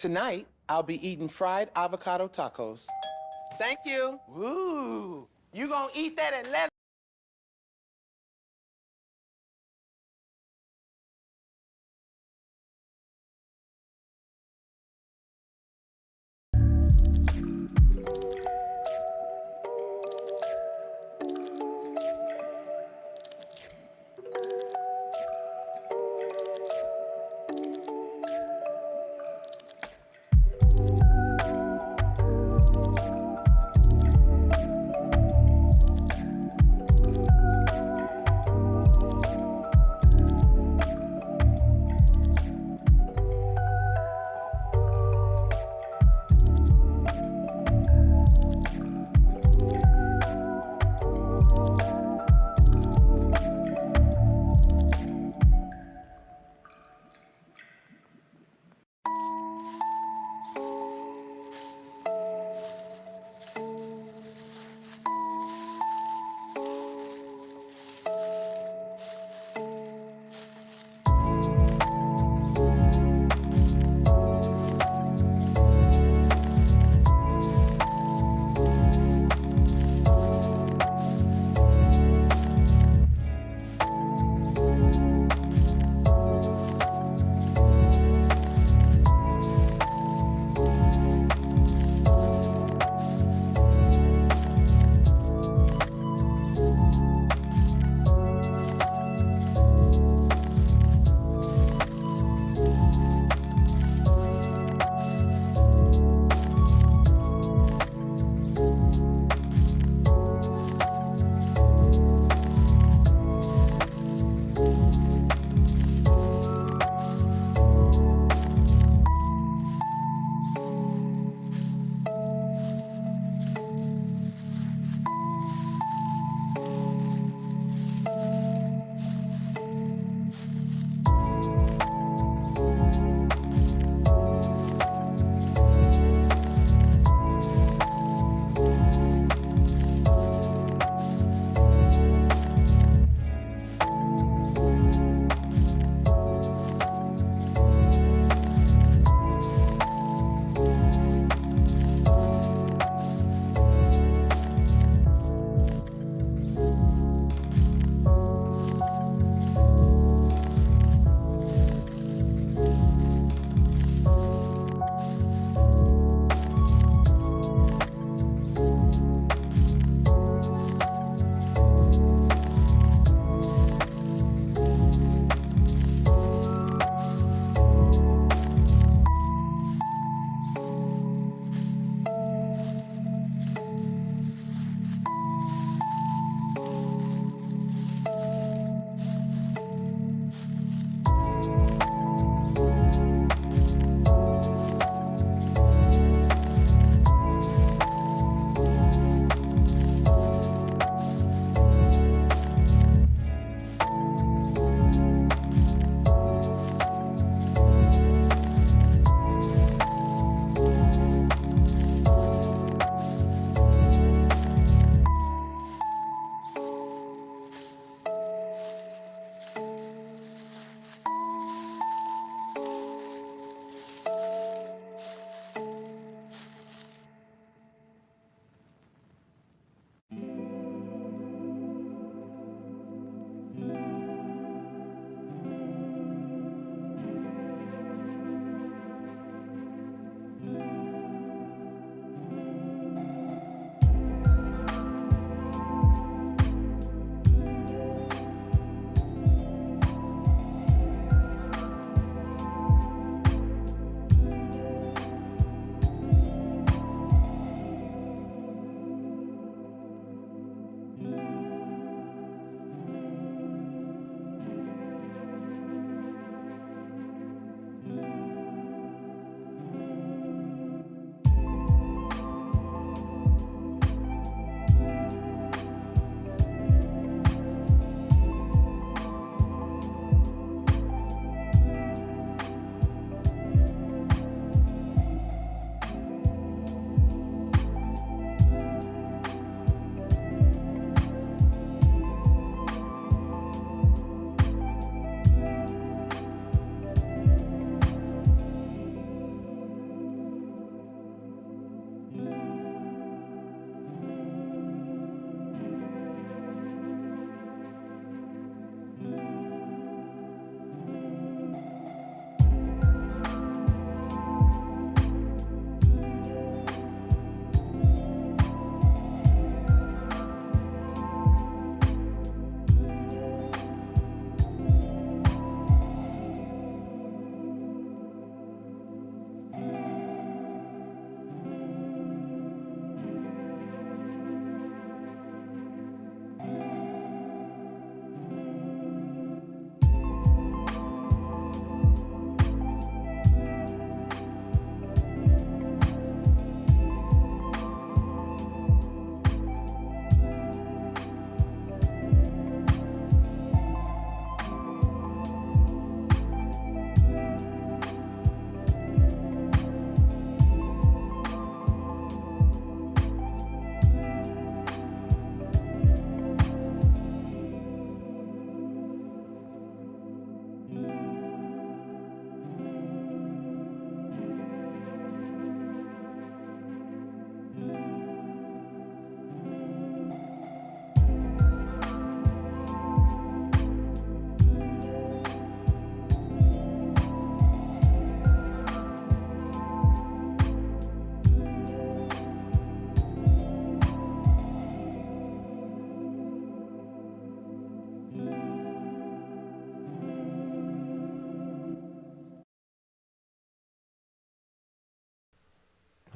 Tonight, I'll be eating fried avocado tacos. Thank you. Ooh, you gonna eat that at Les?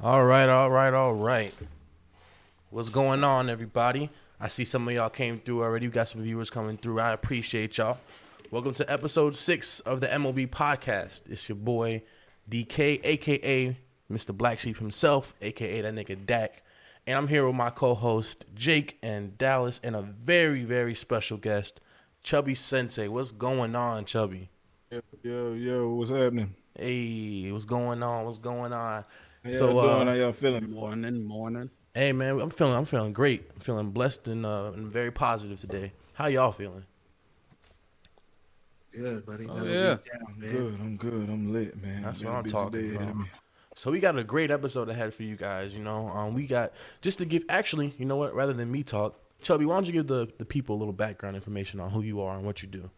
All right. What's going on, everybody? I see some of y'all came through already. We got some viewers coming through. I appreciate y'all. Welcome to episode 6 of the M.O.B Podcast. It's your boy, DK, a.k.a. Mr. Black Sheep himself, a.k.a. that nigga Dak. And I'm here with my co-host, Jake and Dallas, and a very, very special guest, Chubby Senxei. What's going on, Chubby? Yo, what's happening? Hey, what's going on? How y'all doing? How y'all feeling? Morning. Hey man, I'm feeling great. I'm feeling blessed and very positive today. How y'all feeling? Good, buddy. Oh, yeah. I'm good. I'm lit, man. That's Been what a I'm busy talking day ahead about. of me. So we got a great episode ahead for you guys. We got just to give. Actually, you know what? Rather than me talk, Chubby, why don't you give the people a little background information on who you are and what you do?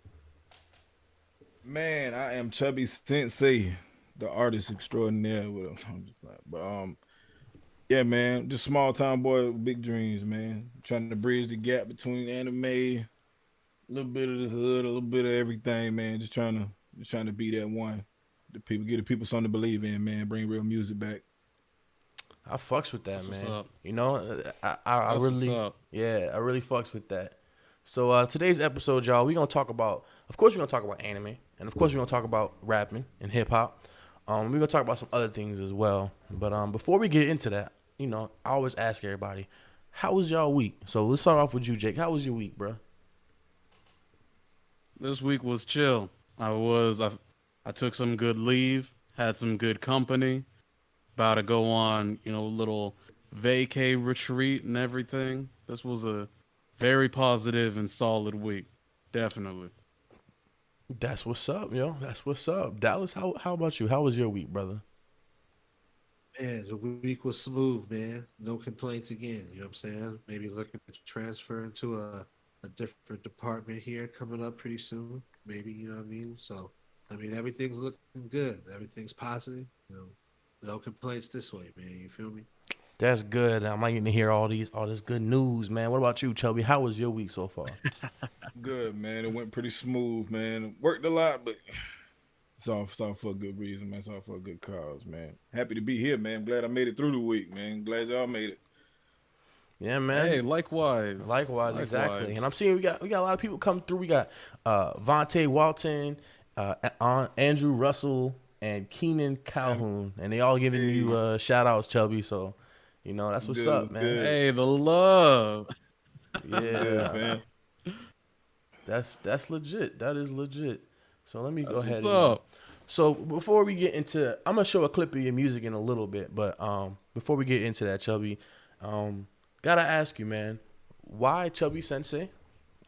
Man, I am Chubby Senxei, the artist extraordinaire. Yeah, man, just small town boy with big dreams, man. Trying to bridge the gap between anime, a little bit of the hood, a little bit of everything, man. Just trying to be that one. Give the people something to believe in, man. Bring real music back. I fucks with that, That's man. what's up. I That's really, what's up. yeah, I really fucks with that. So today's episode, y'all, we're gonna talk about. Of course, we're gonna talk about anime, and of course, we're gonna talk about rapping and hip hop. We're gonna talk about some other things as well. But before we get into that, I always ask everybody, how was y'all week? So let's start off with you, Jake. How was your week, bro? This week was chill. I took some good leave, had some good company. About to go on, little vacay retreat and everything. This was a very positive and solid week. Definitely. That's what's up, yo. That's what's up. Dallas, how about you? How was your week, brother? Man, the week was smooth, man. No complaints again. You know what I'm saying? Maybe looking to transfer into a different department here coming up pretty soon. Maybe, you know what I mean? So, everything's looking good. Everything's positive. No complaints this way, man. You feel me? That's good. I'm not getting to hear all this good news, man. What about you, Chubby? How was your week so far? Good, man. It went pretty smooth, man. Worked a lot, but it's all for a good reason, man. It's all for a good cause, man. Happy to be here, man. Glad I made it through the week, man. Glad y'all made it. Yeah, man. Hey, likewise. Exactly. And I'm seeing we got a lot of people come through. We got Vontae Walton, Andrew Russell, and Keenan Calhoun, and they all giving you shout outs, Chubby. So, that's what's Good, up, man. good. Hey, the love. Yeah, Good, fam. that's legit. That is legit. So let me go That's ahead. what's up. So before we get into, I'm gonna show a clip of your music in a little bit, but before we get into that, Chubby, gotta ask you, man, why Chubby Senxei?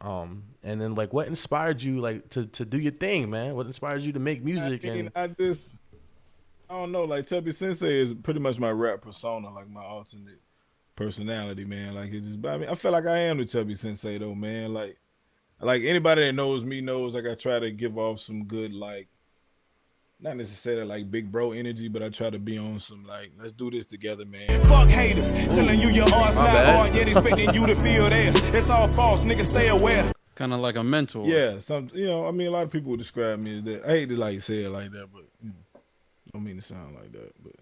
And then what inspired you to do your thing, man? What inspired you to make music? I don't know. Like Chubby Senxei is pretty much my rap persona, like my alternate personality, man. I feel like I am the Chubby Senxei though, man. Like anybody that knows me knows, I try to give off some good, not necessarily big bro energy, but I try to be on some let's do this together, man. Fuck haters, telling you your art's My not bad. hard, yet expecting you to feel theirs. It's all false, niggas stay aware. Kind of like a mentor. Yeah, a lot of people would describe me as that. I hate to say it like that, but don't mean to sound like that. But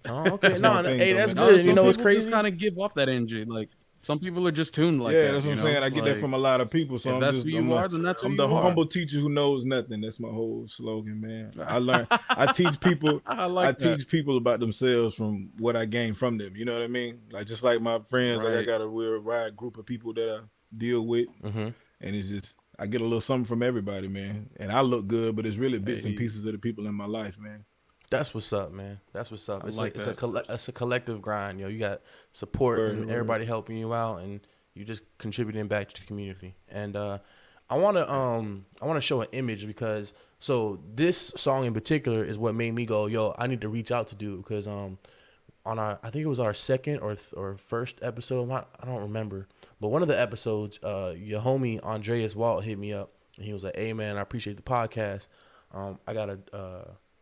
Oh, okay. That's No, my thing, hey, though, that's man. good. Some You know what's people crazy? just kind of give off that energy. Like, some people are just tuned like that. yeah, that's what I'm saying. I get that from a lot of people. So If that's who you are, then that's who I'm you the are. humble teacher who knows nothing. That's my whole slogan, man. I teach people. I teach people about themselves from what I gain from them. You know what I mean? Just like my friends, I Right. got a real wide group of people that I deal with, Mm-hmm. and it's just I get a little something from everybody, man. And I look good, but it's really bits and Hey. pieces of the people in my life, man. That's what's up, man. That's what's up. I It's like it's that. a collective grind, yo. You got support Word, and word. everybody helping you out, and you just contributing back to the community. And I wanna show an image because this song in particular is what made me go, yo, I need to reach out to dude because on I think it was our second or first episode, I don't remember, but one of the episodes, your homie Andreas Walt hit me up and he was like, hey man, I appreciate the podcast. I got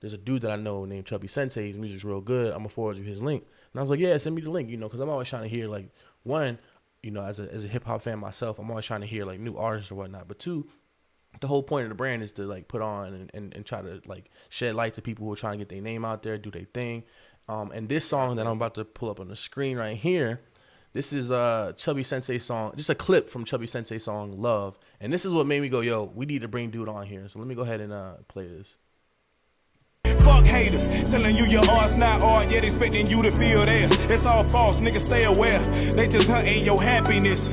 there's a dude that I know named Chubby Senxei. His music's real good. I'm gonna forward you his link. And I was like, yeah, send me the link, because I'm always trying to hear one, as a hip hop fan myself, I'm always trying to hear new artists or whatnot. But two, the whole point of the brand is to put on and try to shed light to people who are trying to get their name out there, do their thing. And this song that I'm about to pull up on the screen right here, this is Chubby Senxei song, just a clip from Chubby Senxei song "Love," and this is what made me go, "Yo, we need to bring dude on here." So let me go ahead and play this. Fuck haters, telling you your art's not art, yet expecting you to feel theirs. It's all false, niggas stay aware. They just hunting your happiness.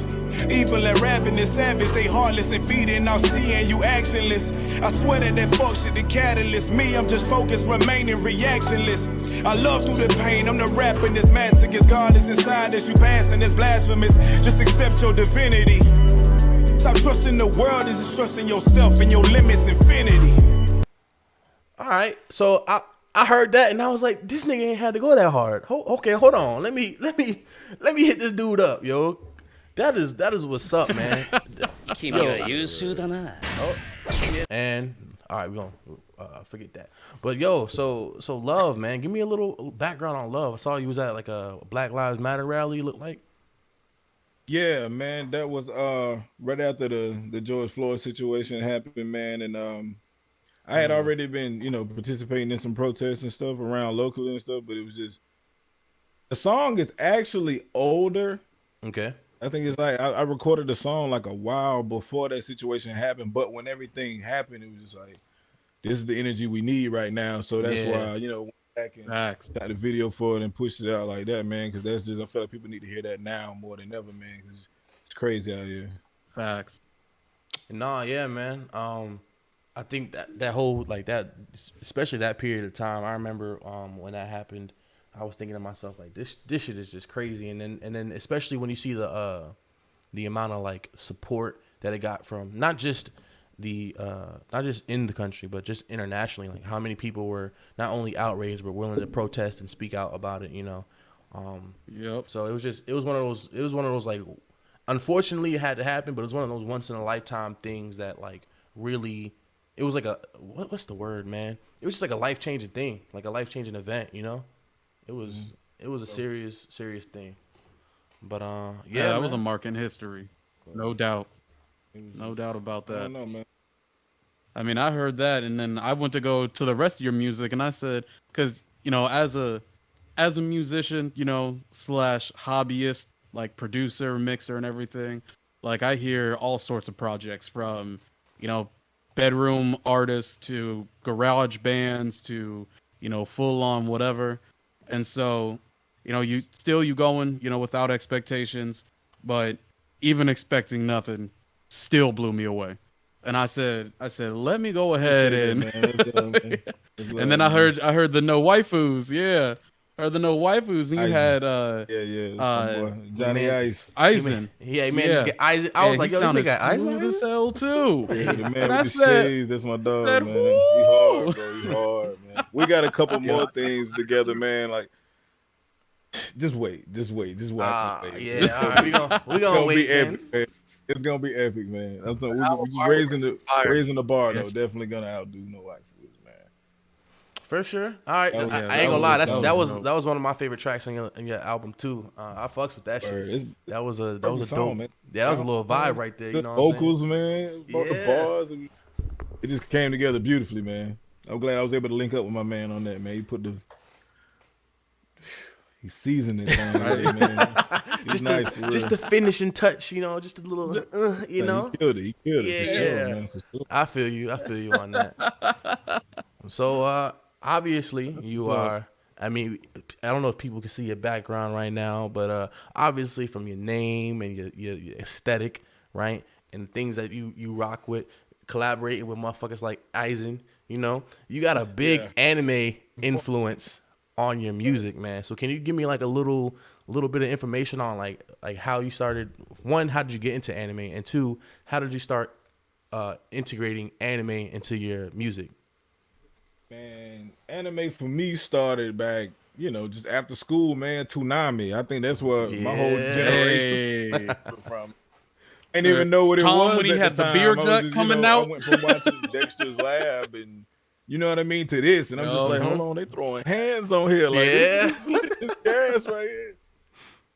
Evil and ravenous, savage, they heartless and feeding off seeing you actionless. I swear that fuck shit the catalyst. Me, I'm just focused, remaining reactionless. I love through the pain, I'm the rapping this masochist. God is inside as you passing, it's blasphemous. Just accept your divinity. Stop trusting the world, is just trusting yourself and your limits infinity. All right, so I heard that and I was like, this nigga ain't had to go that hard. Okay, hold on, let me hit this dude up, yo. That is what's up, man. And all right, we gonna forget that. But yo, so Love, man, give me a little background on Love. I saw you was at like a Black Lives Matter rally. Look like. Yeah, man, that was right after the George Floyd situation happened, man, and I had already been, participating in some protests and stuff around locally and stuff, but it was just the song is actually older. Okay. I think it's like I recorded the song like a while before that situation happened, but when everything happened, it was just like, this is the energy we need right now. So that's why, went back and got the video for it and pushed it out like that, man. Because that's just, I feel like people need to hear that now more than ever, man. Cause it's crazy out here. Facts. Nah, yeah, man. I think that whole like that, especially that period of time. I remember when that happened. I was thinking to myself like this shit is just crazy, and then especially when you see the amount of like support that it got from not just in the country but just internationally, like how many people were not only outraged but willing to protest and speak out about it, Yep. So it was one of those like, unfortunately it had to happen, but it was one of those once in a lifetime things that like really, it was like what's the word, man? It was just like a life changing thing, like a life changing event, It was a serious thing, but yeah, that was a mark in history, no doubt about that. I don't know, man. I mean, I heard that, and then I went to go to the rest of your music, and I said, because as a musician, slash hobbyist, like producer, mixer, and everything, like I hear all sorts of projects from, bedroom artists to garage bands to full on whatever. And so, you going, without expectations, but even expecting nothing still blew me away. And I said, let me go ahead and, and then I heard the no waifus. Yeah. I heard the no waifus. And you had, Johnny Ice. Eisen. Yeah, man. Yeah. Eisen. I was like, yo, this nigga Eisen. Smooth as hell too. Yeah, the man and with the shades, that's my dog, man. He hard, bro. He hard, man. We got a couple more things together, man. Like, just wait, just watch it, baby. Yeah, all right, we gonna wait. Be epic, man. It's gonna be epic, man. I'm telling you, we just raising the bar though. Definitely gonna outdo no waifus, man. For sure. All right, I ain't gonna lie. That was one of my favorite tracks in your album too. I fucks with that shit. That was a dope, man. Yeah, that was a little vibe right there. You know, vocals, man. The bars. It just came together beautifully, man. I'm glad I was able to link up with my man on that, man. He seasoned it, man. Just the finishing touch, just a little, He killed it. Yeah. Man, for sure. I feel you on that. So, obviously, you are. I mean, I don't know if people can see your background right now, but obviously, from your name and your aesthetic, right, and things that you rock with, collaborating with motherfuckers like Eisen, you got a big anime influence on your music, man. So can you give me like a little bit of information on like how you started? One, how did you get into anime? And two, how did you start integrating anime into your music? Man, anime for me started back, just after school, man. Toonami. I think that's where my whole generation from. I didn't even know what it was when he at had the the beer gut just, coming out. I went from watching Dexter's Lab and you know what I mean to this, and I'm just like, hold on, they throwing hands on here, like this gas right here.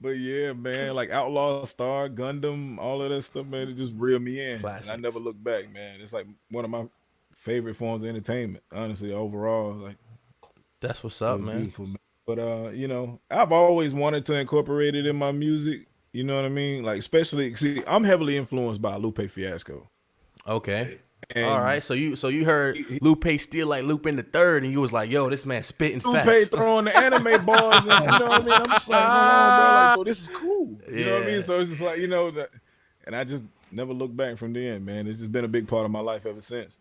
But yeah, man, like Outlaw Star, Gundam, all of that stuff, man, it just reeled me in. And I never looked back, man. It's like one of my favorite forms of entertainment, honestly, overall. Like that's what's up, man. Beautiful, man. But you know, I've always wanted to incorporate it in my music. You know what I mean? Like, especially, see, I'm heavily influenced by Lupe Fiasco. Okay. And All right. So you heard Lupe steal like Lupin the Third, and you was like, yo, this man spitting Lupe facts. throwing the anime bars, and, you know what I mean? I'm just like, hold on, bro. Like, so this is cool. You know what I Yeah. mean? So it's just like, you know, that, and I just never looked back from then, man. It's just been a big part of my life ever since.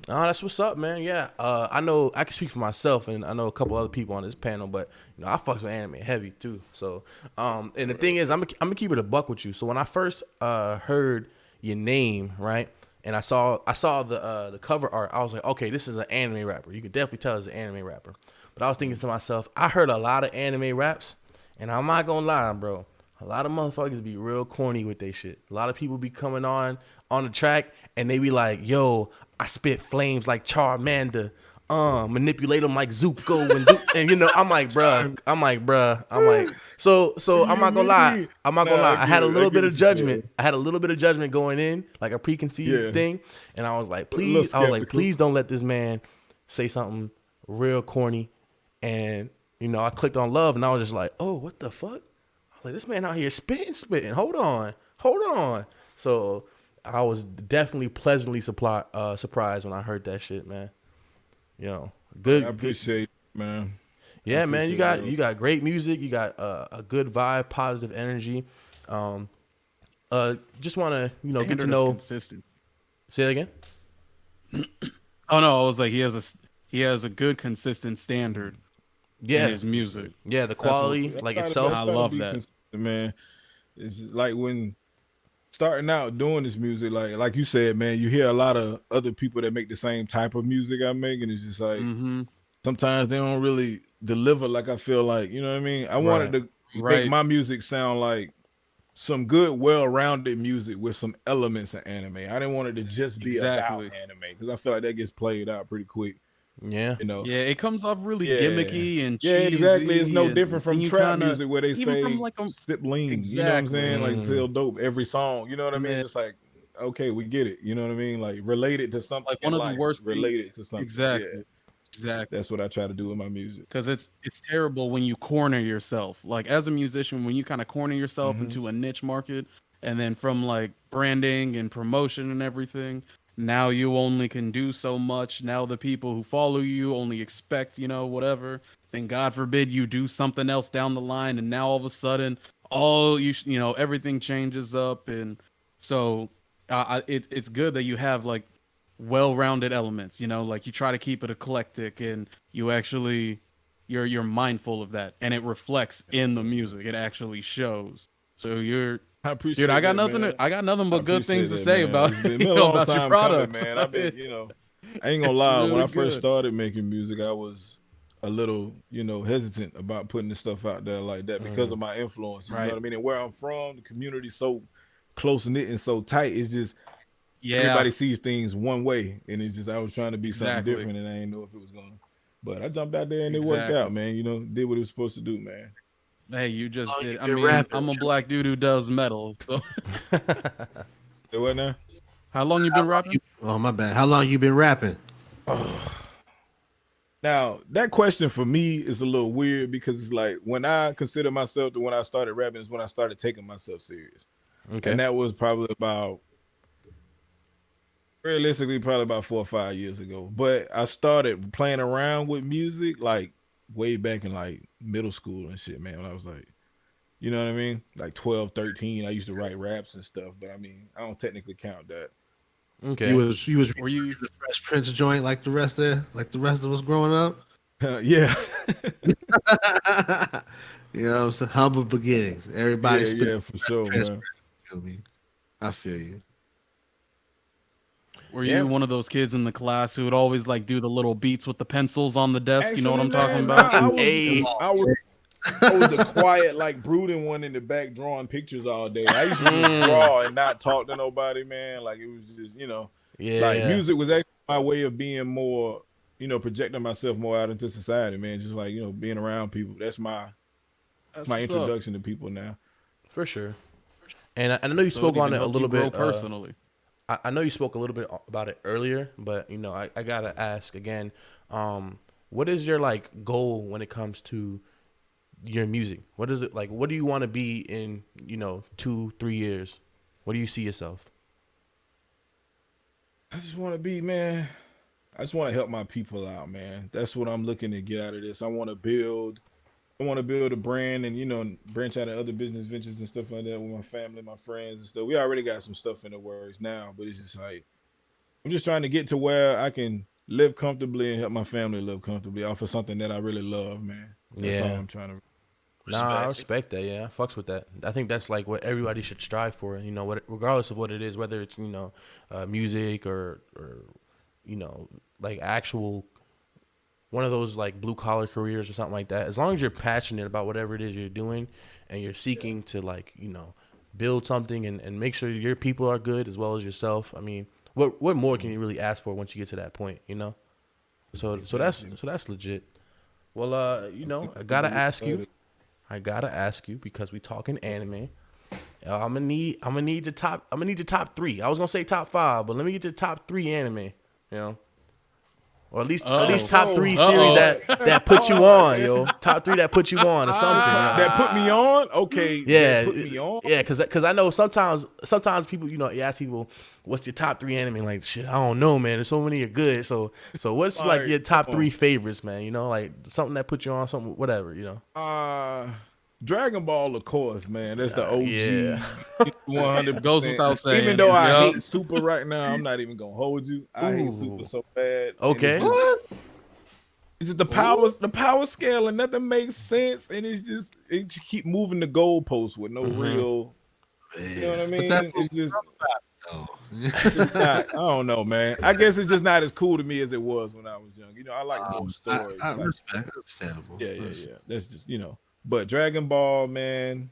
Oh, that's what's up, man. Yeah. I know I can speak for myself, and I know a couple other people on this panel, but you know, I fucks with anime heavy too. So, and the thing is, I'm gonna keep it a buck with you. So when I first heard your name, right, and I saw the cover art, I was like, okay, this is an anime rapper. You could definitely tell it's an anime rapper. But I was thinking to myself, I heard a lot of anime raps, and I'm not gonna lie, bro. A lot of motherfuckers be real corny with their shit. A lot of people be coming on the track, and they be like, yo, I spit flames like Charmander, manipulate them like Zuko, and you know, I'm like, bruh, so I'm not gonna lie, I had a little bit of judgment. I had a little bit of judgment going in, like a preconceived thing, and I was like, please don't let this man say something real corny, and you know, I clicked on Love, and I was just like, oh, what the fuck? I was like, this man out here spitting. Hold on. So I was definitely pleasantly surprised when I heard that shit, man. You know, good. I appreciate it, man. Yeah, man. You got great music. You got a good vibe, positive energy. Just want to get to know. Consistency. Say that again. Oh no, I was like, he has a good consistent standard. Yeah, in his music. Yeah, the quality, like itself. I love that, man. It's like when starting out doing this music, like you said, man, you hear a lot of other people that make the same type of music I make, and it's just like sometimes they don't really deliver like I feel like, you know what I mean? I wanted to make my music sound like some good, well-rounded music with some elements of anime. I didn't want it to just be about anime, because I feel like that gets played out pretty quick. Yeah, you know. Yeah, it comes off really gimmicky and cheesy. Yeah, exactly. It's no different from trap music where they say like sip lean. You know what I'm saying? Like feel dope every song. You know what I mean? It's just like, okay, we get it. You know what I mean? Like relate it to something. Like one of the worst related to something. Exactly. Exactly. That's what I try to do with my music. Because it's terrible when you corner yourself. Like as a musician, when you kind of corner yourself into a niche market, and then from like branding and promotion and everything, now you only can do so much. Now the people who follow you only expect, whatever. Then God forbid you do something else down the line, and now all of a sudden, everything changes up. And so it's good that you have like well-rounded elements. Like you try to keep it eclectic, and you actually you're mindful of that, and it reflects in the music. It actually shows. So I appreciate it. I got nothing but good things to say about about your product, man. I've been, I ain't gonna lie. Really when I first started making music, I was a little, hesitant about putting this stuff out there like that because of my influence. You know what I mean? And where I'm from, the community's so close knit and so tight. It's just everybody sees things one way, and it's just I was trying to be something different, and I didn't know if it was gonna. But I jumped out there and it worked out, man. Did what it was supposed to do, man. Hey, you just did. I mean, I'm a black dude who does metal. So. Say what now? How long you been rapping? Oh, my bad. How long you been rapping? Now, that question for me is a little weird because it's like when I consider myself when I started rapping is when I started taking myself serious. Okay. And that was probably realistically, about 4 or 5 years ago. But I started playing around with music like way back in like middle school and shit, man, when I was like, you know what I mean? Like 12, 13, I used to write raps and stuff, but I mean, I don't technically count that. Okay. Were you the Fresh Prince joint like the rest of us growing up? Yeah. You know what I'm saying? Humble beginnings. Everybody's for sure, man. I feel you. Were you one of those kids in the class who would always like do the little beats with the pencils on the desk? Actually, you know what I'm talking about? I was the quiet, like brooding one in the back drawing pictures all day. I used to just draw and not talk to nobody, man. Like it was just, like music was actually my way of being more, projecting myself more out into society, man. Just like, being around people. That's my introduction to people now. For sure. And I know you spoke on it a little bit personally. I know you spoke a little bit about it earlier, but I gotta ask again. what is your like goal when it comes to your music? What is it like? What do you want to be in 2-3 years? What do you see yourself? I just want to be, man. I just want to help my people out, man. That's what I'm looking to get out of this. I want to build a brand and, branch out of other business ventures and stuff like that with my family, my friends and stuff. We already got some stuff in the works now, but it's just like, I'm just trying to get to where I can live comfortably and help my family live comfortably off of something that I really love, man. That's all I'm trying to. Nah, I respect that. Yeah, I fucks with that. I think that's like what everybody should strive for. Regardless of what it is, whether it's music or like actual one of those like blue collar careers or something like that. As long as you're passionate about whatever it is you're doing and you're seeking to like build something and make sure your people are good as well as yourself. I mean, what more can you really ask for once you get to that point? So that's legit. Well, I gotta ask you because we talking anime. I'm gonna need your top 3. I was gonna say top 5, but let me get to top 3 anime. Or at least top 3 series that put you on, yo. Top 3 that put you on or something. That put me on? Okay. Yeah. Put me on? Yeah, cause I know sometimes people, you ask people, what's your top 3 anime? Like, shit, I don't know, man. There's so many are good. So what's like your top 3 favorites, man? Like something that put you on, something, whatever, Dragon Ball, of course, man. That's the OG. Yeah. 100% Goes without saying. Even though I hate Super right now, I'm not even gonna hold you. I hate Super so bad. Okay. It's just the power scale and nothing makes sense, and it just keep moving the goalposts with no real. You know what I mean? It's just. I don't know, man. I guess it's just not as cool to me as it was when I was young. I like more stories. I respect, understandable. Yeah. That's just But Dragon Ball, man,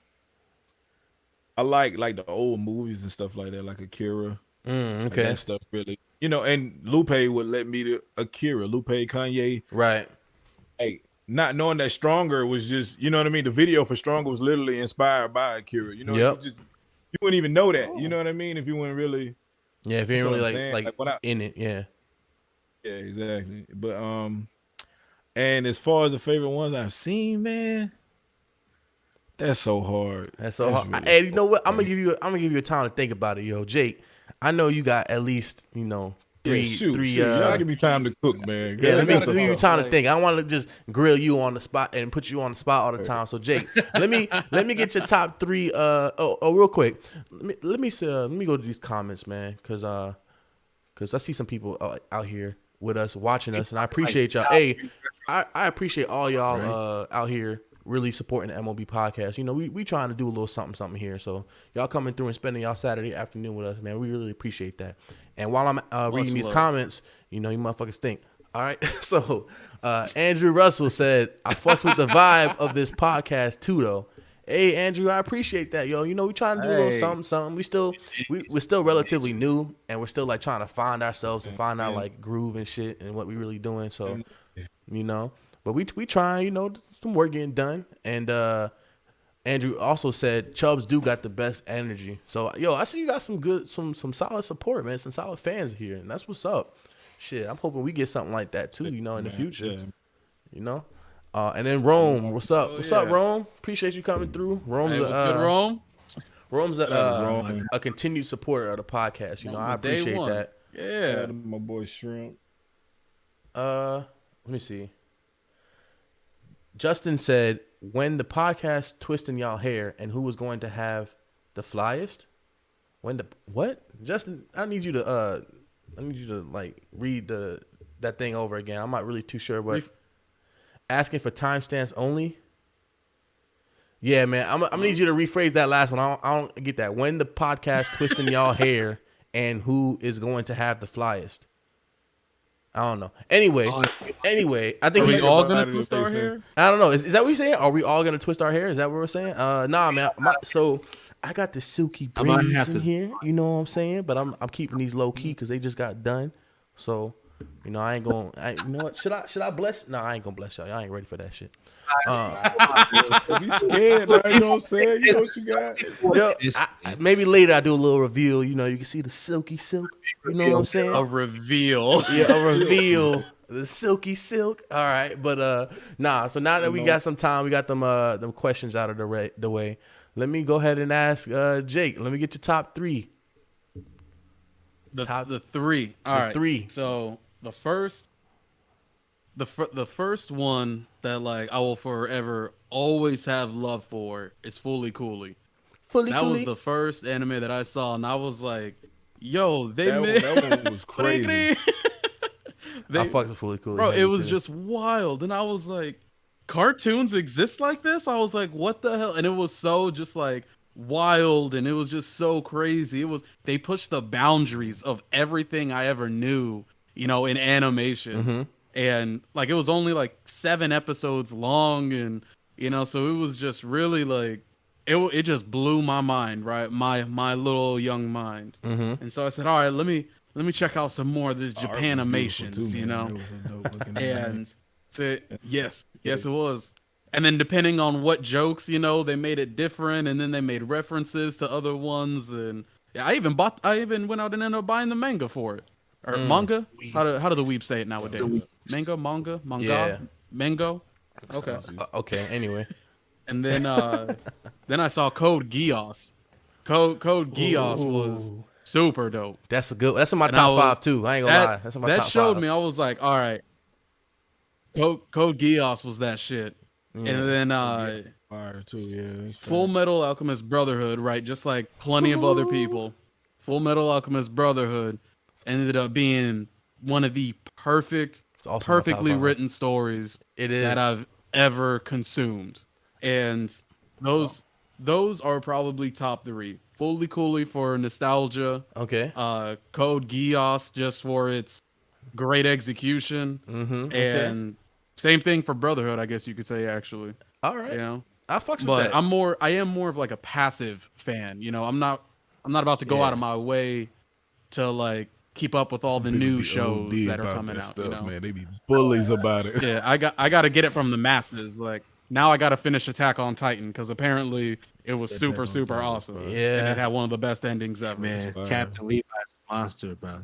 I like the old movies and stuff like that, like Akira. Okay. Like that stuff really, and Lupe would let me to Akira, Lupe, Kanye. Right. Hey, not knowing that Stronger was just, you know what I mean? The video for Stronger was literally inspired by Akira. You wouldn't even know that. You know what I mean? If you wouldn't really. Yeah, if you ain't really like in it, yeah. Yeah, exactly. But and as far as the favorite ones I've seen, man. That's so hard. That's so hard. Really, hey, you know what? I'm gonna give you a time to think about it, yo. Jake, I know you got at least, three. Y'all give me time to cook, man. Yeah, let me give you time to think. I don't want to just grill you on the spot and put you on the spot all the time. So Jake, let me get your top 3. Real quick. Let me go to these comments, man, because I see some people out here with us watching us, and I appreciate y'all. Hey, I appreciate all y'all out here really supporting the M.O.B Podcast. We trying to do a little something here. So y'all coming through and spending y'all Saturday afternoon with us, man. We really appreciate that. And while I'm reading these comments, you motherfuckers think. All right. So Andrew Russell said, I fucks with the vibe of this podcast too, though. Hey, Andrew, I appreciate that, yo. We trying to do a little something. We're still relatively new, and we're still like trying to find ourselves and find our like groove and shit and what we really doing. So, but we trying, some work getting done. And Andrew also said Chubbs do got the best energy. So I see you got some solid support, man, some solid fans here, and that's what's up. Shit, I'm hoping we get something like that too, in the future. Yeah. And then Rome, what's up? What's up, Rome? Appreciate you coming through. Rome's what's good, Rome? Rome's a continued supporter of the podcast. I appreciate that. Yeah, my boy Shrimp. Let me see. Justin said, when the podcast twisting y'all hair and who was going to have the flyest? What? Justin, I need you to like read that thing over again. I'm not really too sure what. Asking for timestamps only? Yeah, man. I'm gonna need you to rephrase that last one. I don't get that. When the podcast twisting y'all hair and who is going to have the flyest? I don't know. Anyway, I think we all gonna twist our hair. I don't know. Is that what you're saying? Are we all gonna twist our hair? Is that what we're saying? Nah, man. So I got the silky braids in here. You know what I'm saying? But I'm keeping these low key because they just got done. So I ain't gonna. You know what? Should I bless? No, I ain't gonna bless y'all. Y'all ain't ready for that shit. Be scared, man. You know what I'm saying? You know what you got? Maybe later I do a little reveal. You can see the silky silk. You know what I'm saying? A reveal. Yeah, a reveal. The silky silk. All right, but nah. So now that we got some time, we got them questions out of the way. Let me go ahead and ask Jake. Let me get your top three. The three. All right. Three. So the first one that like I will forever always have love for is Fully Cooley. That was the first anime that I saw, and I was like, "Yo, that one was crazy." I fucked with Fully Cooley, bro. It was just wild, and I was like, "Cartoons exist like this?" I was like, "What the hell?" And it was so just like wild, and it was just so crazy. They pushed the boundaries of everything I ever knew, in animation. And like it was only like 7 episodes long, and so it was just really like it just blew my mind, right? My little young mind. And so I said, all right, let me check out some more of this Japanimations, and so, yes, it was. And then depending on what jokes, they made it different, and then they made references to other ones, and yeah, I even went out and ended up buying the manga for it. Or manga? How do the weebs say it nowadays? Manga? Yeah. Mango? Okay. Okay, anyway. And then then I saw Code Geass. Code Geass was super dope. That's in my top 5 too. I ain't gonna lie. That's in my top 5. That showed me. I was like, all right. Code Geass was that shit. And then Fire too, yeah. Full Metal Alchemist Brotherhood, right? Just like plenty of other people. Full Metal Alchemist Brotherhood ended up being one of the perfectly written stories that I've ever consumed. And those are probably top 3. Fully Cooley for nostalgia. Okay. Code Geass just for its great execution. And same thing for Brotherhood, I guess you could say, actually. All right. I fucks with but that. I am more of like a passive fan. I'm not about to go out of my way to like keep up with all the new shows that are coming out. Man, they be bullies about it. Yeah, I got to get it from the masses. Like now, I got to finish Attack on Titan because apparently it was super awesome. Yeah, and it had one of the best endings ever. Man, Captain Levi's a monster, bro.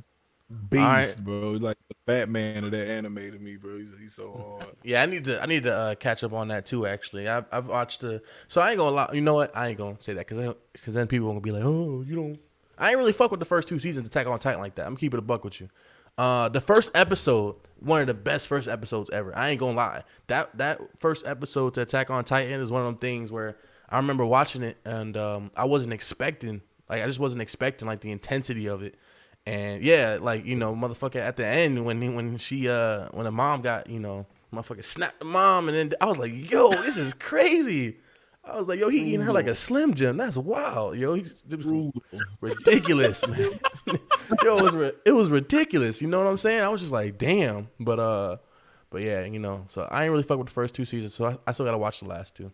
Beast, bro. He's like the Batman of that anime to me, bro. He's so hard. Yeah, I need to catch up on that too. Actually, I've watched so I ain't gonna lie. You know what? I ain't gonna say that because then people are gonna be like, oh, you don't. I ain't really fuck with the first 2 seasons of Attack on Titan like that. I'm keeping it a buck with you. The first episode, one of the best first episodes ever. I ain't gonna lie. That first episode to Attack on Titan is one of them things where I remember watching it and I wasn't expecting, like I just wasn't expecting like the intensity of it. And yeah, like, motherfucker at the end when the mom got, motherfucker snapped the mom, and then I was like, yo, this is crazy. I was like, yo, he eating her like a Slim Jim. That's wild, yo. It was ridiculous, man. Yo, it was ridiculous. You know what I'm saying? I was just like, damn. But yeah, so I ain't really fuck with the first 2 seasons, so I still gotta watch the last 2.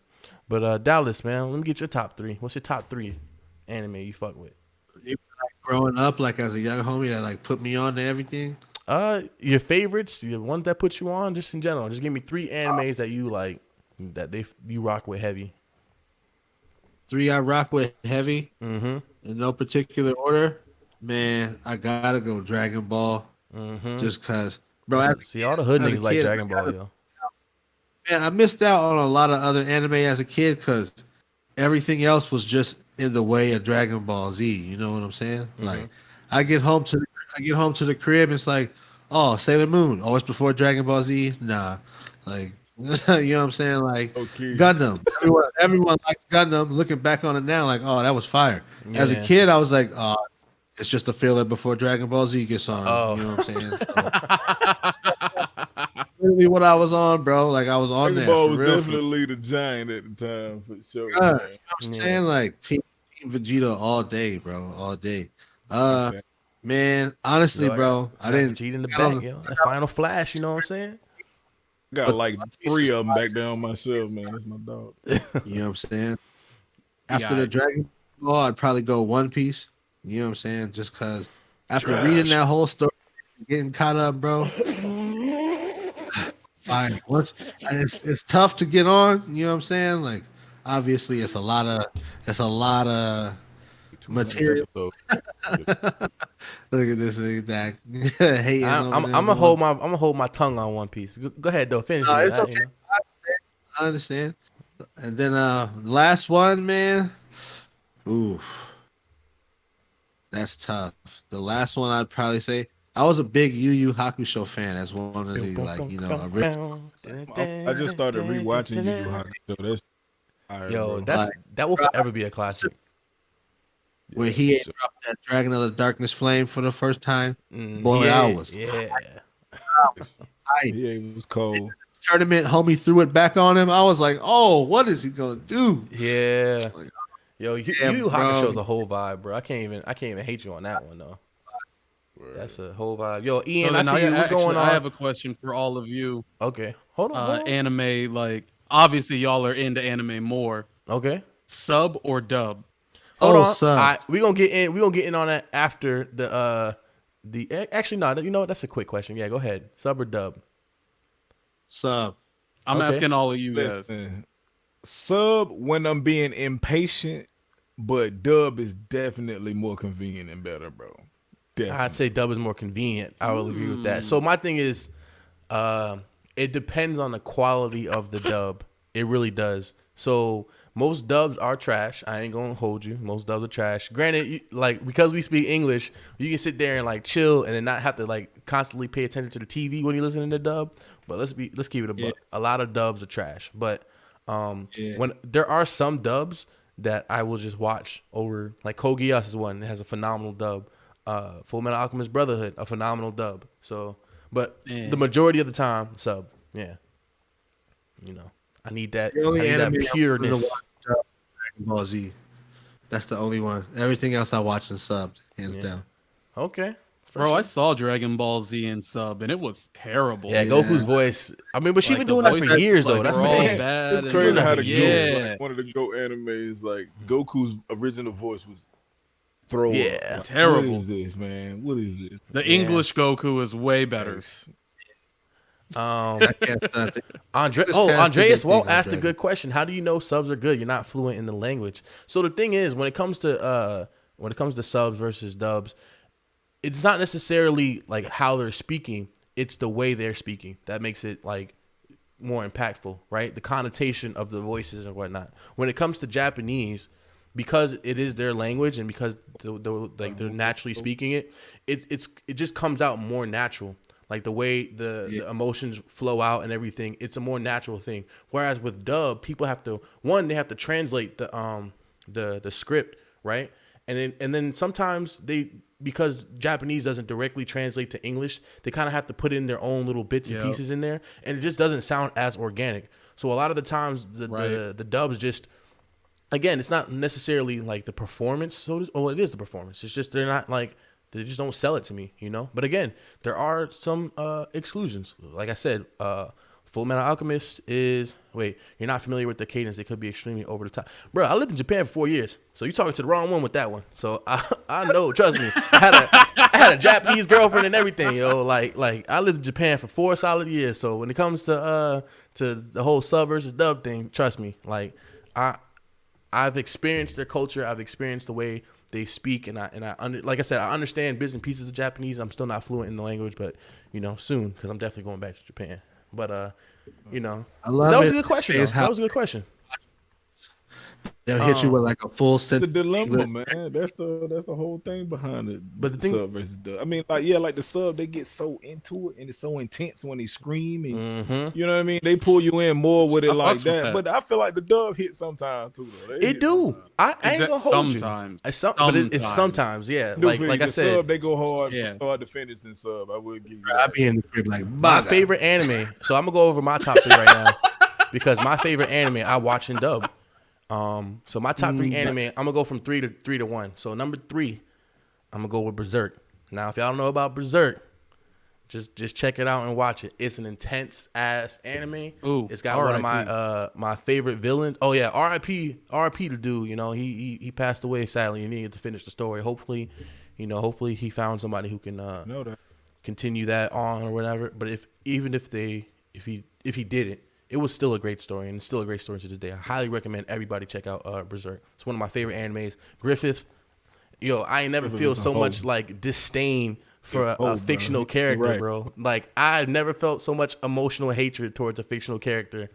But Dallas, man, let me get your top 3. What's your top 3 anime you fuck with? Growing up, like as a young homie that like put me on to everything. Your favorites, the ones that put you on, just in general. Just give me 3 animes that you like, that you rock with heavy. 3 I rock with heavy. Mm-hmm. In no particular order. Man, I gotta go Dragon Ball. Mm-hmm. Just cause, bro. See, all the hood niggas like Dragon Ball, yo. Man, I missed out on a lot of other anime as a kid because everything else was just in the way of Dragon Ball Z. You know what I'm saying? Mm-hmm. Like, I get home to the crib. And it's like, oh, Sailor Moon. Oh, it's before Dragon Ball Z. Nah, like, you know what I'm saying? Like, Gundam. Everyone likes Gundam. Looking back on it now, like, oh, that was fire. Yeah. As a kid, I was like, oh, it's just a filler before Dragon Ball Z gets on. Oh. You know what I'm saying? So, really what I was on, bro. Like, I was on Dragon there. Ball for was real, definitely the giant at the time, for sure. you know what I'm saying? Like, Team Vegeta all day, bro. All day. Man, honestly, Bro, I didn't. Vegeta in the back, yo. That Final Flash, you know what I'm saying? Got like 3 of them back there on my shelf, man. That's my dog. You know what I'm saying? After the Dragon Ball, I'd probably go One Piece. You know what I'm saying? Just because after reading that whole story, getting caught up, bro. Fine. It's tough to get on. You know what I'm saying? Like, obviously, it's a lot of material. So, Look at this exact hating. I'm over there gonna on hold my tongue on One Piece. Go ahead though, finish No, it. it's okay. I understand. And then last one, man. Ooh, that's tough. The last one I'd probably say I was a big Yu Yu Hakusho fan. That's one of the original. I just started rewatching Yu Yu Hakusho. That's fire, Yo, bro. that will forever be a classic. When he had dropped that Dragon of the Darkness Flame for the first time, boy, yeah, I was yeah. He was cold. Tournament, homie threw it back on him. I was like, oh, what is he gonna do? Yeah. Yo, Yu Yu bro. Hakusho's a whole vibe, bro. I can't even hate you on that one though. That's a whole vibe. Yo, Ian, I see you. What's going on? I have a question for all of you. Okay, hold on. Anime, like obviously y'all are into anime more. Okay, sub or dub? Hold on. Sub. We gonna get in on that after actually no. You know what? That's a quick question. Yeah, go ahead. Sub or dub? Sub. I'm asking all of you guys. Listen, sub when I'm being impatient, but dub is definitely more convenient and better, bro. Definitely. I'd say dub is more convenient. I will agree with that. So my thing is, it depends on the quality of the dub. It really does. So most dubs are trash. I ain't gonna hold you. Most dubs are trash. Granted, like because we speak English, you can sit there and like chill and then not have to like constantly pay attention to the TV when you're listening to dub. But let's keep it a buck. A lot of dubs are trash. But when there are some dubs that I will just watch over, like Code Geass is one that has a phenomenal dub. Full Metal Alchemist Brotherhood, a phenomenal dub. So, but the majority of the time, sub. Yeah, you know, I need that. I need that pureness. Dragon Ball Z. That's the only one. Everything else I watch is subbed, hands down. Okay. Bro, I saw Dragon Ball Z in sub, and it was terrible. Yeah, Goku's voice. I mean, but she been doing that for years, though. That's the thing. It's crazy how the GOAT, like, one of the GOAT animes, like Goku's original voice was throw. Yeah, like, terrible. What is this, man? What is this? The English Goku is way better. Andreas Walt asked a good question. How do you know subs are good? You're not fluent in the language. So the thing is, when it comes to subs versus dubs, it's not necessarily like how they're speaking. It's the way they're speaking that makes it like more impactful, right? The connotation of the voices and whatnot. When it comes to Japanese, because it is their language and because they're naturally speaking it, it just comes out more natural. Like the way the emotions flow out and everything, it's a more natural thing. Whereas with dub, people have to they have to translate the script, right? And then sometimes because Japanese doesn't directly translate to English, they kind of have to put in their own little bits and pieces in there, and it just doesn't sound as organic. So a lot of the times the dubs just, again, it's not necessarily like the performance. It is the performance. It's just they just don't sell it to me, you know. But again, there are some exclusions. Like I said, Full Metal Alchemist is. Wait, you're not familiar with the cadence? They could be extremely over the top, bro. I lived in Japan for 4 years, so you're talking to the wrong one with that one. So I know, trust me. I had a Japanese girlfriend and everything, yo. Like I lived in Japan for 4 solid years. So when it comes to the whole sub versus dub thing, trust me. Like I've experienced their culture. I've experienced the way they speak, like I said, I understand bits and pieces of Japanese. I'm still not fluent in the language, but you know, soon, because I'm definitely going back to Japan. But you know, that was a good question. That was a good question. They'll hit you with like a full set. The dilemma, man. That's the whole thing behind it. But the thing, sub versus dub. I mean, like the sub, they get so into it and it's so intense when they scream and you know what I mean. They pull you in more with it like that. But I feel like the dub hit sometimes too, though. It do. I ain't gonna hold you. Sometimes. But it's sometimes, yeah. Like I said, sub, they go hard. Hard to finish in sub. I would give you. I be in the crib like my favorite anime. So I'm gonna go over my top 3 right now because my favorite anime I watch in dub. So my top 3 anime, I'm gonna go from 3 to 1. So number 3, I'm gonna go with Berserk. Now, if y'all don't know about Berserk, just check it out and watch it. It's an intense ass anime. Ooh, it's got one of my favorite villains. Oh yeah, R.I.P. to dude. You know, he passed away sadly. He needed to finish the story. Hopefully he found somebody who can continue that on or whatever. But if he didn't, it was still a great story, and it's still a great story to this day. I highly recommend everybody check out Berserk. It's one of my favorite animes. Griffith, yo, I ain't never Griffith feel is a so hoe. much like disdain for Bro. a fictional You're character, right. bro. Like I've never felt so much emotional hatred towards a fictional character,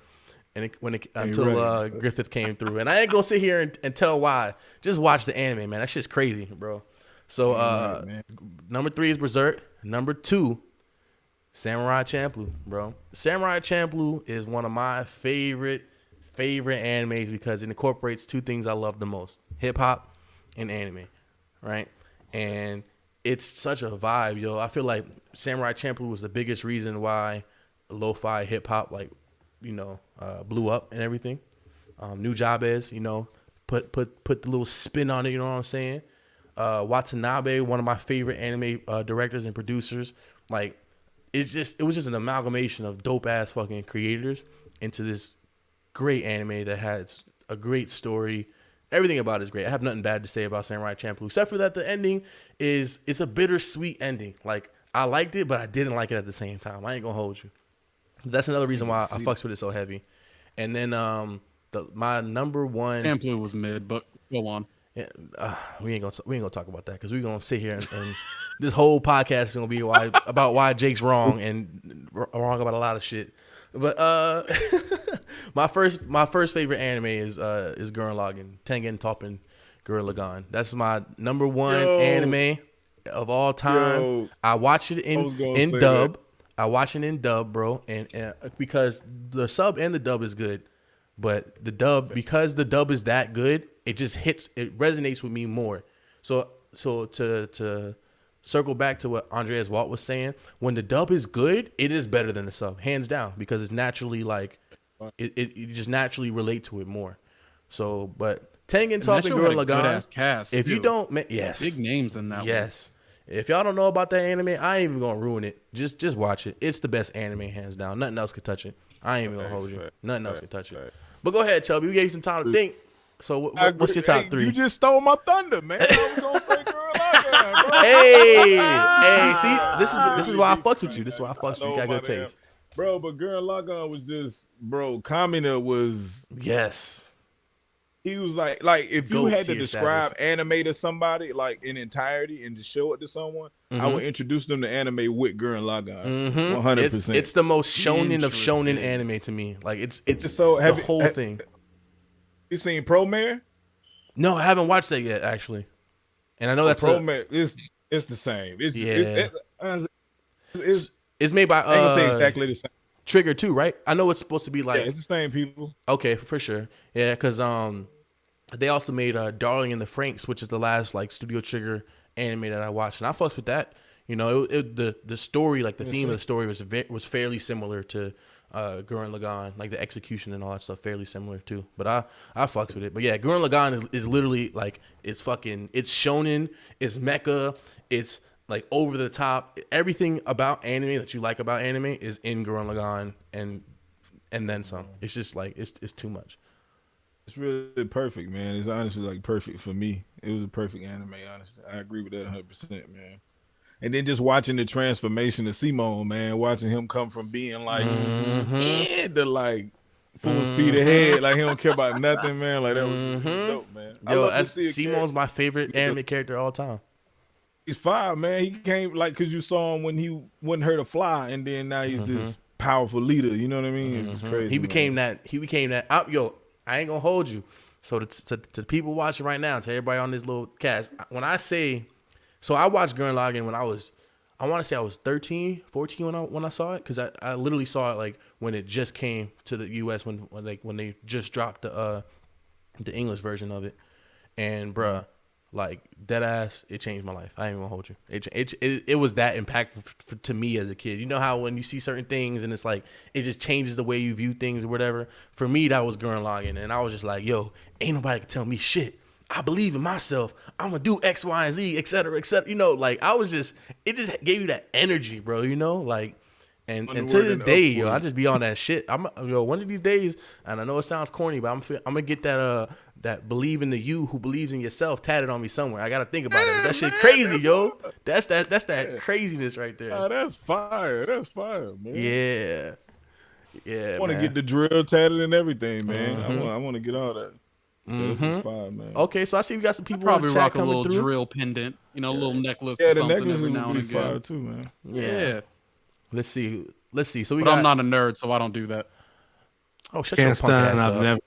until right. Griffith came through. And I ain't gonna sit here and tell why. Just watch the anime, man. That shit's crazy, bro. So Right, man. number 3 is Berserk. Number 2, Samurai Champloo, bro. Samurai Champloo is one of my favorite animes because it incorporates 2 things I love the most: hip hop and anime, right? And it's such a vibe, yo. I feel like Samurai Champloo was the biggest reason why lo-fi hip hop, like, blew up and everything. New Jabez, put the little spin on it. You know what I'm saying? Watanabe, one of my favorite anime directors and producers. Like, it was just an amalgamation of dope ass fucking creators into this great anime that has a great story. Everything about it is great. I have nothing bad to say about Samurai Champloo, except for that the ending it's a bittersweet ending. Like, I liked it, but I didn't like it at the same time. I ain't gonna hold you. That's another reason why I fucks with it so heavy. And then my number 1. Champloo was mid, but go on. Yeah, we ain't gonna talk about that because we're gonna sit here and this whole podcast is gonna be about why Jake's wrong and wrong about a lot of shit. But my first favorite anime is Gurren Lagann, Tengen Toppan Gurren Lagann. That's my number 1 anime of all time. Yo. I watch it in dub. I watch it in dub, bro, and because the sub and the dub is good, but the dub, because the dub is that good, it just it resonates with me more. So to circle back to what Andreas Walt was saying, when the dub is good, it is better than the sub, hands down, because it's naturally like you just naturally relate to it more. So, but Tengen Toppan Gurren Lagann, Cast, if you too. don't, yes, Big names in that one. yes. If y'all don't know about that anime, I ain't even gonna ruin it. Just watch it. It's the best anime, hands down. Nothing else could touch it. I ain't even gonna hold you. Nothing else can touch it. But go ahead, Chubby. We gave you some time to think. So what's your top 3? You just stole my thunder, man. I was gonna say Gurren Lagann, bro. Hey, see, this is why I fucks with you. This is why I fucks with you. You got good taste, bro. But Gurren Lagann was just, bro. Kamina was. Yes. He was like if you Goat had to tier describe status. anime to somebody like in entirety and to show it to someone, I would introduce them to anime with Gurren Lagann. 100%. It's the most shonen of shonen anime to me. Like it's So the whole thing. You seen Promare? No, I haven't watched that yet, actually. And I know that's Promare. It's the same. It's it's made by I ain't gonna say exactly the same. Trigger too, right? I know it's supposed to be like Yeah, it's the same people. okay, for sure. Yeah, because they also made Darling in the Franxx, which is the last like Studio Trigger anime that I watched, and I fucks with that. The story, like the theme of the story was fairly similar to Gurren Lagann, like the execution and all that stuff, fairly similar too. But I fucks with it. But yeah, Gurren Lagann is literally like it's shonen, it's mecha, it's like over the top. Everything about anime that you like about anime is in Gurren Lagann and then some. It's just like it's too much. It's really perfect, man. It's honestly like perfect for me. It was a perfect anime, honestly. I agree with that 100%, man. And then just watching the transformation of Simone, man, watching him come from being like to like full speed ahead, like he don't care about nothing, man. Like that was just dope, man. Yo, Simone's my favorite anime character of all time. He's fire, man. He came like because you saw him when he wasn't hurt to fly, and then now he's this powerful leader. You know what I mean? It's just crazy. He became that. Yo, I ain't gonna hold you. So to the people watching right now, to everybody on this little cast, when I say, so I watched Gurren Lagann when I want to say I was 13, 14 when I saw it, because I literally saw it like when it just came to the U.S. when they just dropped the English version of it, and bruh, like dead ass, it changed my life. I ain't gonna hold you. It was that impactful to me as a kid. You know how when you see certain things and it's like it just changes the way you view things or whatever. For me, that was Gurren Lagann, and I was just like, yo, ain't nobody can tell me shit. I believe in myself. I'm gonna do X, Y, and Z, et cetera, et cetera. Like it just gave you that energy, bro. Like, and to this day, yo, I just be on that shit. One of these days, and I know it sounds corny, but I'm gonna get that believe in the you who believes in yourself tatted on me somewhere. I gotta think about it. That shit crazy, yo. That's that craziness right there. Oh, that's fire. That's fire, man. Yeah. I want to get the drill tatted and everything, man. I want to get all that. This is fire, man. Okay, so I see we got some people Probably in the chat rock a coming little through. drill pendant, a little necklace Yeah, or the something necklace every would now and be fire again. too, man. Yeah. Let's see. So we But got. I'm not a nerd, so I don't do that. Oh, shut Can't your punk stand. ass I've up. never.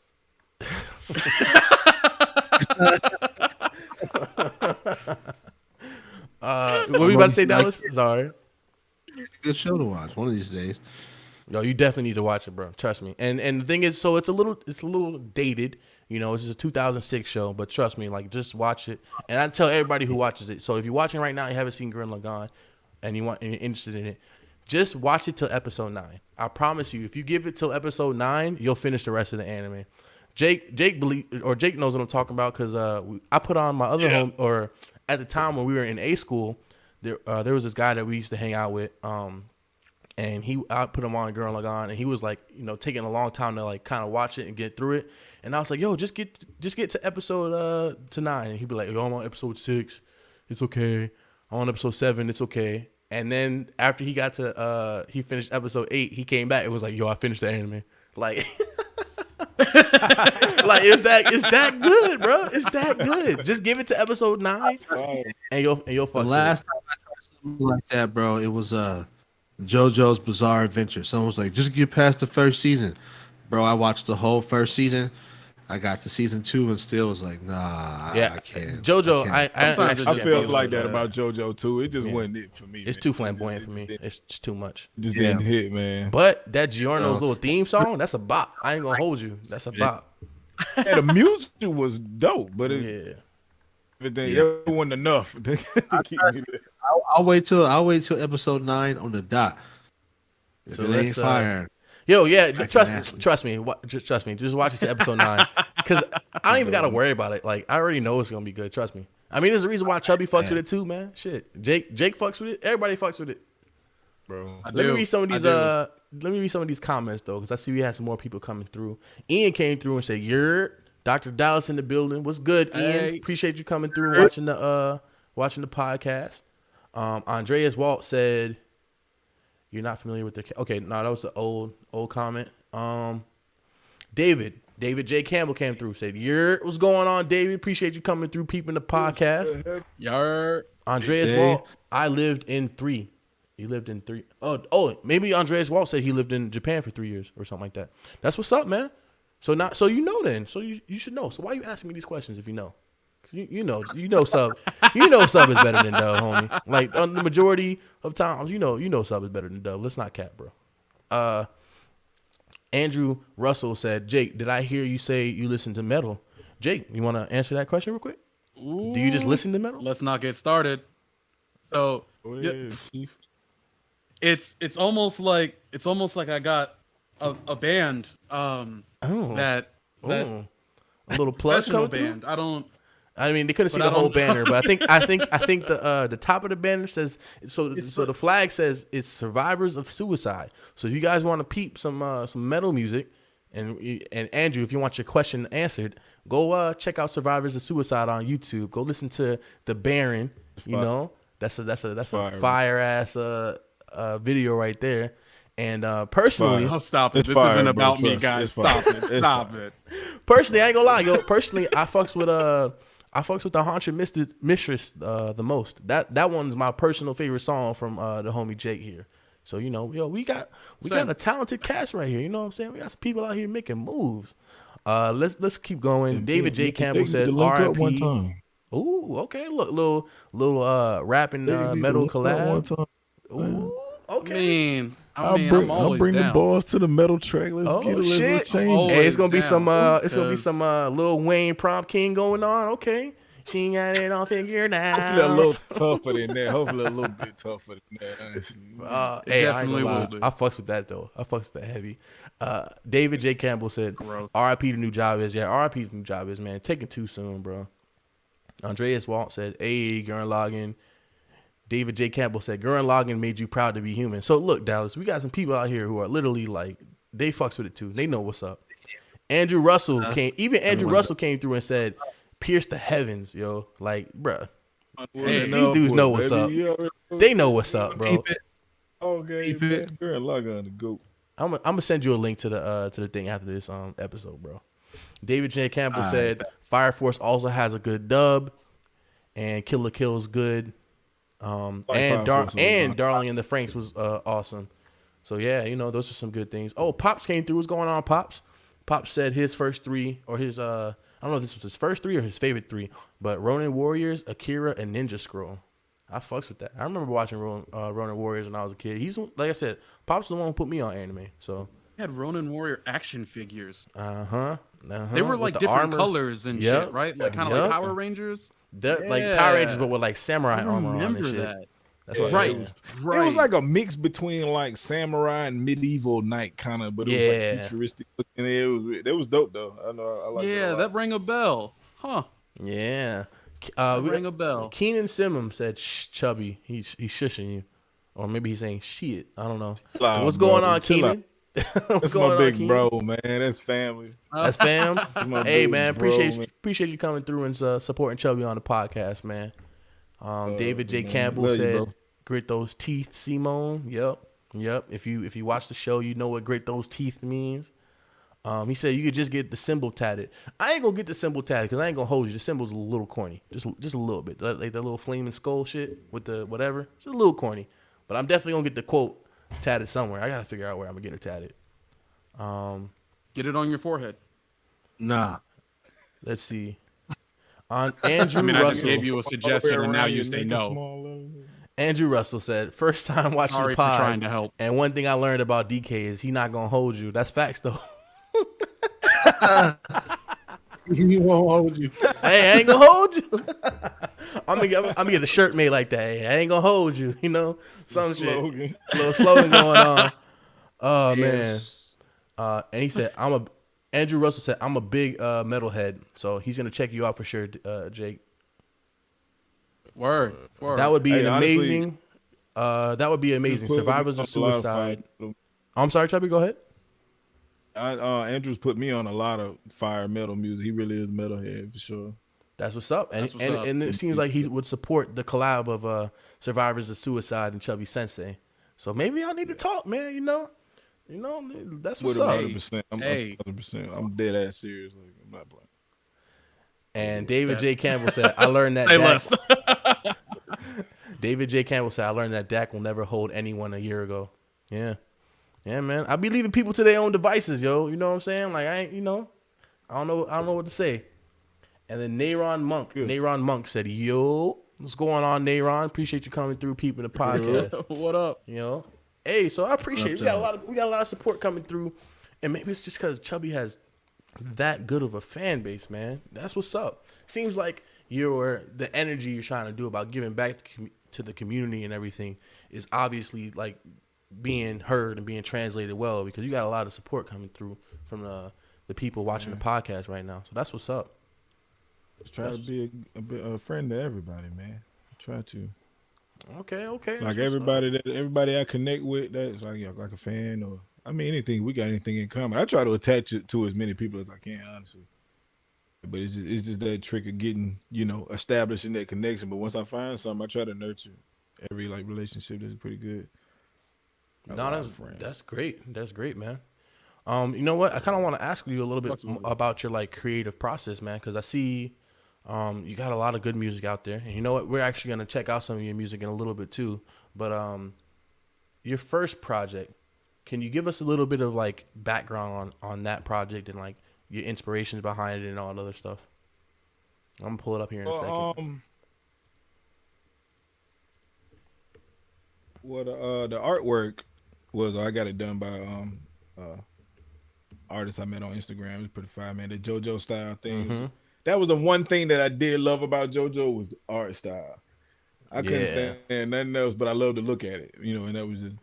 What were you about to say, Dallas? Sorry. Good show to watch one of these days. Yo, you definitely need to watch it, bro. Trust me. And the thing is, so it's a little dated. It's just a 2006 show, but trust me, like just watch it. And I tell everybody who watches it. So if you're watching right now, and you haven't seen Gurren Lagann, and you're interested in it, just watch it till episode 9. I promise you, if you give it till episode 9, you'll finish the rest of the anime. Jake knows what I'm talking about because I put on my other home, or at the time when we were in A school, there was this guy that we used to hang out with. And I put him on Gurren Lagann, and he was like, taking a long time to like kind of watch it and get through it. And I was like, yo, just get to episode to 9. And he'd be like, yo, I'm on episode 6. It's okay. I'm on episode 7. It's okay. And then after he got to he finished episode 8, he came back and was like, yo, I finished the anime. Like, like it's that good, bro. It's that good. Just give it to episode 9, and you'll fuck. The last time I tried something like that, bro, it was JoJo's Bizarre Adventure. Someone was like, just get past the first season. Bro, I watched the whole first season. I got to season 2 and still was like, nah, I can't. JoJo, I can't. I feel like that about JoJo too. It just wasn't it for me. It's man. too flamboyant for me. It's just too much. It just didn't hit, man. But that Giorno's little theme song, that's a bop. I ain't gonna hold you. That's a bop. Yeah, the music was dope, but everything it wasn't enough. I'll wait till episode 9 on the dot. If it ain't fire. Yo, yeah, trust me. Just trust me. Just watch it to episode 9, because I don't even gotta worry about it. Like, I already know it's gonna be good. Trust me. I mean, there's a reason why Chubby fucks with it too, man. Shit, Jake fucks with it. Everybody fucks with it, Bro. Let me read some of these. Let me read some of these comments though, because I see we had some more people coming through. Ian came through and said, "You're Dr. Dallas in the building. What's good, Ian? Hey. Appreciate you coming through and watching the podcast." Andreas Walt said, "You're not familiar with the." Okay, no, that was an old comment. David J. Campbell came through, said, what's going on, David? Appreciate you coming through, peeping the podcast. Andreas Walt, I lived in 3. He lived in 3. Oh, maybe Andreas Walt said he lived in Japan for 3 years or something like that. That's what's up, man. So you know then. So you should know. So why are you asking me these questions if you know? You know sub. You know sub is better than dub, homie. Like on the majority of times, you know sub is better than dub. Let's not cap, bro. Andrew Russell said, Jake, did I hear you say you listen to metal? Jake, you want to answer that question real quick? Ooh, do you just listen to metal? Let's not get started. So it's almost like I got a band that a little plus band. I mean, they couldn't see the whole banner, but I think the top of the banner says so the flag says it's survivors of suicide. So if you guys want to peep some metal music, and Andrew, if you want your question answered, go check out Survivors of Suicide on YouTube. Go listen to the Baron. You know, that's a fire ass video right there. And personally, stop it. This isn't about me, guys. Stop it. Personally, I ain't gonna lie, yo. Personally, I fucks with the Haunted Mistress the most. That one's my personal favorite song from the homie Jake here. So we got a talented cast right here. You know what I'm saying? We got some people out here making moves. Let's keep going. David J. Campbell said R.I.P. Ooh, okay. Look, little rapping metal collab. Ooh, okay. I'll bring the balls to the metal track. Let's get it. Let's change. Hey, it's gonna be some Lil Wayne Prom King going on. Okay. She got it all figured out. Hopefully a little tougher than that. Hopefully a little bit tougher than that. Hey, definitely will be. I fucks with that though. I fucks with that heavy. David J. Campbell said, "R.I.P. the new job is." Yeah, R.I.P. the new job is, man. Taking too soon, bro. Andreas Walt said, "Hey, Gurren Lagann." David J. Campbell said, Gurren Lagann made you proud to be human. So look, Dallas, we got some people out here who are literally like, they fucks with it too. They know what's up. Andrew Russell came through and said, pierce the heavens, yo. Like, bruh. These dudes know what's up. They know what's up, bro. Okay, Gurren Lagann the GOAT. I'm gonna send you a link to the thing after this episode, bro. David J. Campbell said Fire Force also has a good dub, and Kill la Kill's good. And Darling in the Franks was awesome. So yeah, you know, those are some good things. Oh, Pops came through. What's going on, Pops? Pops said his first three, or his I don't know if this was his first three or his favorite three, but Ronin Warriors, Akira, and Ninja Scroll. I fucks with that. I remember watching Ronin Warriors when I was a kid. He's, like I said, Pops is the one who put me on anime. So He had Ronin Warrior action figures. They were like different colors and shit, right? Like kind of like Power Rangers. Like Power Rangers, but with like samurai armor on and shit. That. That's what Right. It was like a mix between like samurai and medieval knight kind of, but it was like futuristic looking. It was dope though. I know. I like. Yeah, that rang a bell, huh? Yeah. Ring a bell. Keenan Simmons said, Chubby. He's shushing you, or maybe he's saying shit. I don't know. What's going on, Keenan? What's going on, big bro, man? That's family. That's fam. Hey, man, appreciate you coming through and supporting Chubby on the podcast, man. David J. Campbell said, "Grit those teeth, Simone." Yep. If you watch the show, you know what grit those teeth means. He said you could just get the symbol tatted. I ain't gonna get the symbol tatted because I ain't gonna hold you. The symbol's a little corny, just a little bit, like that little flaming skull shit with the whatever. It's a little corny, but I'm definitely gonna get the quote tatted somewhere. I gotta figure out where I'm gonna get it tatted. Get it on your forehead. Nah. Let's see. On Andrew I Russell. just gave you a suggestion and now you say no. Andrew Russell said, "First time watching Sorry the pod, for trying to help. And one thing I learned about DK is he not gonna hold you. That's facts though." He won't hold you. Hey, I ain't gonna hold you. I'm gonna get a shirt made like that. Hey, I ain't gonna hold you. You know, some shit. A little slogan going on. Oh yes. Man. And he said, Andrew Russell said, "I'm a big metalhead, so he's gonna check you out for sure, Jake." Word. That would be honestly, amazing. That would be amazing. Survivors of Suicide. I'm sorry, Chubby. Go ahead. Andrew's put me on a lot of fire metal music. He really is a metalhead for sure. That's what's up. And it seems like he would support the collab of Survivors of Suicide and Chubby Senxei. So maybe y'all need to talk, man. You know, that's what's up. 100%. I'm 100%. I'm dead ass serious. Like, I'm not playing. And David J. Campbell said, "I learned that." David J. Campbell said, "I learned that Dak will never hold anyone a year ago." Yeah, man. I be leaving people to their own devices, yo. You know what I'm saying? Like I don't know what to say. And then Nayron Monk said, "Yo, what's going on, Nayron? Appreciate you coming through, peeping the podcast. What up? You know, hey, so I appreciate it. We got a lot of support coming through, and maybe it's just because Chubby has that good of a fan base, man. That's what's up. Seems like the energy you're trying to do about giving back to the community and everything is obviously like being heard and being translated well, because you got a lot of support coming through from the people watching the podcast right now. So that's what's up. Just try to be a friend to everybody, man. Try to. Okay. Like everybody I connect with, that's like a fan, or I mean anything in common. I try to attach it to as many people as I can, honestly. But it's just that trick of getting, establishing that connection. But once I find something, I try to nurture every relationship that's pretty good. That's great. That's great, man. You know what? I kind of want to ask you a little bit about your creative process, man, because I see you got a lot of good music out there. And you know what? We're actually going to check out some of your music in a little bit too. But your first project, can you give us a little bit of background on that project and your inspirations behind it and all that other stuff? I'm going to pull it up here in a second. Well, the artwork was, I got it done by artist I met on Instagram. It's pretty fire, man. The JoJo style thing. Mm-hmm. That was the one thing that I did love about JoJo was the art style. I couldn't stand nothing else, but I love to look at it, and that was just.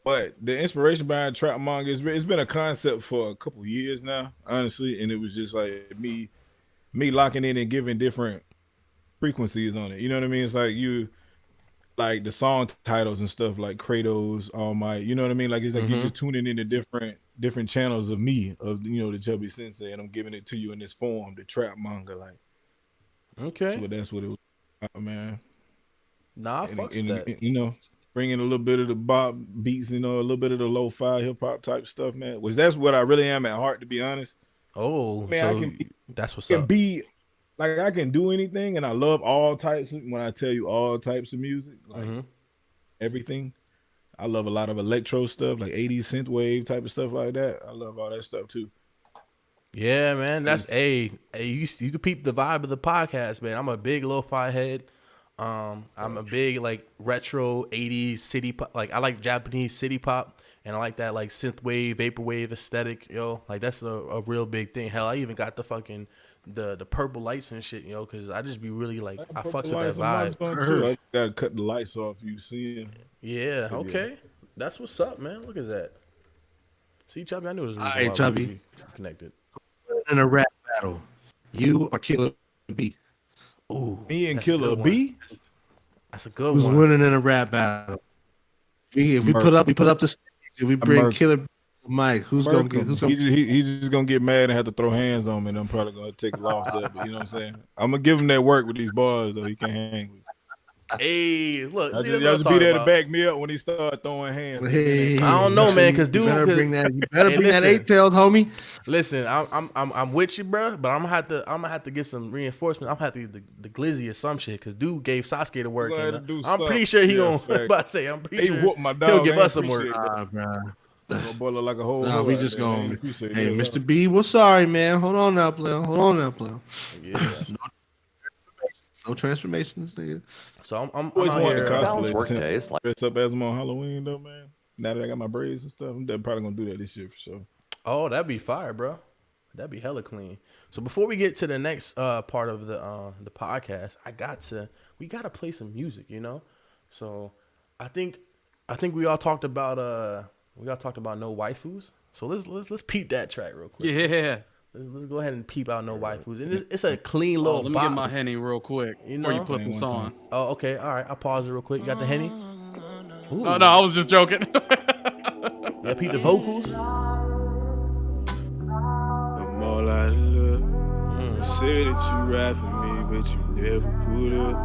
But the inspiration behind trap manga it's been a concept for a couple years now, honestly, and it was just like me locking in and giving different frequencies on it. You know what I mean? It's like the song titles and stuff like Kratos, All Might. You know what I mean? Like it's like you're just tuning into different channels of me, of the Chubby Senxei, and I'm giving it to you in this form, the trap manga. Okay, so that's what it was about, man. Nah, I fucks with that. Bringing a little bit of the bop beats, a little bit of the lo-fi hip hop type stuff, man. Which that's what I really am at heart, to be honest. Oh, Man, so that's what's can up. be like I can do anything, and I love all types. When I tell you all types of music, like everything, I love a lot of electro stuff, like 80s synth wave type of stuff like that. I love all that stuff too. Yeah, man. That's you can peep the vibe of the podcast, man. I'm a big lo-fi head. I'm a big like retro 80s city pop. Like I like Japanese city pop, and I like that like synth wave, vaporwave aesthetic, yo. Like that's a real big thing. Hell, I even got the fucking the purple lights and shit, yo, because I just be really like I fucks with that vibe. I gotta cut the lights off. You see it? Yeah. Okay. That's what's up, man. Look at that. See, Chubby, I knew it was a reason All right, why Chubby. we connected. In a rap battle, you or Killer B? Ooh, Me and that's a Killer good B. That's a good Who's one. winning in a rap battle? If we put up the stage, if we bring Killer B to Mike, who's gonna get? He's just gonna get mad and have to throw hands on me, and I'm probably gonna take a loss there. But you know what I'm saying? I'm gonna give him that work with these bars, though. He can't hang with. Hey, look, see, Y'all that's just what be there about. to back me up when he start throwing hands. Hey, I don't know, man, because dude, you better bring that. You better Hey, bring that listen. 8-tails, homie. Listen, I'm with you, bro, but I'm gonna have to get some reinforcements. I'm gonna have to get the glizzy or some shit, because dude gave Sasuke the work. Go ahead And, and do I'm pretty something. sure he Yeah, gonna. facts. About to say, I'm pretty He sure whooped my dog. he'll give I us some work. appreciate that. Bro. My boy look like a whole. Nah, hoe we out just there, man. gonna. Appreciate Hey, that, Mr. B, we're sorry, man. Hold on now, player. Yeah. No transformations, nigga. So I'm Always out wanted here. to cosplay Balance work as him. days, like- Dress up as him on Halloween though, man. Now that I got my braids and stuff, I'm probably gonna do that this year for sure. Oh, that'd be fire, bro. That'd be hella clean. So before we get to the next part of the podcast, we gotta play some music, you know. So I think we all talked about no waifus. So let's peep that track real quick. Yeah. Let's go ahead and peep out no waifus. And it's a clean little. Let me get my Henny real quick before you put this on. Oh, okay, all right. I'll pause it real quick. You got the Henny? Ooh. Oh no, I was just joking. Yeah, peep the vocals. I'm all out of love. Say that you ride for me, but you never put up.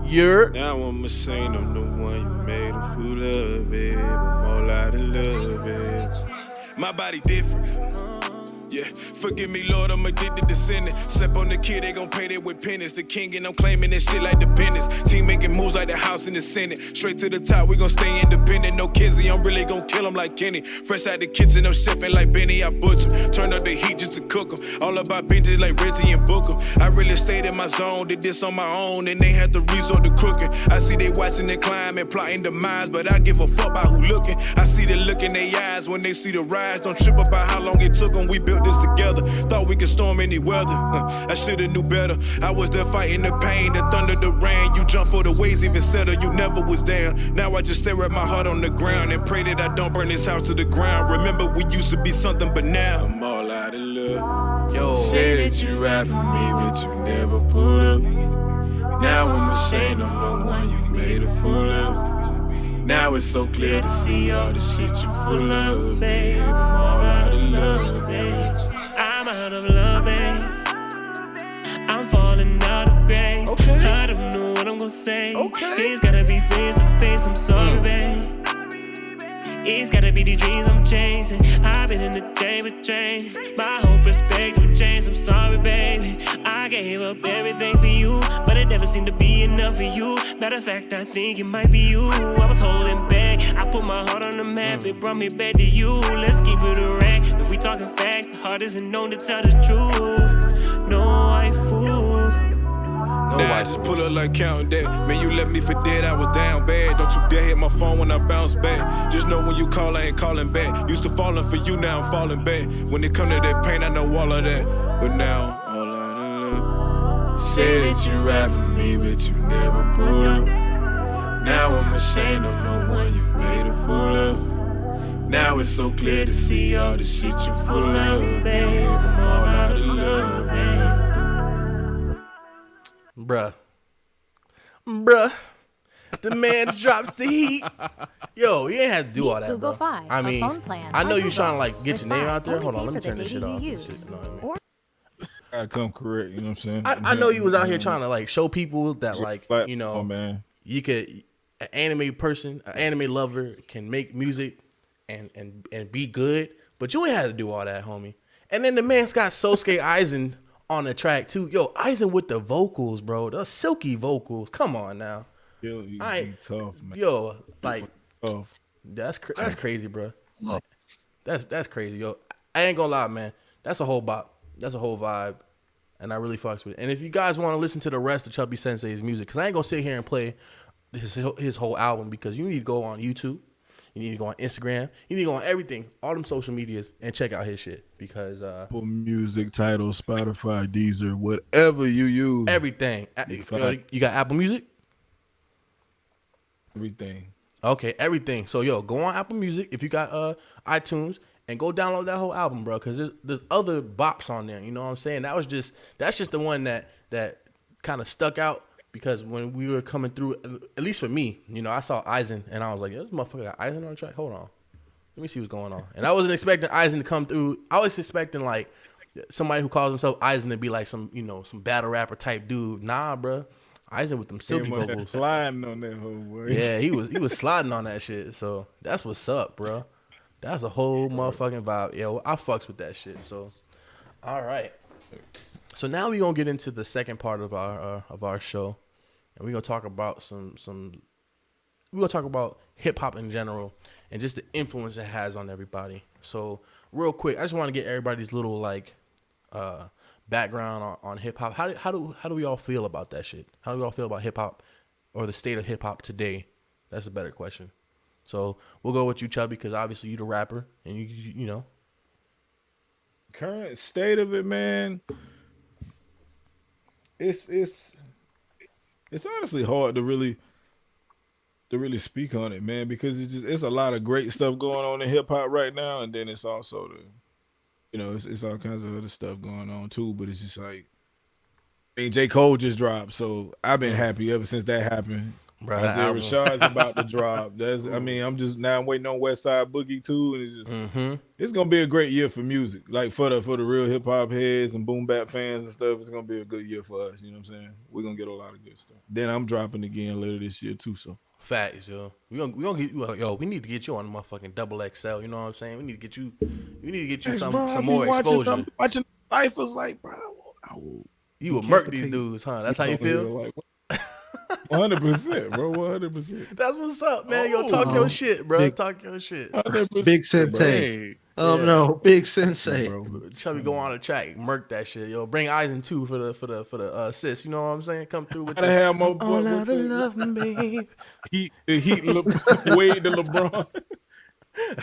You're Now I'm saying I'm the one you made a fool of, babe. I'm all out of love, babe. My body different. Yeah, forgive me, Lord, I'm addicted to sinning. Slip on the kid, they gon' pay that with penance. The king and I'm claiming this shit like dependence. Team making moves like the House in the Senate. Straight to the top, we gon' stay independent. No kizzy, I'm really gon' kill him like Kenny. Fresh out the kitchen, I'm chefing like Benny, I butcher. Turn up the heat just to cook him. All about benches like Reggie and Booker. I really stayed in my zone, did this on my own, and they had to resort to crooked. I see they watching and climbing, plotting demise, but I give a fuck about who looking. I see the look in their eyes when they see the rise. Don't trip about how long it took them, we built this together. Thought we could storm any weather. I should've knew better. I was there fighting the pain, the thunder, the rain. You jump for the waves, even settle. You never was down. Now I just stare at my heart on the ground and pray that I don't burn this house to the ground. Remember we used to be something, but now I'm all out of love. yo. Say that you ride for me, but you never put up. Now I'm ashamed I'm the one you made a fool of. Now it's so clear to see all the shit you full of, babe. I'm all out of love, babe. I'm out of love, babe. I'm falling out of grace. Okay. I don't know what I'm gonna say. Okay. It's gotta be face to face. I'm sorry, babe. It's gotta be these dreams I'm chasing. I've been in the day with train. My whole perspective changed. I'm sorry, baby. I gave up everything for you, but it never seemed to be enough for you. Matter of fact, I think it might be you. I was holding back. I put my heart on the map. It brought me back to you. Let's keep it a rack. If we talking facts, the heart isn't known to tell the truth. No, I fool. Nah, I just pull up like counting that. Man, you left me for dead, I was down bad. Don't you dare hit my phone when I bounce back. Just know when you call, I ain't calling back. Used to falling for you, now I'm falling back. When it come to that pain, I know all of that. But now, all out of love. Say that you ride for me, but you never pull up. Now I'm ashamed I'm the one you made a fool of. Now it's so clear to see all the shit you full of, babe. I'm all out of love, babe. Bruh, the man's drops the heat. Yo, you ain't had to do all that, Google bro. Fi, I a mean, phone plan I know by you're trying to Google. like get With your name Fi, out there. only Hold on, pay let me for the turn this shit data off. you and use. shit. You know what I mean? Or I come correct, you know what I'm saying? I know you was out here trying to like show people that like, you know, Oh man. you could, an anime person, an anime lover can make music and be good, but you ain't had to do all that, homie. And then the man's got Sosuke Aizen on the track too. Yo, Aizen with the vocals, bro. The silky vocals. Come on now. Yo, he tough, man. Yo, like Tough. that's crazy, bro. Oh. That's crazy, yo. I ain't gonna lie, man. That's a whole bop. That's a whole vibe, and I really fucks with it. And if you guys want to listen to the rest of Chubby Senxei's music, because I ain't gonna sit here and play his whole album, because you need to go on YouTube, you need to go on Instagram, you need to go on everything, all them social medias, and check out his shit. Because Apple Music, Tidal, Spotify, Deezer, whatever you use, everything. You got Apple Music? everything. Okay, everything. So yo, go on Apple Music if you got iTunes and go download that whole album, bro. Because there's other bops on there. You know what I'm saying? That's just the one that kind of stuck out, because when we were coming through, at least for me, you know, I saw Aizen and I was like, yo, this motherfucker got Aizen on the track. Hold on, let me see what's going on. And I wasn't expecting Aizen to come through. I was expecting like somebody who calls himself Aizen to be like some battle rapper type dude. Nah, bro. Aizen with them silky vocals. Sliding on that whole word. Yeah, he was sliding on that shit. So that's what's up, bro. That's a whole motherfucking vibe. Yeah, I fucks with that shit. So, all right. So now we gonna get into the second part of our show, and we are gonna talk about we gonna talk about hip hop in general and just the influence it has on everybody. So real quick, I just want to get everybody's little like background on hip hop. How do we all feel about that shit? How do we all feel about hip hop, or the state of hip hop today? That's a better question. So we'll go with you, Chubby, because obviously you the rapper, and you know. Current state of it, man. It's honestly hard to really speak on it, man, because it's a lot of great stuff going on in hip hop right now, and then it's also it's all kinds of other stuff going on too. But it's just like, I mean, J. Cole just dropped, so I've been happy ever since that happened. Bro, Isaiah Rashad's about to drop. I'm waiting on West Side Boogie too, and it's just it's gonna be a great year for music. Like for the real hip hop heads and boom bap fans and stuff, it's gonna be a good year for us. You know what I'm saying? We're gonna get a lot of good stuff. Then I'm dropping again later this year too. So facts, yo. We gonna get you. Yo, we need to get you on the motherfucking XXL. You know what I'm saying? We need to get you some more exposure. Watching ciphers, like, bro, you will murk these dudes, huh? That's how you feel? 100%, bro. 100%. That's what's up, man. Yo, talk your shit, bro. Talk your shit. Big Sensei. No, Big Sensei. Bro. Chubby go on the track, murk that shit, yo. Bring Aizen too for the assist. You know what I'm saying? Come through with gotta have more all out of love, babe. Heat Wade to LeBron.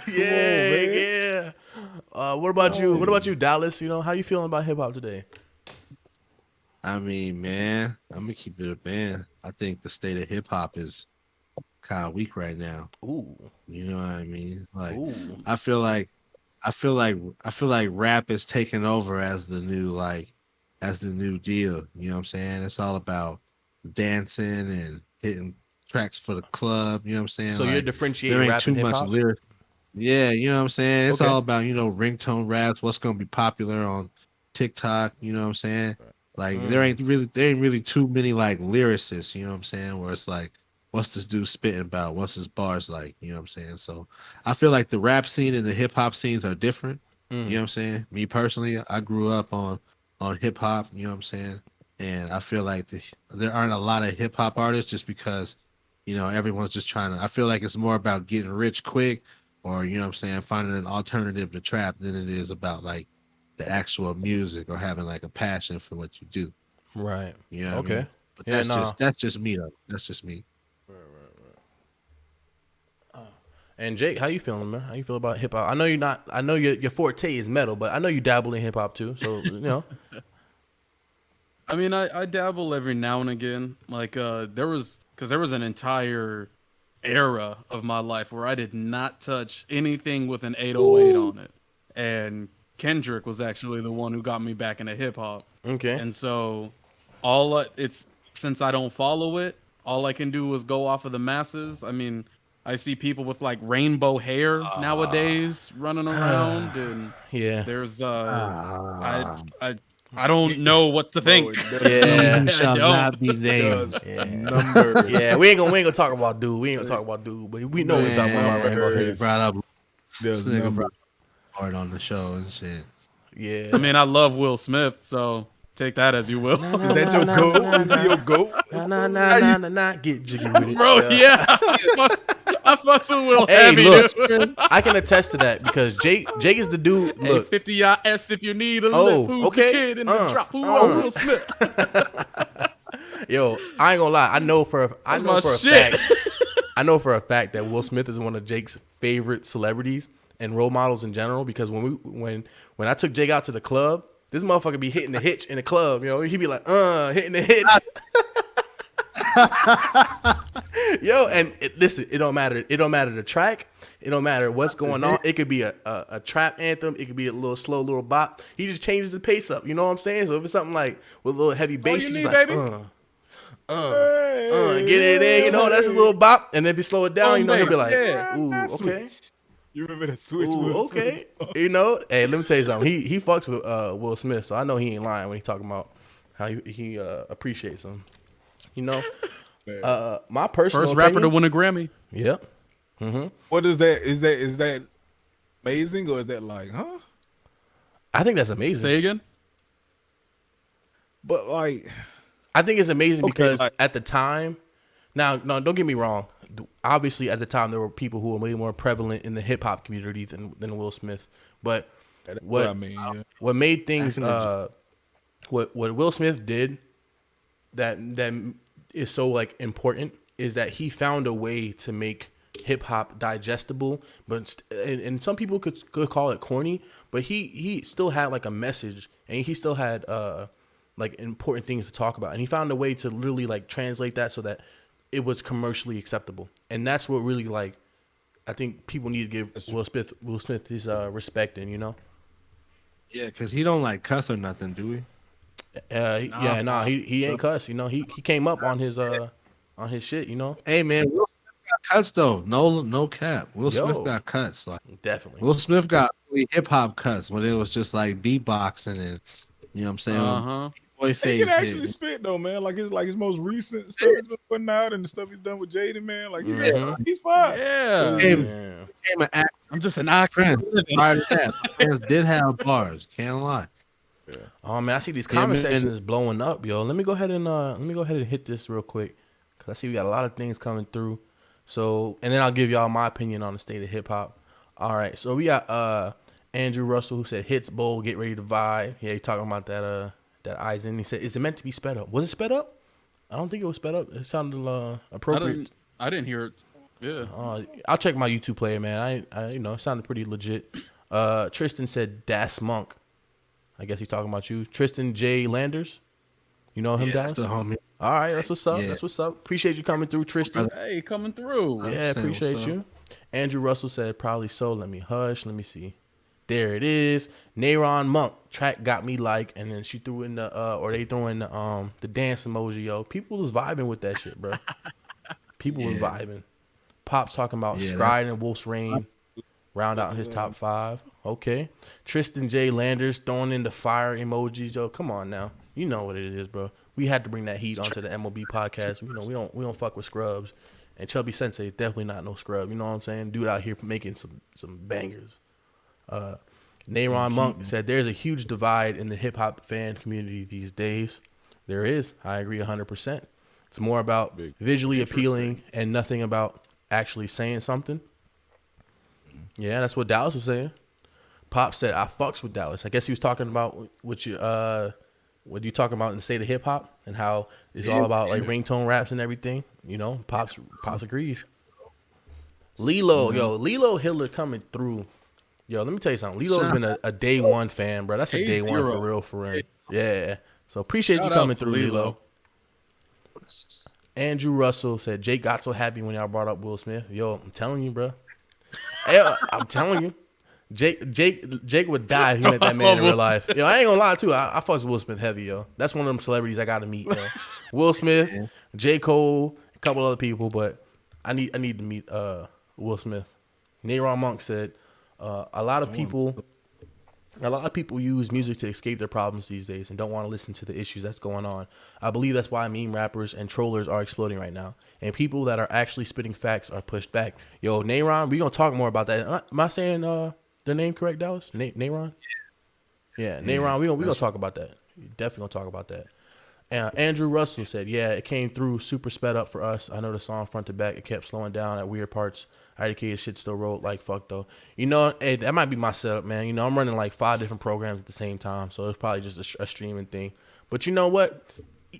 Yeah. What about you? What about you, Dallas? You know, how you feeling about hip hop today? I mean, man, I'm gonna keep it a band. I think the state of hip hop is kind of weak right now. Ooh, you know what I mean? Like, ooh. I feel like rap is taking over as the new deal. You know what I'm saying? It's all about dancing and hitting tracks for the club. You know what I'm saying? So like, you're differentiating there ain't rap too and hip much hop? lyric. Yeah, you know what I'm saying? It's Okay. all about, ringtone raps, what's gonna be popular on TikTok, you know what I'm saying? Like there ain't really too many like lyricists, you know what I'm saying? Where it's like, what's this dude spitting about? What's his bars like? You know what I'm saying? So I feel like the rap scene and the hip hop scenes are different. You know what I'm saying? Me personally, I grew up on hip hop, you know what I'm saying? And I feel like there aren't a lot of hip hop artists just because, everyone's just trying to, I feel like it's more about getting rich quick, or, you know what I'm saying, finding an alternative to trap than it is about like the actual music or having like a passion for what you do. Right. You know what Okay. I mean? But Yeah, that's just me though. That's just me. And Jake, how you feeling, man? How you feel about hip hop? I know you're not. I know your forte is metal, but I know you dabble in hip hop too. So I mean, I dabble every now and again. Like there was an entire era of my life where I did not touch anything with an 808 on it, and Kendrick was actually the one who got me back into hip hop. Okay. And so since I don't follow it, all I can do is go off of the masses. I mean, I see people with like rainbow hair nowadays running around, and yeah, there's I don't know what to think. Yeah. Shall not be named. Yeah, we ain't gonna talk about dude. We ain't gonna talk about dude, but we know we're talking about rainbow hair. Brought up There's this nigga number. brought hard on the show and shit. Yeah. I mean, I love Will Smith, so take that as you will. Is that your goat? Is he your goat? Nah. Get jiggy with it. Bro, yeah. I fucks with Will Hey, heavy, look, dude. I can attest to that because Jake is the dude. Hey, Look, 50 S if you need a Oh, lip. Who's okay. the kid in the drop? Who Will Smith? yo, I ain't gonna lie. I know for a shit. fact. I know for a fact that Will Smith is one of Jake's favorite celebrities and role models in general. Because when I took Jake out to the club, this motherfucker be hitting the hitch in the club. You know, he'd be like, hitting the hitch. Yo, and listen, it don't matter. It don't matter the track. It don't matter what's going on. It could be a trap anthem. It could be a little slow little bop. He just changes the pace up. You know what I'm saying? So if it's something like with a little heavy bass, you he's need, just like, baby? get it in. You know, that's a little bop. And if you slow it down, you know, he'll be like, Yeah. ooh, okay. You remember that switch? Ooh, Will okay. Smith? You know, hey, let me tell you something. He fucks with Will Smith, so I know he ain't lying when he talking about how he appreciates him. You know, my personal First rapper to opinion, win a Grammy. Yep. What is that? Is that amazing or is that like, huh? I think that's amazing. Say again? But like, I think it's amazing Okay, because like- at the time, now, no, don't get me wrong. Obviously, at the time, there were people who were way more prevalent in the hip hop community than Will Smith. But that's what I mean, yeah. what made things I what Will Smith did that is so like important is that he found a way to make hip hop digestible, but and some people could call it corny, but he still had like a message and he still had like important things to talk about, and he found a way to literally like translate that so that it was commercially acceptable. And that's what really like I think people need to give Will Smith his respect in, you know. Yeah, because he don't like cuss or nothing, do we? He ain't cuss, you know. He came up on his shit, you know. Hey man, Will Smith got cuts though. No cap. Will Yo. Smith got cuts. Like Definitely. Will Smith got really hip hop cuts when it was just like beatboxing and you know what I'm saying. Uh-huh. Boy He face can actually hit. spit though, man. Like his most recent stuff he's been putting out and the stuff he's done with Jaden, man. Like he's fine. Yeah. Became Yeah. an actor. I'm just an actor. Prior to that, Prince did have bars. Can't lie. Oh man, I see these Yeah, comment man. sections is blowing up, yo. Let me go ahead and hit this real quick because I see we got a lot of things coming through. So, and then I'll give y'all my opinion on the state of hip hop. All right, so we got Andrew Russell who said hits bowl, get ready to vibe. Yeah, he talking about that Eisen. He said, is it meant to be sped up? Was it sped up? I don't think it was sped up. It sounded appropriate. I didn't hear it. Yeah. I'll check my YouTube player, man. I you know, it sounded pretty legit. Tristan said Das Monk. I guess he's talking about you. Tristan J. Landers. You know him, Yeah, Dallas? that's the homie. All right, that's what's up. Yeah. That's what's up. Appreciate you coming through, Tristan. Hey, coming through. Yeah, saying appreciate what's up. you. Andrew Russell said, probably so. Let me hush. Let me see. There it is. Nayron Monk. Track got me like, and then she threw in they threw in the dance emoji, yo. People was vibing with that shit, bro. People was vibing. Pop's talking about Yeah, Stride and Wolf's Rain. Round out his top 5. Okay. Tristan J. Landers throwing in the fire emojis, yo. Come on now. You know what it is, bro. We had to bring that heat onto the M.O.B Podcast. You know, we don't fuck with scrubs. And Chubby Senxei is definitely not no scrub. You know what I'm saying? Dude out here making some bangers. Nayron Monk said there's a huge divide in the hip hop fan community these days. There is. I agree 100%. It's more about visually appealing and nothing about actually saying something. Yeah, that's what Dallas was saying. Pop said, I fucks with Dallas. I guess he was talking about what you talking about in the state of hip hop and how it's all about like ringtone raps and everything. You know, Pops agrees. Lilo Hitler coming through. Yo, let me tell you something. Lilo's been a day one fan, bro. That's a day one for real. Yeah. So appreciate you coming through, Lilo. Andrew Russell said, Jake got so happy when y'all brought up Will Smith. Yo, I'm telling you, bro. Hey, I'm telling you. Jake would die if he met that man in real life. Yo, I ain't gonna lie, too. I fucks with Will Smith heavy, yo. That's one of them celebrities I gotta meet, yo. Will Smith, J. Cole, a couple other people, but I need to meet Will Smith. Nayron Monk said, a lot of people use music to escape their problems these days and don't want to listen to the issues that's going on. I believe that's why meme rappers and trollers are exploding right now. And people that are actually spitting facts are pushed back. Yo, Nayron, we gonna talk more about that. Am I saying the name correct, Dallas? Nayron? Yeah, Nate Ron, we gonna talk about that. We definitely gonna talk about that. And Andrew Russell said, yeah, it came through super sped up for us. I know the song front to back, it kept slowing down at weird parts. IDK shit still rolled like fuck though. You know, hey, that might be my setup, man. You know, I'm running like 5 different programs at the same time, so it's probably just a streaming thing. But you know what?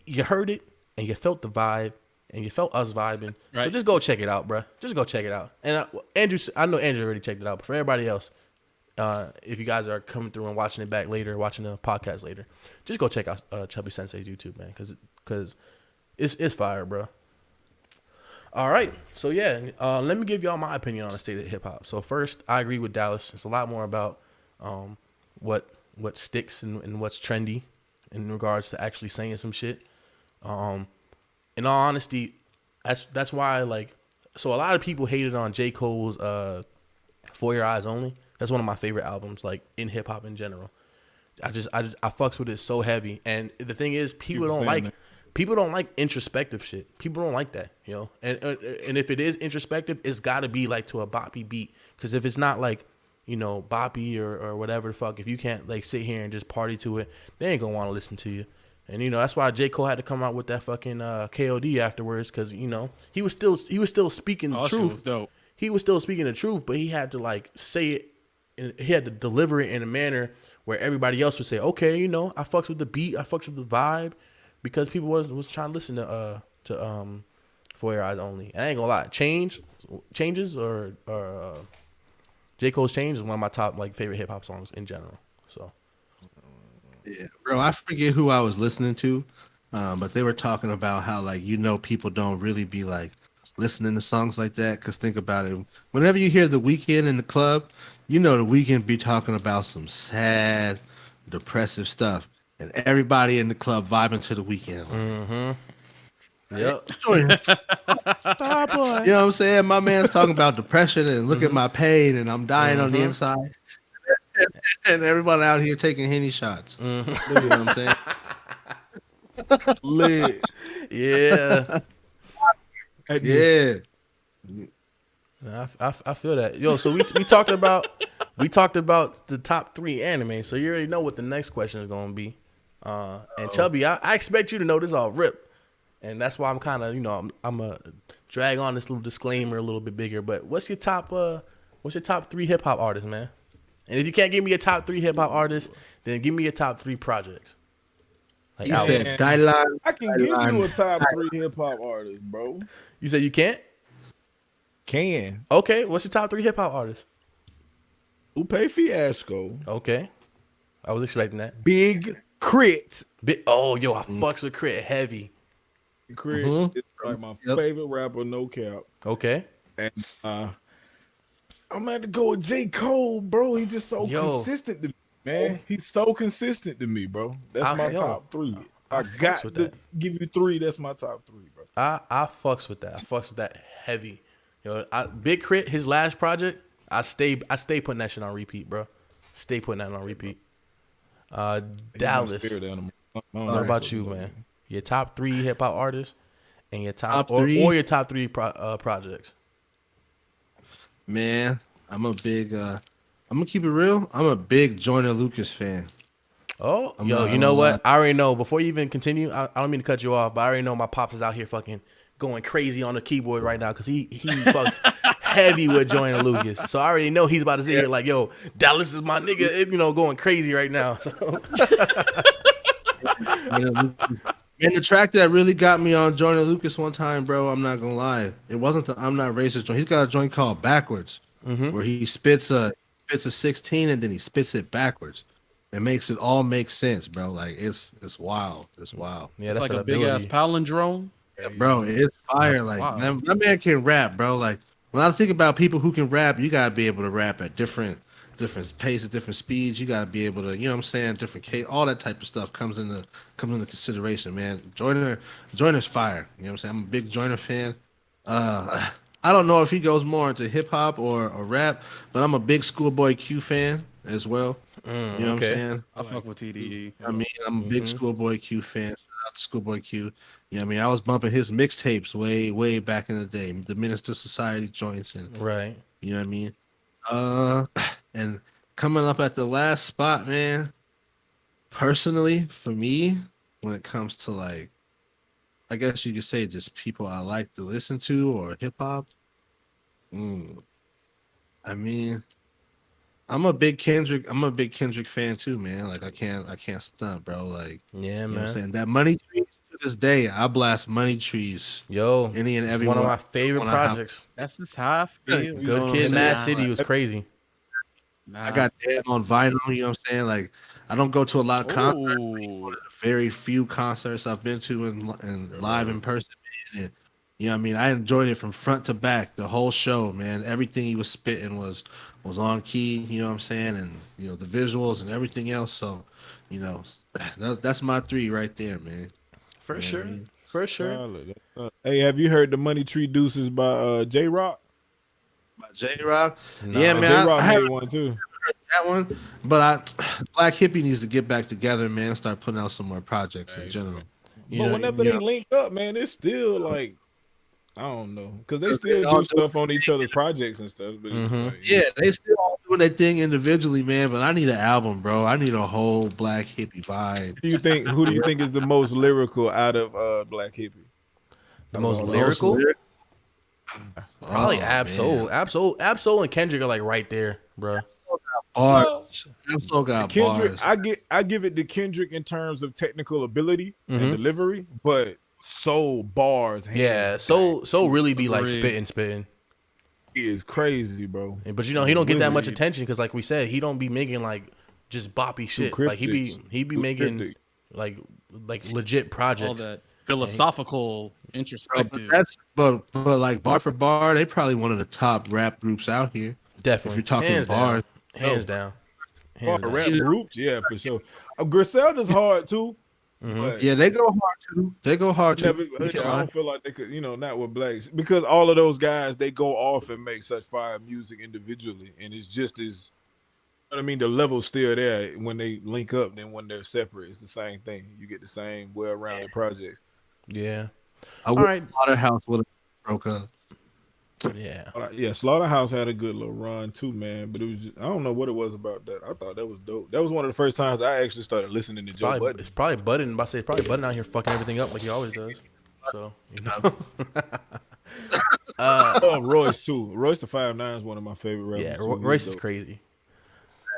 You heard it and you felt the vibe and you felt us vibing. Right. So just go check it out, bro. Just go check it out. And I know Andrew already checked it out, but for everybody else, if you guys are coming through and watching it back later, watching the podcast later, just go check out Chubby Senxei's YouTube, man, because it's fire, bro. All right, so yeah, let me give y'all my opinion on the state of hip hop. So first, I agree with Dallas. It's a lot more about what sticks and what's trendy in regards to actually saying some shit. In all honesty, that's why so a lot of people hated on J. Cole's For Your Eyes Only. That's one of my favorite albums, like in hip hop in general. I fucks with it so heavy, and the thing is, people don't like introspective shit. People don't like that, you know. And if it is introspective, it's got to be like to a boppy beat. Because if it's not like, you know, boppy or whatever the fuck, if you can't like sit here and just party to it, they ain't gonna want to listen to you. And you know that's why J. Cole had to come out with that fucking KOD afterwards, because you know he was still speaking the truth. Was dope. He was still speaking the truth, but he had to like say it. And he had to deliver it in a manner where everybody else would say, okay, you know, I fucks with the beat, I fucks with the vibe, because people was trying to listen to For Your Eyes Only. And I ain't gonna lie, changes or J. Cole's Change is one of my top like favorite hip hop songs in general. So yeah, bro, I forget who I was listening to, but they were talking about how like people don't really be like listening to songs like that, because think about it, whenever you hear The Weeknd in the club, The Weeknd be talking about some sad, depressive stuff, and everybody in the club vibing to The Weeknd. Mm-hmm. Yep. You know what I'm saying? My man's talking about depression and look at my pain and I'm dying on the inside. And everybody out here taking Henny shots. You know what I'm saying? Lit. Yeah. Yeah. I feel that. Yo, so we talked about the top 3 anime, so you already know what the next question is going to be. And Chubby, I expect you to know this all rip. And that's why I'm kind of, I'm going to drag on this little disclaimer a little bit bigger, but what's your top 3 hip hop artists, man? And if you can't give me a top 3 hip hop artists, then give me your top 3 projects. Like you said Dylan. I can give you a top 3 hip hop artists, bro. You said you can't? Can. Okay, what's your top 3 hip hop artists? Lupe Fiasco. Okay. I was expecting that. Big Crit. Oh, yo, I fucks with Crit heavy. Crit is like my favorite rapper, no cap. Okay. And I'm going to go with J. Cole, bro. He's just so consistent to me, man. He's so consistent to me, bro. That's my top 3. I got to give you 3. That's my top 3, bro. I fucks with that. I fucks with that heavy. Big Crit, his last project, I stay putting that shit on repeat, bro. Stay putting that on repeat. Dallas, what about you, man? Your top 3 hip hop artists and your top 3 or your top 3 projects. Man, I'm a big. I'm gonna keep it real. I'm a big Joyner Lucas fan. Oh, you know what? I already know. Before you even continue, I don't mean to cut you off, but I already know my pops is out here fucking going crazy on the keyboard right now because he fucks heavy with Joyner Lucas. So I already know he's about to sit here like, yo, Dallas is my nigga, going crazy right now. So. And the track that really got me on Joyner Lucas one time, bro, I'm not gonna lie, it wasn't the I'm Not Racist joint. He's got a joint called Backwards, where he spits a 16 and then he spits it backwards. It makes it all make sense, bro. Like it's wild. It's wild. Yeah, that's like a big ass palindrome. Yeah, bro, it's fire. Like that man can rap, bro. Like when I think about people who can rap, you gotta be able to rap at different paces, different speeds. You gotta be able to, you know what I'm saying, different case, all that type of stuff comes into consideration, man. Joyner's fire. You know what I'm saying? I'm a big Joyner fan. I don't know if he goes more into hip hop or rap, but I'm a big Schoolboy Q fan as well. You know what I'm saying? I fuck with TDE. I mean, I'm a big Schoolboy Q fan. Shout out to Schoolboy Q. You know what I mean? I was bumping his mixtapes way back in the day. The Minister Society joints and right. You know what I mean? And coming up at the last spot, man, personally, for me, when it comes to like, I guess you could say just people I like to listen to or hip hop. I mean, I'm a big Kendrick fan too, man. Like I can't stunt, bro. Like, Yeah, you know what I'm man. saying? That Money Trees to this day, I blast Money Trees. Yo, Any and every one of my favorite projects. That's just how I feel. You know Good what Kid, I'm Mad saying? City was crazy. I got Damn on vinyl, you know what I'm saying? Like, I don't go to a lot of concerts. But Ooh. it's one of the very few concerts I've been to and live in person, man. And, you know what I mean? I enjoyed it from front to back, the whole show, man. Everything he was spitting was on key, you know what I'm saying? And, you know, the visuals and everything else. So, you know, that's my 3 right there, man. For You know sure. what I mean? For sure. Solid. Hey, have you heard the Money Tree Deuces by J Rock? By J-Rock? Nah. Yeah, man. J Rock I made haven't one too. heard that one, but Black Hippie needs to get back together, man, and start putting out some more projects in general. But whenever they link up, man, it's still like, I don't know, because they still all do stuff on each other's projects and stuff. But it's like, Yeah, they still all doing their thing individually, man. But I need an album, bro. I need a whole Black Hippie vibe. Who do you think is the most lyrical out of Black Hippie? The most Most lyrical? Probably Oh, Absol. man. Absol and Kendrick are like right there, bro. Bars. Absol got Kendrick, bars. I give it to Kendrick in terms of technical ability Mm-hmm. and delivery, but soul bars. Yeah, so really be like Agreed. spitting. He is crazy, bro. But you know, he don't get that much Wizard. attention because, like we said, he don't be making like just boppy shit. Like he be Too making cryptic. like legit projects. All that philosophical, Bro, introspective. but like bar for bar, they probably one of the top rap groups out here. Definitely. If you're talking Hands bars. Hands down. Oh, Hands down. rap groups, yeah, for sure. Griselda's hard too. But Yeah, they go hard too. They go hard too. never, You I can't lie. don't feel like they could, not with blacks, because all of those guys, they go off and make such fire music individually, and it's just as, I mean, the level's still there when they link up. Then when they're separate, it's the same thing. You get the same well-rounded projects. Yeah. I wish right. Slaughterhouse would have broke up. Yeah. Yeah, Slaughterhouse had a good little run too, man. But it was just, I don't know what it was about that. I thought that was dope. That was one of the first times I actually started listening to Joe Budden. It's probably Budden. It's probably Budden out here fucking everything up like he always does. So you know. Royce too. Royce the 5'9" is one of my favorite rappers. Yeah, too. Royce He's is dope. crazy.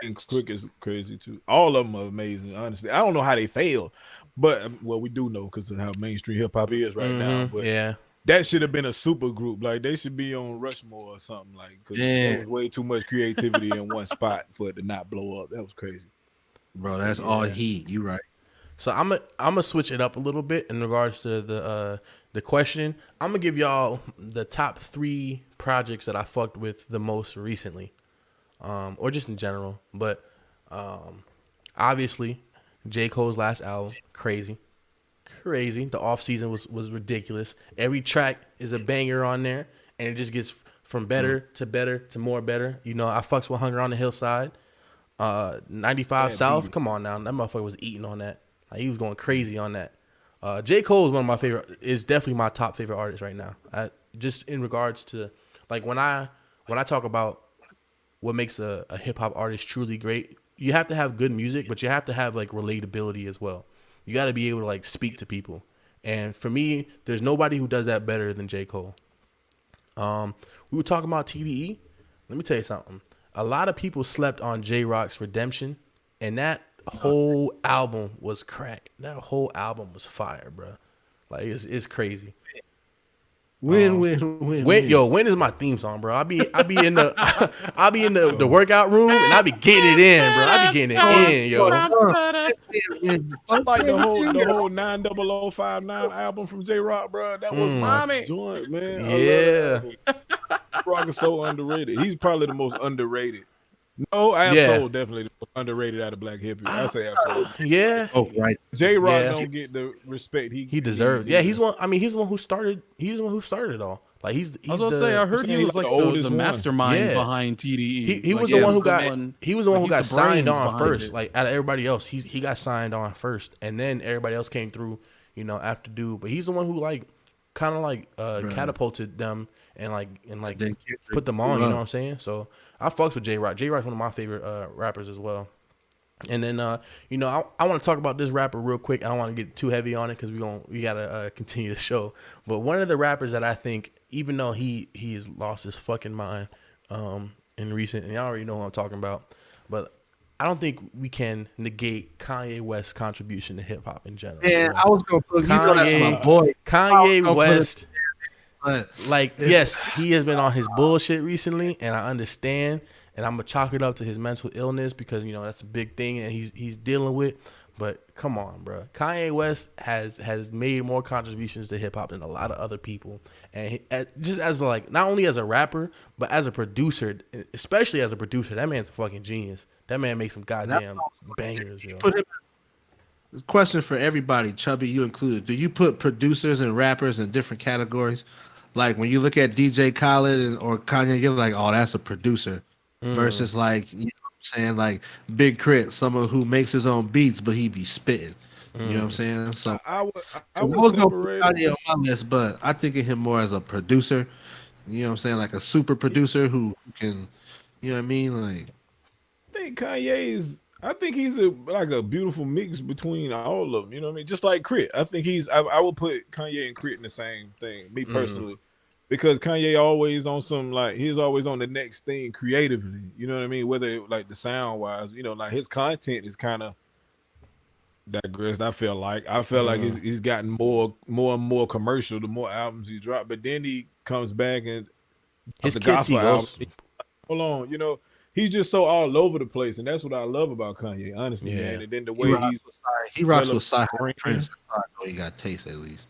And Quick is crazy too. All of them are amazing. Honestly, I don't know how they fail, but well, we do know because of how mainstream hip hop is right now. But Yeah. that should have been a super group. Like they should be on Rushmore or something. Like because there was way too much creativity in one spot for it to not blow up. That was crazy. Bro, that's all heat. You right. So I'm gonna switch it up a little bit in regards to the question. I'm gonna give y'all the top 3 projects that I fucked with the most recently, or just in general. But obviously, J. Cole's last album, crazy. The off season was ridiculous. Every track is a banger on there, and it just gets from better to more better. You know, I fucks with Hunger on the Hillside. 95 South, come on now, that motherfucker was eating on that. Like, he was going crazy on that. J. Cole is one of my favorite. Is definitely my top favorite artist right now. Just in regards to like when I talk about what makes a hip hop artist truly great, you have to have good music, but you have to have like relatability as well. You got to be able to like speak to people. And for me, there's nobody who does that better than J. Cole. We were talking about TDE. Let me tell you something. A lot of people slept on J-Rock's Redemption, and that whole album was crack. That whole album was fire, bro. Like it's crazy. Win. Win is my theme song, bro. I be in the workout room and I be getting it in, bro. I be getting it in, yo. I like the whole 90059 album from J Rock, bro. That was my joint, man. Yeah. Rock is so underrated. He's probably the most underrated. No, Absol definitely the most underrated out of Black Hippie. I say Absol. Yeah. Oh, right. J Rock Yeah. don't get the respect He deserves. Yeah, he's one. I mean, he's the one who started. He's the one who started it all. Like he's I was gonna say, I heard he he's was like like the the oldest one. mastermind Yeah. behind TDE. He Like, was the one who he's got. He was the one who he's got the brains signed on behind first. it. Like out of everybody else, he got signed on first, and then everybody else came through. You know, after Dude, but he's the one who like kind of like catapulted them and put them on. You know what I'm saying? So I fucks with J Rock. J Rock's one of my favorite rappers as well. And then, you know, I want to talk about this rapper real quick. I don't want to get too heavy on it because we gotta continue the show. But one of the rappers that I think, even though he has lost his fucking mind in recent, and y'all already know who I'm talking about, but I don't think we can negate Kanye West's contribution to hip hop in general. Man, bro. I was gonna put that's my boy. Kanye West. Like, It's- yes, he has been on his bullshit recently, and I understand. And I'm gonna chalk it up to his mental illness because, you know, that's a big thing and he's dealing with. But come on, bro. Kanye West has made more contributions to hip hop than a lot of other people, and just as like not only as a rapper but as a producer, especially as a producer, that man's a fucking genius. That man makes some goddamn bangers, yo. Question for everybody, Chubby, you included. Do you put producers and rappers in different categories? Like when you look at DJ Khaled or Kanye, you're like, oh, that's a producer. Versus like, you know what I'm saying, like Big Crit, someone who makes his own beats, but he be spitting. You know what I'm saying? So I I would was gonna put separate. Kanye on my list, but I think of him more as a producer. You know what I'm saying? Like a super producer who can, you know what I mean? Like, I think he's like a beautiful mix between all of them. You know what I mean? Just like Crit. I think I would put Kanye and Crit in the same thing, me personally. Because Kanye always on some, like, he's always on the next thing creatively. You know what I mean? Whether like the sound wise, you know, like his content is kind of digressed. I feel like he's gotten more and more commercial the more albums he dropped. But then he comes back and His the kids, gospel album. Hold on, you know, he's just so all over the place, and that's what I love about Kanye, honestly, man. And then the way he rocks with Sci Prince. I know he got taste at least.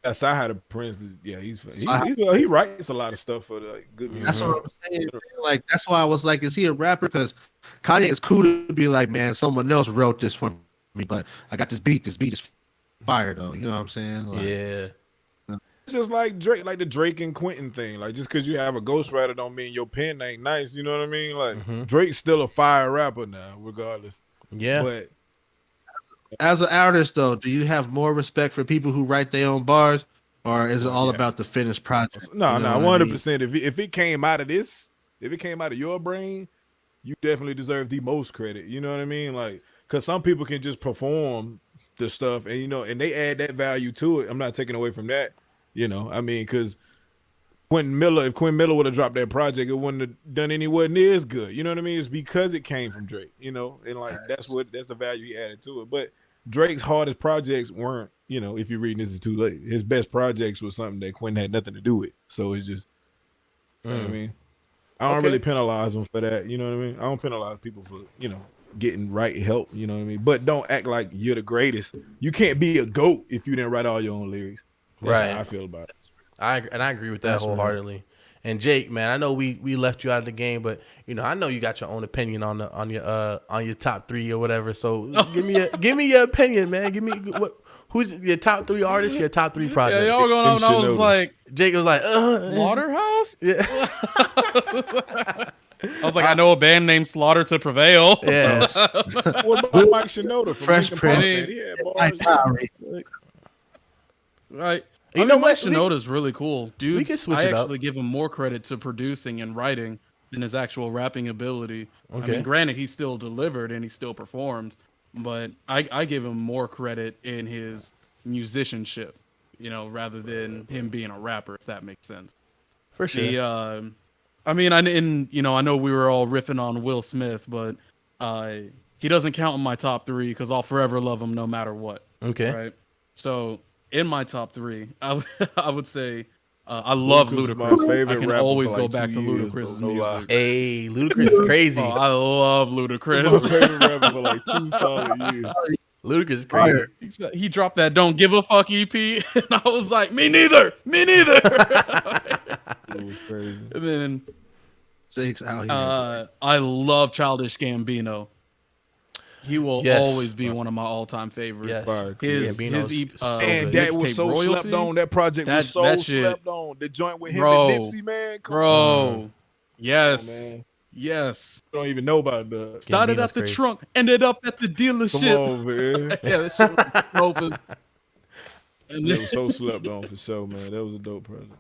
Sci the Prince, he writes a lot of stuff for like good music. That's what I'm saying. Man. Like that's why I was like, is he a rapper? Because Kanye is cool to be like, man, someone else wrote this for me, but I got this beat. This beat is fire though. You know what I'm saying? Like, Yeah. It's just like Drake, like the Drake and Quentin thing. Like just because you have a ghostwriter don't mean your pen ain't nice. You know what I mean? Like Drake's still a fire rapper now, regardless. Yeah. But as an artist, though, do you have more respect for people who write their own bars, or is it all about the finished project? No, you know 100%. If it came out of this, if it came out of your brain, you definitely deserve the most credit. You know what I mean? Like, because some people can just perform the stuff, and you know, and they add that value to it. I'm not taking away from that. You know, I mean, because if Quentin Miller would have dropped that project, it wouldn't have done anywhere near as good. You know what I mean? It's because it came from Drake, you know, and like that's the value he added to it. But Drake's hardest projects weren't, you know, if you're reading this is too late. His best projects was something that Quentin had nothing to do with. So it's just, you know what I mean? I don't really penalize them for that. You know what I mean? I don't penalize people for, you know, getting right help. You know what I mean? But don't act like you're the greatest. You can't be a GOAT if you didn't write all your own lyrics. That's Right. how I feel about it. I agree with that wholeheartedly. And Jake, man, I know we left you out of the game, but you know I know you got your own opinion on your top 3 or whatever. So give me your opinion, man. Give me who's your top 3 artists, your top 3 projects. Yeah, y'all going on. I was like, Jake was like, Slaughterhouse. Yeah. I was like, I know a band named Slaughter to Prevail. Yeah. What about Mike Shinoda from Fresh Linkin Prince? Park? Right. You I know mean, what? Mike Shinoda's really cool. Dude, we can switch I it up. actually give him more credit to producing and writing than his actual rapping ability. Okay. I mean, granted, he still delivered and he still performed, but I give him more credit in his musicianship, you know, rather than him being a rapper, if that makes sense. For sure. I mean, I know we were all riffing on Will Smith, but he doesn't count in my top 3 because I'll forever love him no matter what. Okay. Right. So in my top 3, I would say I love Ludacris. Ludacris. My favorite I can rapper always for go like back 2 to years, Ludacris's bro. No lie. music. Hey, Ludacris is crazy. Oh, I love My Ludacris. favorite rapper for like 2 solid years. Ludacris is crazy. He dropped that "Don't Give a Fuck" EP, and I was like, me neither. It was crazy. And then Jake's out here. I love Childish Gambino. He will always be one of my all-time favorites. Yes. Fire. His Gambino's EP, so And good. that was mixtape so Royalty? slept on. That project was so that shit- slept on. The joint with him Bro. and Nipsey, man. Come Bro, on, yes, man. yes. You don't even know about that. Started Gambino's at the crazy. trunk, ended up at the Come dealership. on, man. Yeah, that shit was dope. And It then, was so slept on for sure, man. That was a dope project.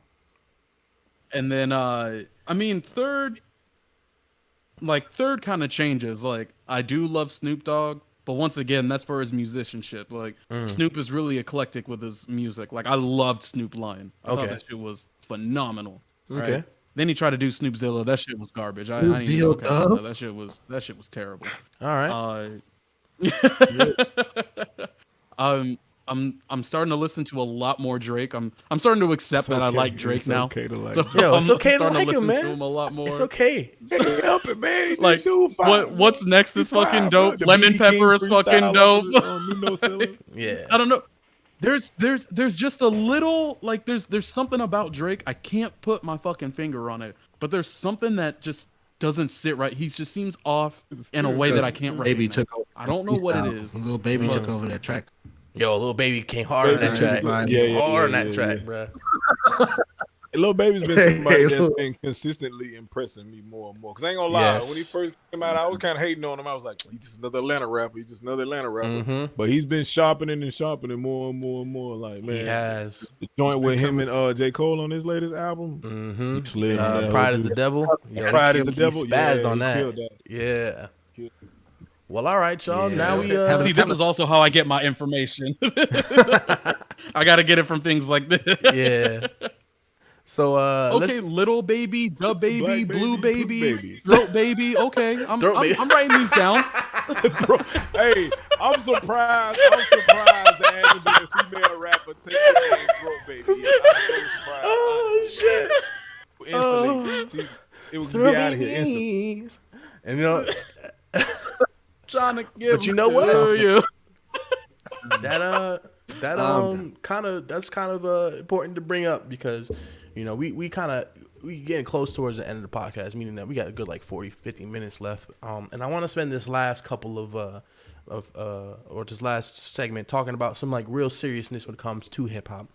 and then I mean, third, like third kind of changes. Like I do love Snoop Dogg, but once again, that's for his musicianship. Like Snoop is really eclectic with his music. Like I loved Snoop Lion. I thought that shit was phenomenal. Okay. Right? Then he tried to do Snoopzilla. That shit was garbage. I Snoop didn't even Deal okay. Dub? No, that shit was terrible. All right. I'm starting to listen to a lot more Drake. I'm starting to accept that I like Drake it's now. Okay to like So Drake. Yo, it's okay to starting like listen him, man. to him a lot more. It's okay. Can't help it, man. He Like do fire, what's next is He fire, fucking bro. dope. The Lemon BB Pepper King is fucking freestyle dope. on Nuno Silva. Yeah. I don't know. There's just a little like there's something about Drake. I can't put my fucking finger on it, but there's something that just doesn't sit right. He just seems off in a way that I can't Baby recognize. took over. I don't know what it is. Little Baby took over that track. Yo, Lil Baby came hard on that track. Hard on that track, bro. Lil Baby's been somebody that's been consistently impressing me more and more. Cause I ain't gonna lie, Yes. when he first came out, I was kind of hating on him. I was like, he's just another Atlanta rapper. He's just another Atlanta rapper. But he's been sharpening and sharpening more and more and more. Like, man, He has. the joint with him and J. Cole on his latest album. He slid on that Pride whole is the dude. Devil. Yo, Pride he is the killed- Devil. He spazzed Yeah, on he that. killed that. Yeah. Well, all right, y'all. Now we See, this is also how I get my information. I gotta get it from things like this. yeah. So Okay, little baby, dub baby, Black blue baby, baby, throat baby. Okay, I'm baby. writing these down. Hey, I'm surprised that hasn't been a female rapper take the name Throat Baby. Yeah, I'm so surprised. Oh shit. Instantly, it would be out of here instantly. And you know Trying to give. But you know what? You. that's kind of important to bring up because you know we getting close towards the end of the podcast, meaning that we got a good like 40-50 minutes left, and I want to spend this last couple or this last segment talking about some like real seriousness when it comes to hip hop,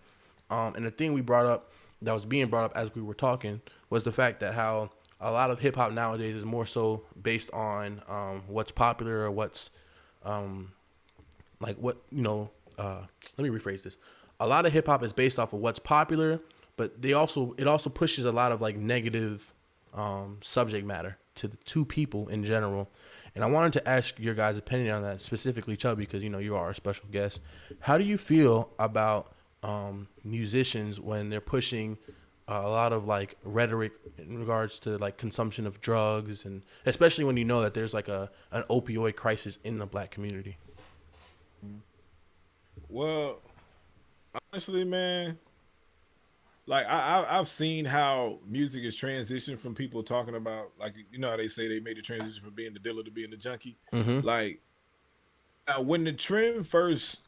and the thing that was being brought up as we were talking was the fact that how a lot of hip hop nowadays is more so based on what's popular or what's like what let me rephrase this. A lot of hip hop is based off of what's popular, but it also pushes a lot of like negative subject matter to people in general. And I wanted to ask your guys' opinion on that, specifically Chubby, because you are a special guest. How do you feel about musicians when they're pushing a lot of like rhetoric in regards to like consumption of drugs, and especially when you know that there's like an opioid crisis in the black community? Well, honestly, man, like I've seen how music is transitioned from people talking about, like, you know how they say they made the transition from being the dealer to being the junkie. Like when the trend first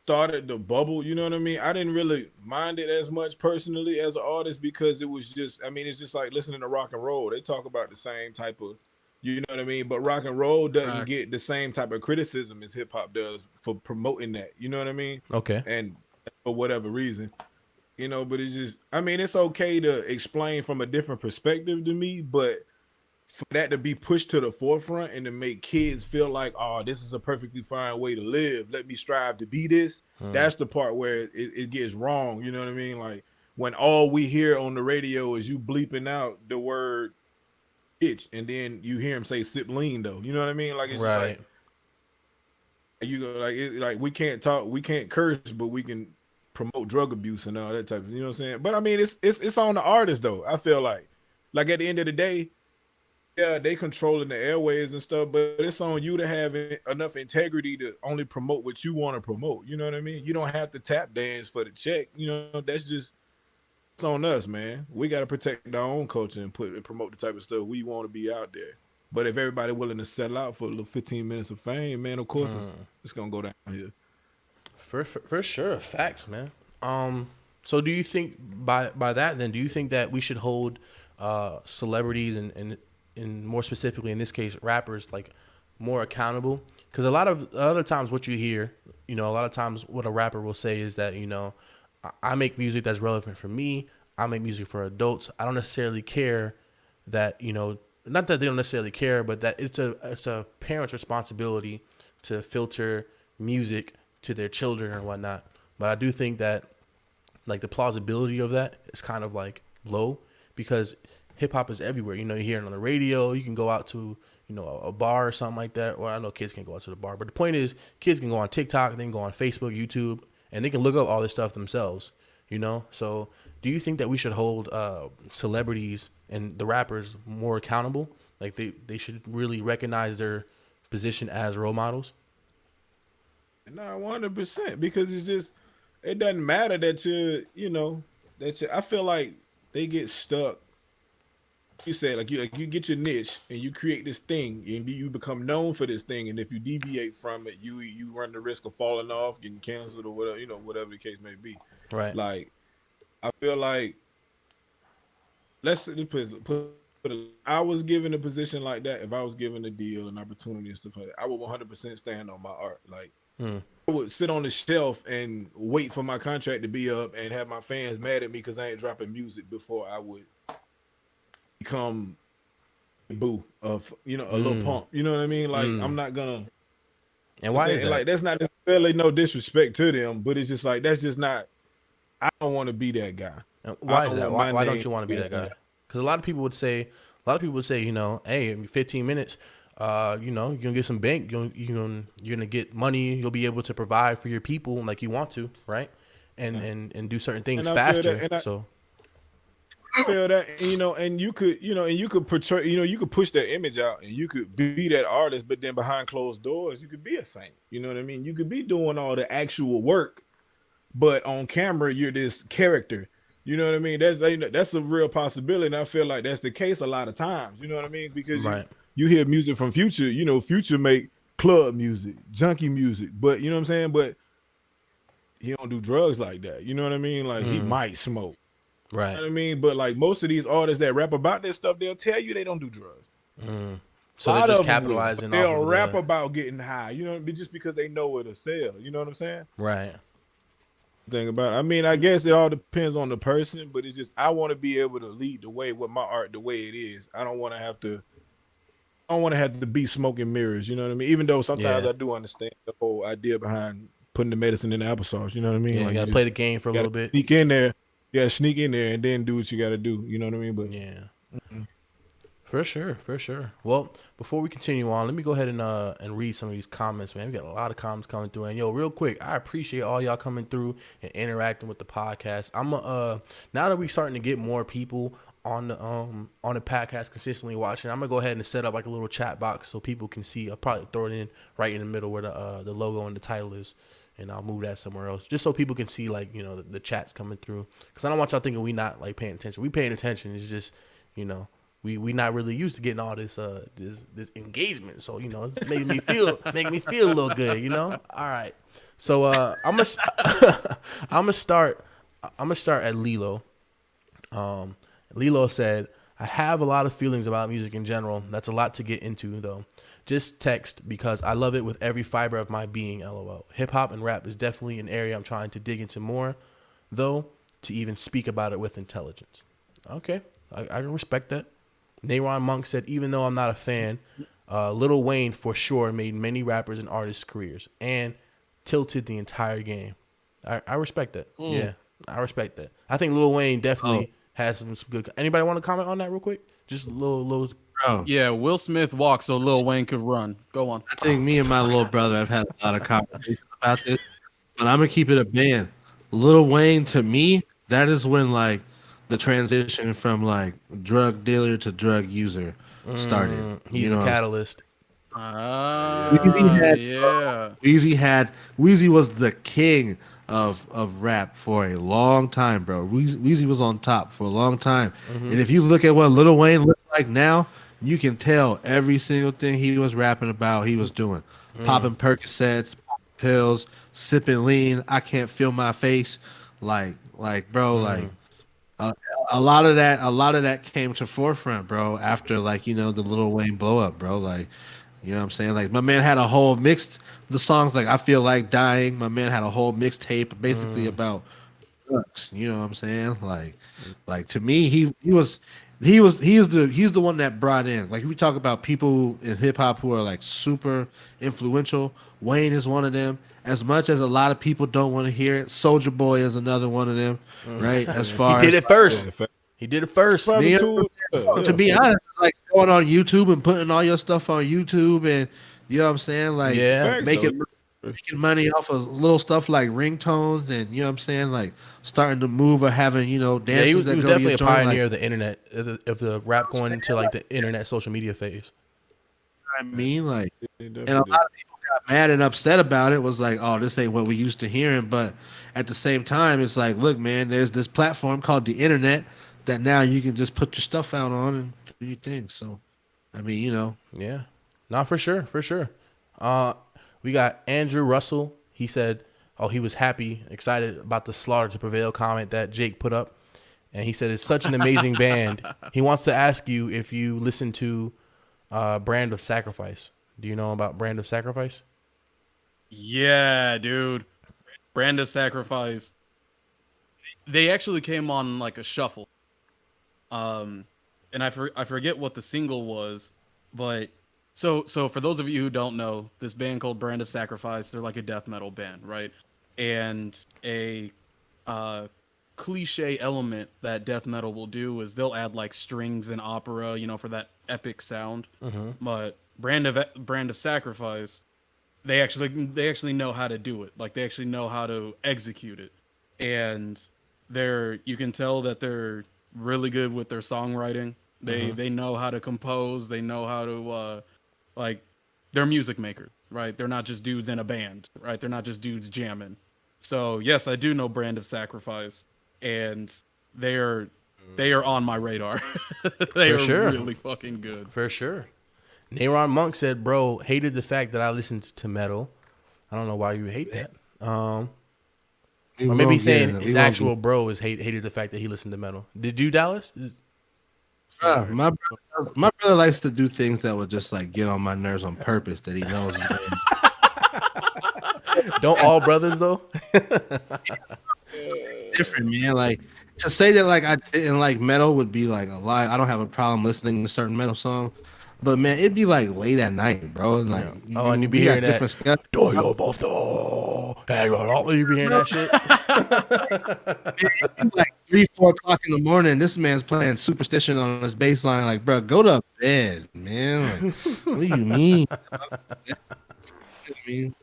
started to bubble, you know what I mean? I didn't really mind it as much personally as an artist because it was just, I mean, it's just like listening to rock and roll. They talk about the same type of, you know what I mean? But rock and roll doesn't get the same type of criticism as hip hop does for promoting that. You know what I mean? Okay. And for whatever reason, but it's just, I mean, it's okay to explain from a different perspective to me, but for that to be pushed to the forefront and to make kids feel like, oh, this is a perfectly fine way to live. Let me strive to be this. That's the part where it gets wrong. You know what I mean? Like when all we hear on the radio is you bleeping out the word bitch, and then you hear him say sip lean though. You know what I mean? Like it's just like you go like we can't talk, we can't curse, but we can promote drug abuse and all that type of, you know what I'm saying? But I mean it's on the artist though. I feel like at the end of the day, yeah, they controlling the airways and stuff, but it's on you to have enough integrity to only promote what you want to promote. You know what I mean? You don't have to tap dance for the check. That's just, it's on us, man. We got to protect our own culture and promote the type of stuff we want to be out there. But if everybody willing to settle out for a little 15 minutes of fame, man, of course it's gonna go down here. For sure, facts, man. So do you think by that then, do you think that we should hold celebrities and more specifically in this case rappers like more accountable? Because a lot of times what you hear, a lot of times what a rapper will say is that I make music that's relevant for me. I make music for adults. I don't necessarily care that not that they don't necessarily care, but that it's a parent's responsibility to filter music to their children or whatnot. But I do think that like the plausibility of that is kind of like low, because hip hop is everywhere. You know, you hear it on the radio. You can go out to, you know, a bar or something like that. Well, I know kids can't go out to the bar, but the point is, kids can go on TikTok, they can go on Facebook, YouTube, and they can look up all this stuff themselves. You know, so do you think that we should hold celebrities and the rappers more accountable? Like they should really recognize their position as role models? No, 100%, because it's just, it doesn't matter that I feel like they get stuck. You said like you get your niche and you create this thing and you become known for this thing, and if you deviate from it, you run the risk of falling off, getting canceled, or whatever, whatever the case may be. Right. Like, I feel like, I was given a position like that. If I was given a deal, an opportunity and stuff like that, I would 100% stand on my art. Like, I would sit on the shelf and wait for my contract to be up and have my fans mad at me because I ain't dropping music before I would become boo of, a little pump. You know what I mean? Like, I'm not gonna. And why is that? Like, that's not necessarily no disrespect to them, but it's just like, that's just not, I don't want to be that guy. And why is that? Why don't you want to be that guy? Because a lot of people would say, hey, in 15 minutes, you're gonna get some bank, you're gonna get money, you'll be able to provide for your people like you want to, right? And do certain things faster. I feel that, and you could portray, you could push that image out, and you could be that artist, but then behind closed doors, you could be a saint. You know what I mean? You could be doing all the actual work, but on camera, you're this character. You know what I mean? That's a real possibility, and I feel like that's the case a lot of times. You know what I mean? Because you hear music from Future. Future make club music, junkie music, but you know what I'm saying? But he don't do drugs like that. You know what I mean? Like, he might smoke. Right. You know what I mean? But like most of these artists that rap about this stuff, they'll tell you they don't do drugs. So they're just capitalizing. They'll rap about getting high, just because they know it'll sell. You know what I'm saying? Right. Thing about it. I mean, I guess it all depends on the person, but it's just, I want to be able to lead the way with my art the way it is. I don't want to have to be smoke and mirrors. You know what I mean? Even though sometimes I do understand the whole idea behind putting the medicine in the applesauce. You know what I mean? Yeah, like, you gotta play the game for a little bit. Sneak in there. Yeah, sneak in there and then do what you got to do. You know what I mean? But yeah, for sure. Well, before we continue on, let me go ahead and read some of these comments, man. We got a lot of comments coming through, and yo, real quick, I appreciate all y'all coming through and interacting with the podcast. I'm now that we starting to get more people on the podcast consistently watching, I'm gonna go ahead and set up like a little chat box so people can see. I'll probably throw it in right in the middle where the logo and the title is. And I'll move that somewhere else just so people can see, like, the chats coming through. Because I don't want y'all thinking we not, like, paying attention. We paying attention. It's just, we not really used to getting all this this engagement. So, it's making me feel a little good, All right. So I'm gonna start at Lilo. Lilo said, I have a lot of feelings about music in general. That's a lot to get into, though. Just text because I love it with every fiber of my being, LOL. Hip hop and rap is definitely an area I'm trying to dig into more, though, to even speak about it with intelligence. Okay, I can respect that. Nayron Monk said, even though I'm not a fan, Lil Wayne for sure made many rappers and artists' careers and tilted the entire game. I respect that. Yeah, I respect that. I think Lil Wayne definitely has some good. Anybody want to comment on that real quick? Just a little. Bro, Yeah, Will Smith walked so Lil Wayne could run. Go on. I think me and my little brother have had a lot of conversations about this, but I'm gonna keep it a band. Lil Wayne, to me, that is when like the transition from like drug dealer to drug user started. He's the catalyst. Weezy was the king of rap for a long time, bro. Weezy was on top for a long time. And if you look at what Lil Wayne looks like now, you can tell every single thing he was rapping about, he was doing. Popping Percocets, popping pills, sipping lean. I can't feel my face. Like, bro, like a lot of that came to forefront, bro, after like, the Lil Wayne blow up, bro. Like, you know what I'm saying? Like, my man had a whole mixed the songs like I Feel Like Dying. My man had a whole mixtape basically about drugs. You know what I'm saying? Like to me, he's the one that brought in, like, we talk about people in hip hop who are like super influential. Wayne is one of them. As much as a lot of people don't want to hear it, Soulja Boy is another one of them, right? As far he did it first. He did it first. Probably Yeah. too. To be honest, it's like going on YouTube and putting all your stuff on YouTube, and you know what I'm saying, like Yeah. making money off of little stuff like ringtones, and you know what I'm saying, like starting to move or having dances Yeah, he was that go to definitely your a joint, pioneer like, of the internet, of the rap going into like the internet social media phase. I mean, like, He and a definitely lot did. of people got mad and upset about it. Was like, oh, this ain't what we used to hearing. But at the same time, it's like, look, man, there's this platform called the internet that now you can just put your stuff out on and do your thing. So, I mean, Yeah, not for sure, for sure. We got Andrew Russell. He said, "Oh, he was happy, excited about the Slaughter to Prevail comment that Jake put up," and he said it's such an amazing band. He wants to ask you if you listen to Brand of Sacrifice. Do you know about Brand of Sacrifice? Yeah, dude. Brand of Sacrifice. They actually came on like a shuffle. And I forget what the single was, but so for those of you who don't know, this band called Brand of Sacrifice, they're like a death metal band, right? And a cliche element that death metal will do is they'll add like strings and opera, for that epic sound. But Brand of Sacrifice, they actually know how to do it. Like they actually know how to execute it, and you can tell that they're really good with their songwriting. They know how to compose. They know how to they're music makers, right? They're not just dudes in a band, right? They're not just dudes jamming. So yes, I do know Brand of Sacrifice, and they are on my radar. They are sure. really fucking good. For sure. Nayron Monk said, "Bro, hated the fact that I listened to metal." I don't know why you hate that. Or maybe saying his actual bro hated the fact that he listened to metal. Did you, Dallas? my brother likes to do things that would just like get on my nerves on purpose that he knows. Don't all brothers though? Different, man. Like to say that like I didn't like metal would be like a lie. I don't have a problem listening to certain metal songs, but man, it'd be like late at night, bro. And like, and you'd be hearing that. Do you be hearing that shit? It's like 3-4 o'clock in the morning. This man's playing Superstition on his bass line. Like, bro, go to bed, man. Like, what do you mean?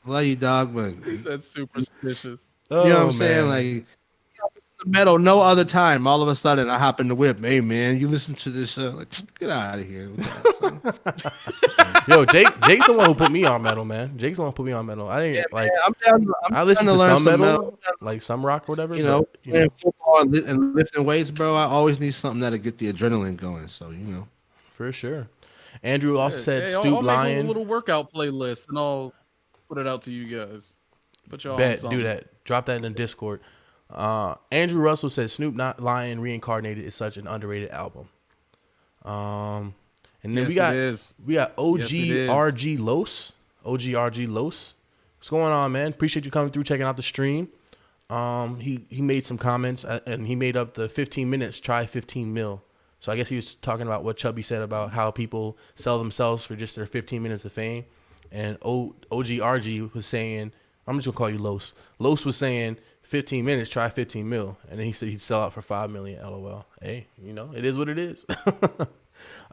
Love you, dog, but He said superstitious. you know what I'm saying? Like, metal, no other time. All of a sudden, I hop in the whip. Hey, man, you listen to this? Like, get out of here. Yo, Jake's the one who put me on metal, man. Jake's the one who put me on metal. I didn't I'm down. I listened to learn some metal, like some rock or whatever. Playing football and lifting weights, bro. I always need something that'll get the adrenaline going. So for sure. Andrew also said, I'll "Stoop make Lion." a little workout playlist, and I'll put it out to you guys. But y'all Bet, do that. Drop that in the Discord. Andrew Russell said Snoop Not Lion Reincarnated is such an underrated album. And then Yes, we got Yes, it is. OGRG Los. OGRG Los. What's going on, man? Appreciate you coming through, checking out the stream. He made some comments and he made up the 15 minutes, try 15 mil. So I guess he was talking about what Chubby said about how people sell themselves for just their 15 minutes of fame. And OGRG was saying, I'm just gonna call you Los. Los was saying 15 minutes, try 15 mil. And then he said he'd sell out for 5 million, LOL. Hey, it is what it is.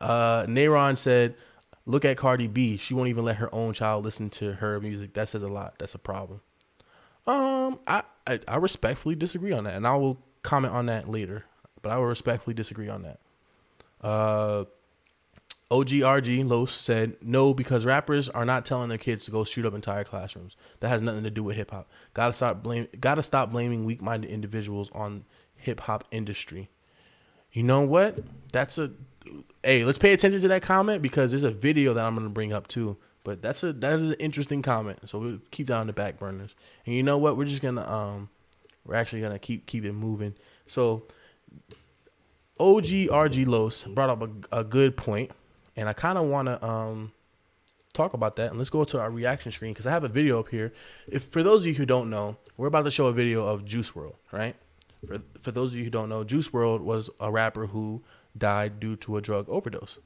Nayron said, look at Cardi B. She won't even let her own child listen to her music. That says a lot. That's a problem. I respectfully disagree on that, and I will comment on that later. But I will respectfully disagree on that. OGRG Los said, no, because rappers are not telling their kids to go shoot up entire classrooms. That has nothing to do with hip hop. Gotta stop blaming weak-minded individuals on hip hop industry. You know what? Hey, let's pay attention to that comment because there's a video that I'm gonna bring up too. But that is an interesting comment. So we'll keep that on the back burners. And you know what? We're just gonna we're actually gonna keep it moving. So OGRG Los brought up a good point. And I kind of want to talk about that. And let's go to our reaction screen because I have a video up here. For those of you who don't know, we're about to show a video of Juice WRLD, right? For those of you who don't know, Juice WRLD was a rapper who died due to a drug overdose.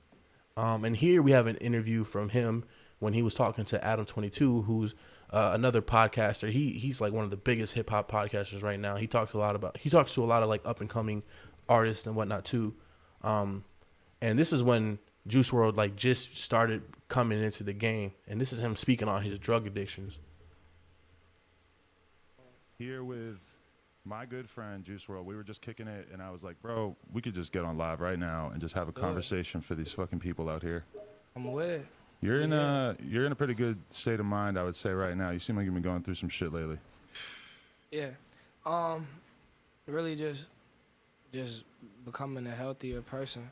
And here we have an interview from him when he was talking to Adam 22, who's another podcaster. He's like one of the biggest hip hop podcasters right now. He talks to a lot of like up and coming artists and whatnot too. And this is when Juice WRLD like just started coming into the game, and this is him speaking on his drug addictions. Here with my good friend Juice WRLD, we were just kicking it, and I was like, bro, we could just get on live right now and just have a conversation for these fucking people out here. I'm with it. You're in a pretty good state of mind, I would say, right now. You seem like you've been going through some shit lately. Yeah. Really just becoming a healthier person,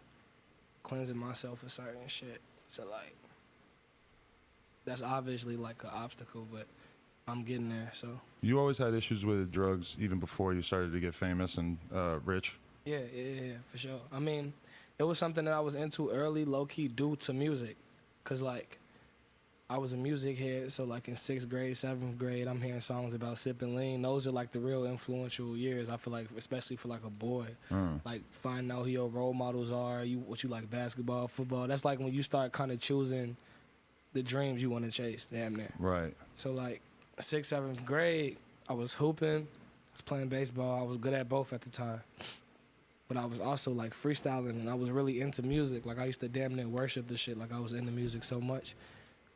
cleansing myself of certain shit. So like, that's obviously like an obstacle, but I'm getting there. So You always had issues with drugs even before you started to get famous and rich. yeah, for sure. I mean, it was something that I was into early, low key, due to music, cause like I was a music head. So like in 6th grade, 7th grade, I'm hearing songs about sipping lean. Those are like the real influential years. I feel like, especially for like a boy, like finding out who your role models are. What you like, basketball, football. That's like when you start kind of choosing the dreams you want to chase. Damn near. Right. So like 6th, 7th grade, I was hooping, I was playing baseball. I was good at both at the time. But I was also like freestyling, and I was really into music. Like I used to damn near worship the shit. Like I was into music so much.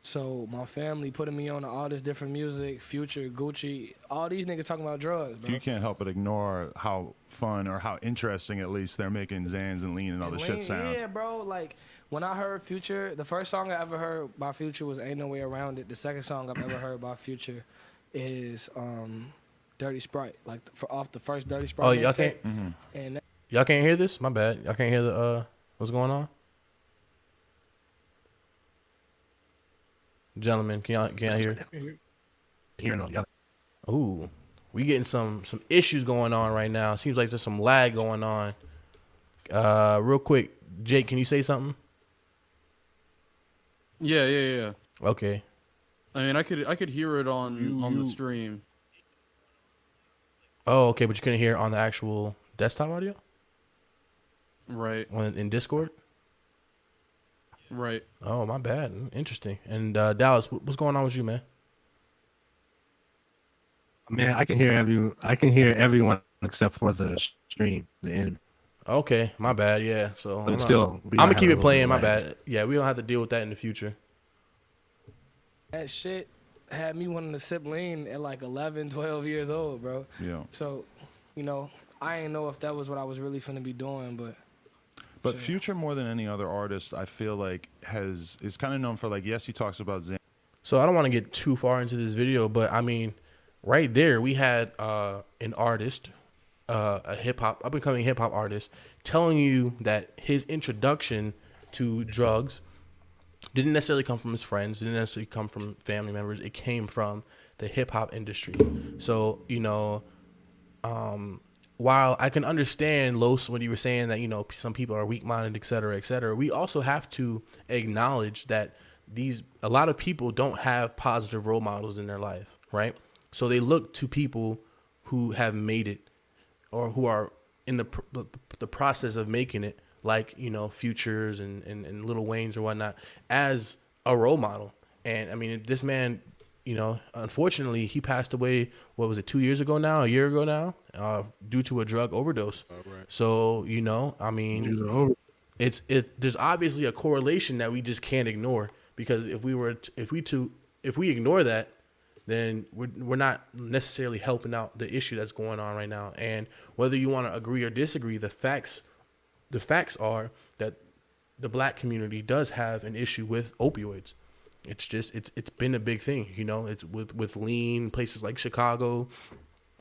So my family putting me on to all this different music, Future, Gucci, all these niggas talking about drugs, bro. You can't help but ignore how fun or how interesting, at least, they're making Xans and Lean and all the shit sound. Yeah, bro. Like when I heard Future, the first song I ever heard by Future was Ain't No Way Around It. The second song I've ever heard by Future is Dirty Sprite, like off the first Dirty Sprite. Oh, y'all mixtape. can't. And Y'all can't hear this? My bad. Y'all can't hear the what's going on? Gentlemen, can y'all hear? Hearing all y'all. Ooh, we getting some issues going on right now. Seems like there's some lag going on. Real quick, Jake, can you say something? Yeah. Okay. I mean, I could hear it on the stream. Oh, okay, but you couldn't hear it on the actual desktop audio? Right. In Discord? Right. Oh, my bad. Interesting. And Dallas, what's going on with you, man? Man, I can hear everyone except for the stream, the end. Okay, my bad. Yeah. So But still, I'm gonna keep it playing. My bad. Yeah, we don't have to deal with that in the future. that shit had me wanting to sip lean at like 11, 12 years old, bro. Yeah. So, I ain't know if that was what I was really finna be doing, but. But Future, more than any other artist, I feel like is kind of known for, like, yes, he talks about Xan. So I don't want to get too far into this video, but I mean, right there we had an artist, a hip-hop, up-and-coming hip-hop artist, telling you that his introduction to drugs didn't necessarily come from his friends, didn't necessarily come from family members. It came from the hip-hop industry. So, while I can understand, Los, when you were saying that, some people are weak-minded, et cetera, we also have to acknowledge that a lot of people don't have positive role models in their life, right? So they look to people who have made it or who are in the process of making it, like, Futures and Lil Wayne's or whatnot, as a role model. And, I mean, this man, unfortunately, he passed away, what was it, 2 years ago now, a year ago now, due to a drug overdose. Right. So, I mean, there's obviously a correlation that we just can't ignore, because if we ignore that, then we're not necessarily helping out the issue that's going on right now. And whether you want to agree or disagree, the facts are that the black community does have an issue with opioids. It's just it's been a big thing, It's with lean, places like Chicago,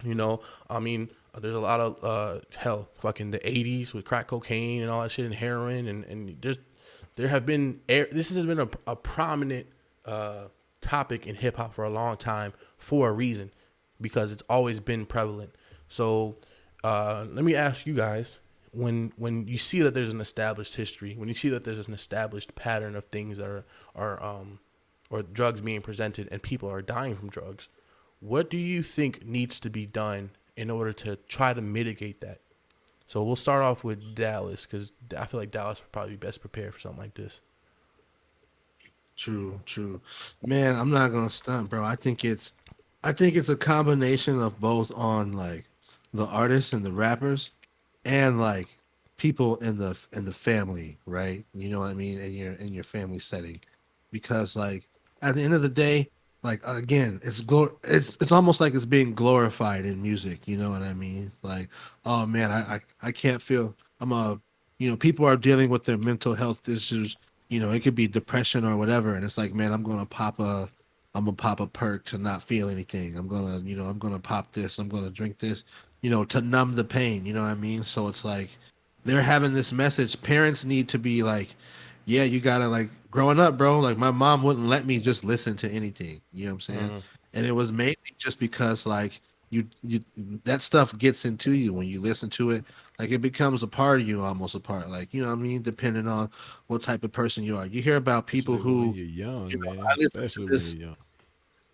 I mean, there's a lot of fucking the 80s with crack cocaine and all that shit, and heroin, and this has been a prominent topic in hip hop for a long time for a reason, because it's always been prevalent. So let me ask you guys, when you see that there's an established history, when you see that there's an established pattern of things that are or drugs being presented and people are dying from drugs, what do you think needs to be done in order to try to mitigate that? So we'll start off with Dallas, because I feel like Dallas would probably be best prepared for something like this. True. Man, I'm not gonna stunt, bro. I think it's a combination of both on like the artists and the rappers, and like people in the family, right? You know what I mean, in your family setting, because like at the end of the day, like again, it's almost like it's being glorified in music. You know what I mean? Like, oh man, I can't feel. People are dealing with their mental health issues. It could be depression or whatever, and it's like, man, I'm gonna pop a perk to not feel anything. I'm gonna pop this. I'm gonna drink this, to numb the pain. You know what I mean? So it's like they're having this message. Parents need to be like, yeah, you gotta like growing up, bro. Like my mom wouldn't let me just listen to anything. You know what I'm saying? And it was mainly just because like you that stuff gets into you when you listen to it. Like it becomes a part of you, almost a part. Like you know what I mean? Depending on what type of person you are. You hear about people Especially who when you're young, man. I listen to Especially this. when you're young.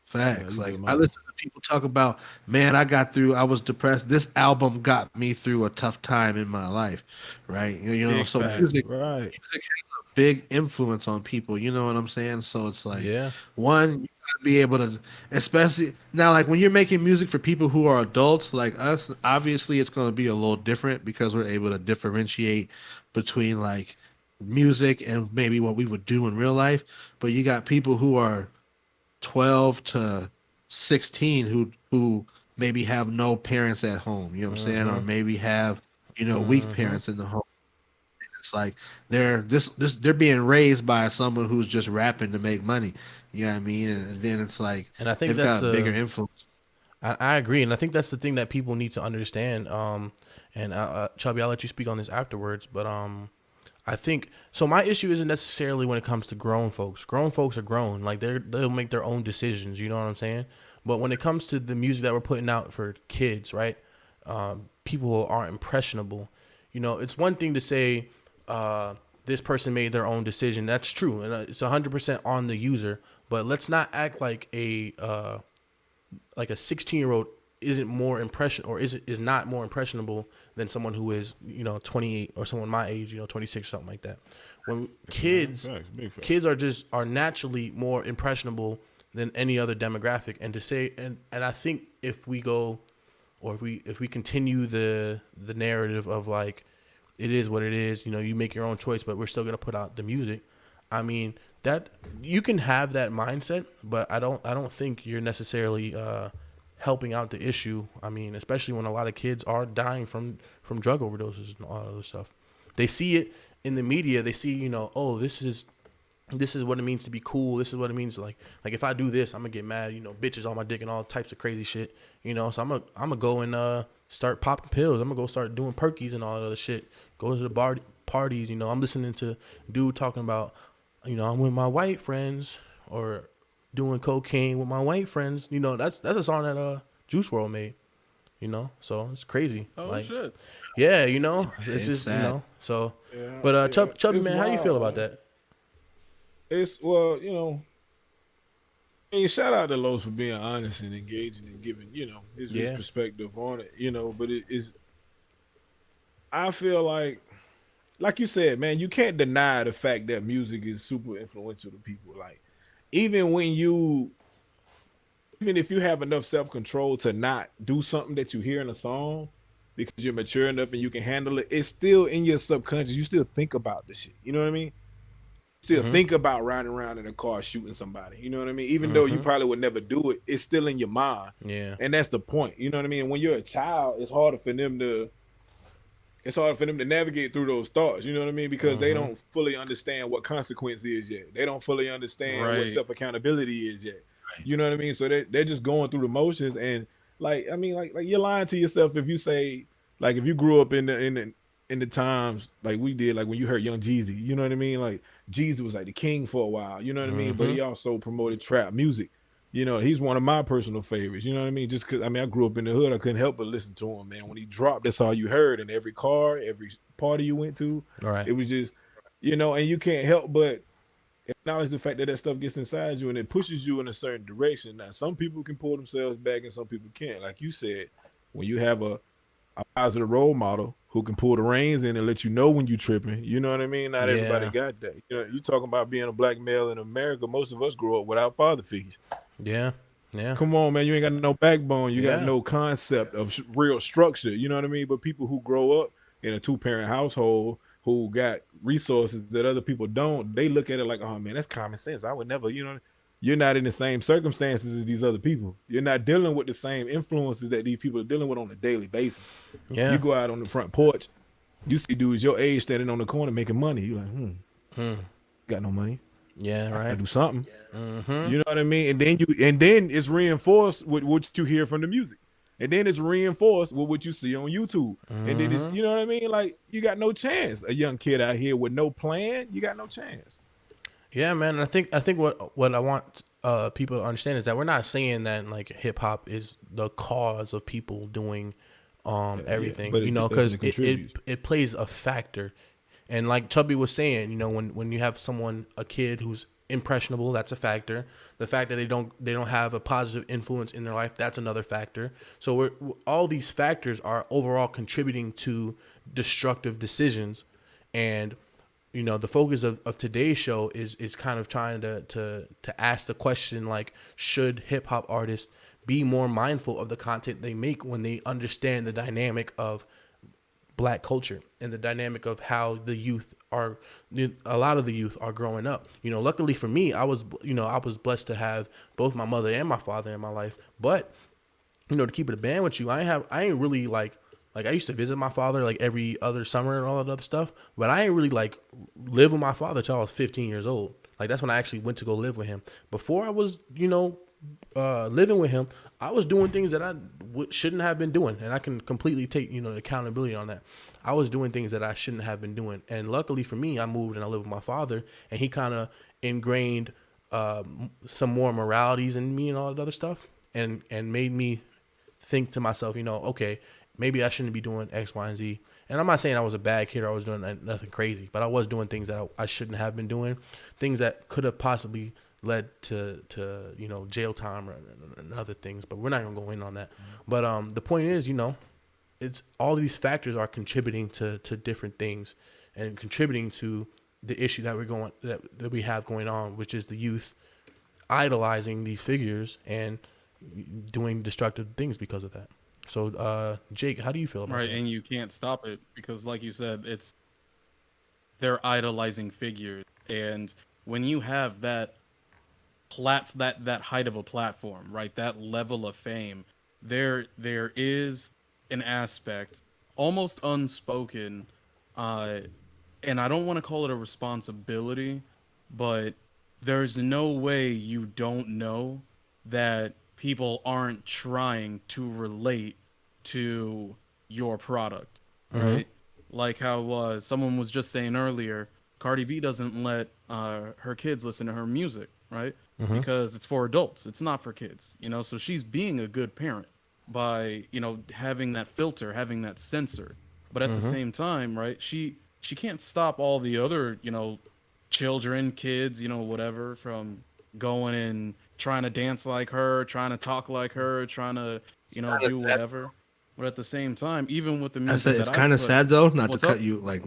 Facts. Yeah, Like I listen to people talk about, man, I was depressed. This album got me through a tough time in my life, right? Big So facts, music right. has a big influence on people. You know what I'm saying? So it's like, Yeah. one, you gotta be able to, especially now, like when you're making music for people who are adults like us, obviously it's going to be a little different because we're able to differentiate between like music and maybe what we would do in real life. But you got people who are 12 to 16 who maybe have no parents at home, you know what I'm saying, or maybe have weak parents in the home. It's like they're being raised by someone who's just rapping to make money, you know what I mean, and then it's like And I think they've that's got a bigger influence. I agree, and I think that's the thing that people need to understand. And Chubby, I'll let you speak on this afterwards, but I think so. My issue isn't necessarily when it comes to grown folks. Grown folks are grown, like they'll make their own decisions. You know what I'm saying? But when it comes to the music that we're putting out for kids, right? People who are impressionable. It's one thing to say this person made their own decision. That's true, and it's 100% on the user. But let's not act like a 16-year-old isn't more is not more impressionable than someone who is 28 or someone my age 26 or something like that. When kids are naturally more impressionable than any other demographic, and to say and I think if we go or if we continue the narrative of like it is what it is, you make your own choice, but we're still gonna put out the music. I mean that you can have that mindset, but I don't think you're necessarily helping out the issue. I mean, especially when a lot of kids are dying from drug overdoses and all that other stuff. They see it in the media. They see, oh, this is what it means to be cool. This is what it means to like if I do this, I'm gonna get mad. Bitches on my dick and all types of crazy shit. So I'm gonna go and start popping pills. I'm gonna go start doing perkies and all that other shit. Go to the parties. I'm listening to dude talking about, I'm with my white friends or doing cocaine with my white friends. That's a song that Juice WRLD made. So it's crazy. Oh shit. Yeah, it's just sad. So, Yeah, but Chubby man, how you wild, feel about man. that? It's shout out to Los for being honest and engaging and giving his perspective on it. But it is. I feel like you said, man, you can't deny the fact that music is super influential to people. Like even if you have enough self-control to not do something that you hear in a song because you're mature enough and you can handle it, it's still in your subconscious. You still think about the shit. You know what I mean? Still think about riding around in a car shooting somebody. You know what I mean? Even though you probably would never do it, it's still in your mind. Yeah. And that's the point. You know what I mean? And when you're a child, it's harder for them to navigate through those thoughts. You know what I mean? Because they don't fully understand what consequence is yet. They don't fully understand what self-accountability is yet. You know what I mean? So they're just going through the motions, and like you're lying to yourself if you say, like, if you grew up in the times like we did, like when you heard Young Jeezy, you know what I mean? Like Jeezy was like the king for a while, you know what I mean? But he also promoted trap music. He's one of my personal favorites. You know what I mean? Just because I grew up in the hood, I couldn't help but listen to him, man. When he dropped, that's all you heard in every car, every party you went to. All right. It was just, and you can't help but acknowledge the fact that stuff gets inside you and it pushes you in a certain direction. Now, some people can pull themselves back and some people can't. Like you said, when you have a positive role model who can pull the reins in and let you know when you tripping, you know what I mean? Not everybody got that. You talking about being a black male in America, most of us grew up without father figures. Yeah. Yeah. Come on, man. You ain't got no backbone. You got no concept of real structure. You know what I mean? But people who grow up in a 2-parent household who got resources that other people don't, they look at it like, oh man, that's common sense. I would never, you're not in the same circumstances as these other people. You're not dealing with the same influences that these people are dealing with on a daily basis. Yeah. You go out on the front porch, you see dudes your age standing on the corner making money. You're like, got no money. Yeah, right. I do something. Mm-hmm. You know what I mean? And then it's reinforced with what you hear from the music. And then it's reinforced with what you see on YouTube. And then it's, you know what I mean? Like, you got no chance. A young kid out here with no plan, you got no chance. Yeah, man. I think what I want people to understand is that we're not saying that like hip hop is the cause of people doing everything, because it plays a factor. And like Chubby was saying, when you have a kid who's impressionable, that's a factor. The fact that they don't have a positive influence in their life, that's another factor. So all these factors are overall contributing to destructive decisions. And the focus of today's show is kind of trying to ask the question, like, should hip hop artists be more mindful of the content they make when they understand the dynamic of Black culture and the dynamic of how a lot of the youth are growing up. Luckily for me, I was blessed to have both my mother and my father in my life. But to keep it a band with you, I ain't really like I used to visit my father like every other summer and all that other stuff, but I ain't really like live with my father till I was 15 years old. Like, that's when I actually went to go live with him. Before I was living with him, I was doing things that I shouldn't have been doing, and I can completely take accountability on that. I was doing things that I shouldn't have been doing, and luckily for me, I moved and I lived with my father, and he kind of ingrained some more moralities in me and all that other stuff, and made me think to myself, okay, maybe I shouldn't be doing X, Y, and Z. And I'm not saying I was a bad kid or I was doing nothing crazy, but I was doing things that I shouldn't have been doing, things that could have possibly led to jail time and other things, but we're not gonna go in on that. But the point is, it's all these factors are contributing to different things and contributing to the issue that we have going on, which is the youth idolizing these figures and doing destructive things because of that. So Jake, how do you feel about that? And you can't stop it because, like you said, they're idolizing figures, and when you have that height of a platform, right? That level of fame, there is an aspect, almost unspoken, and I don't want to call it a responsibility, but there's no way you don't know that people aren't trying to relate to your product, right? Like how someone was just saying earlier, Cardi B doesn't let her kids listen to her music, right? Because it's for adults, it's not for kids, so she's being a good parent by having that filter, having that censor. But at the same time, right, she can't stop all the other children, kids, whatever, from going and trying to dance like her, trying to talk like her, trying to do whatever. But at the same time, even with the music, it's kind of sad though,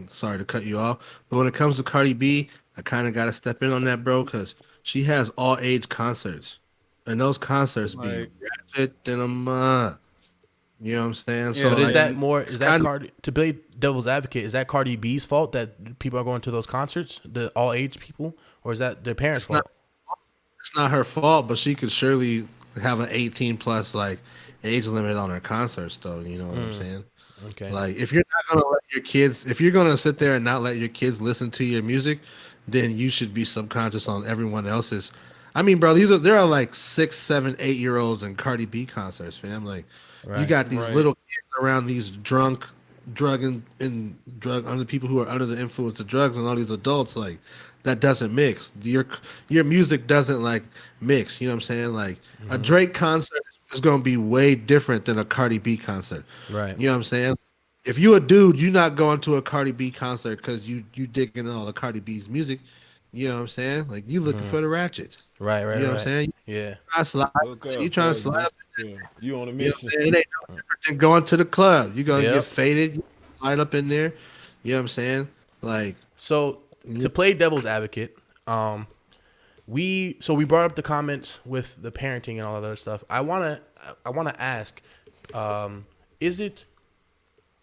sorry to cut you off, but when it comes to Cardi B, I kind of got to step in on that, bro, because she has all age concerts, and those concerts be ratchet than a mud. You know what I'm saying? Yeah, so but is that Cardi, to play devil's advocate, is that Cardi B's fault that people are going to those concerts, the all age people, or is that their parents' fault? It's not her fault, but she could surely have an 18 plus age limit on her concerts, though. You know what I'm saying? Okay. Like, if you're not gonna let your kids, if you're gonna sit there and not let your kids listen to your music, then you should be subconscious on everyone else's. I mean, bro, there are like 6, 7, 8-year-olds in Cardi B concerts, fam. Like, you got these little kids around these drunk, under people who are under the influence of drugs, and all these adults, like, that doesn't mix. Your music doesn't mix. You know what I'm saying? Like, a Drake concert is gonna be way different than a Cardi B concert. Right. You know what I'm saying? If you a dude, you're not going to a Cardi B concert because you digging all the Cardi B's music. You know what I'm saying? Like, you looking for the ratchets. Right. You know what I'm saying? Yeah. You trying to slide. You on a mission. It ain't no different than going to the club. You're gonna get faded, you slide up in there. You know what I'm saying? Like, so to play devil's advocate, we brought up the comments with the parenting and all that other stuff. I wanna ask, is it,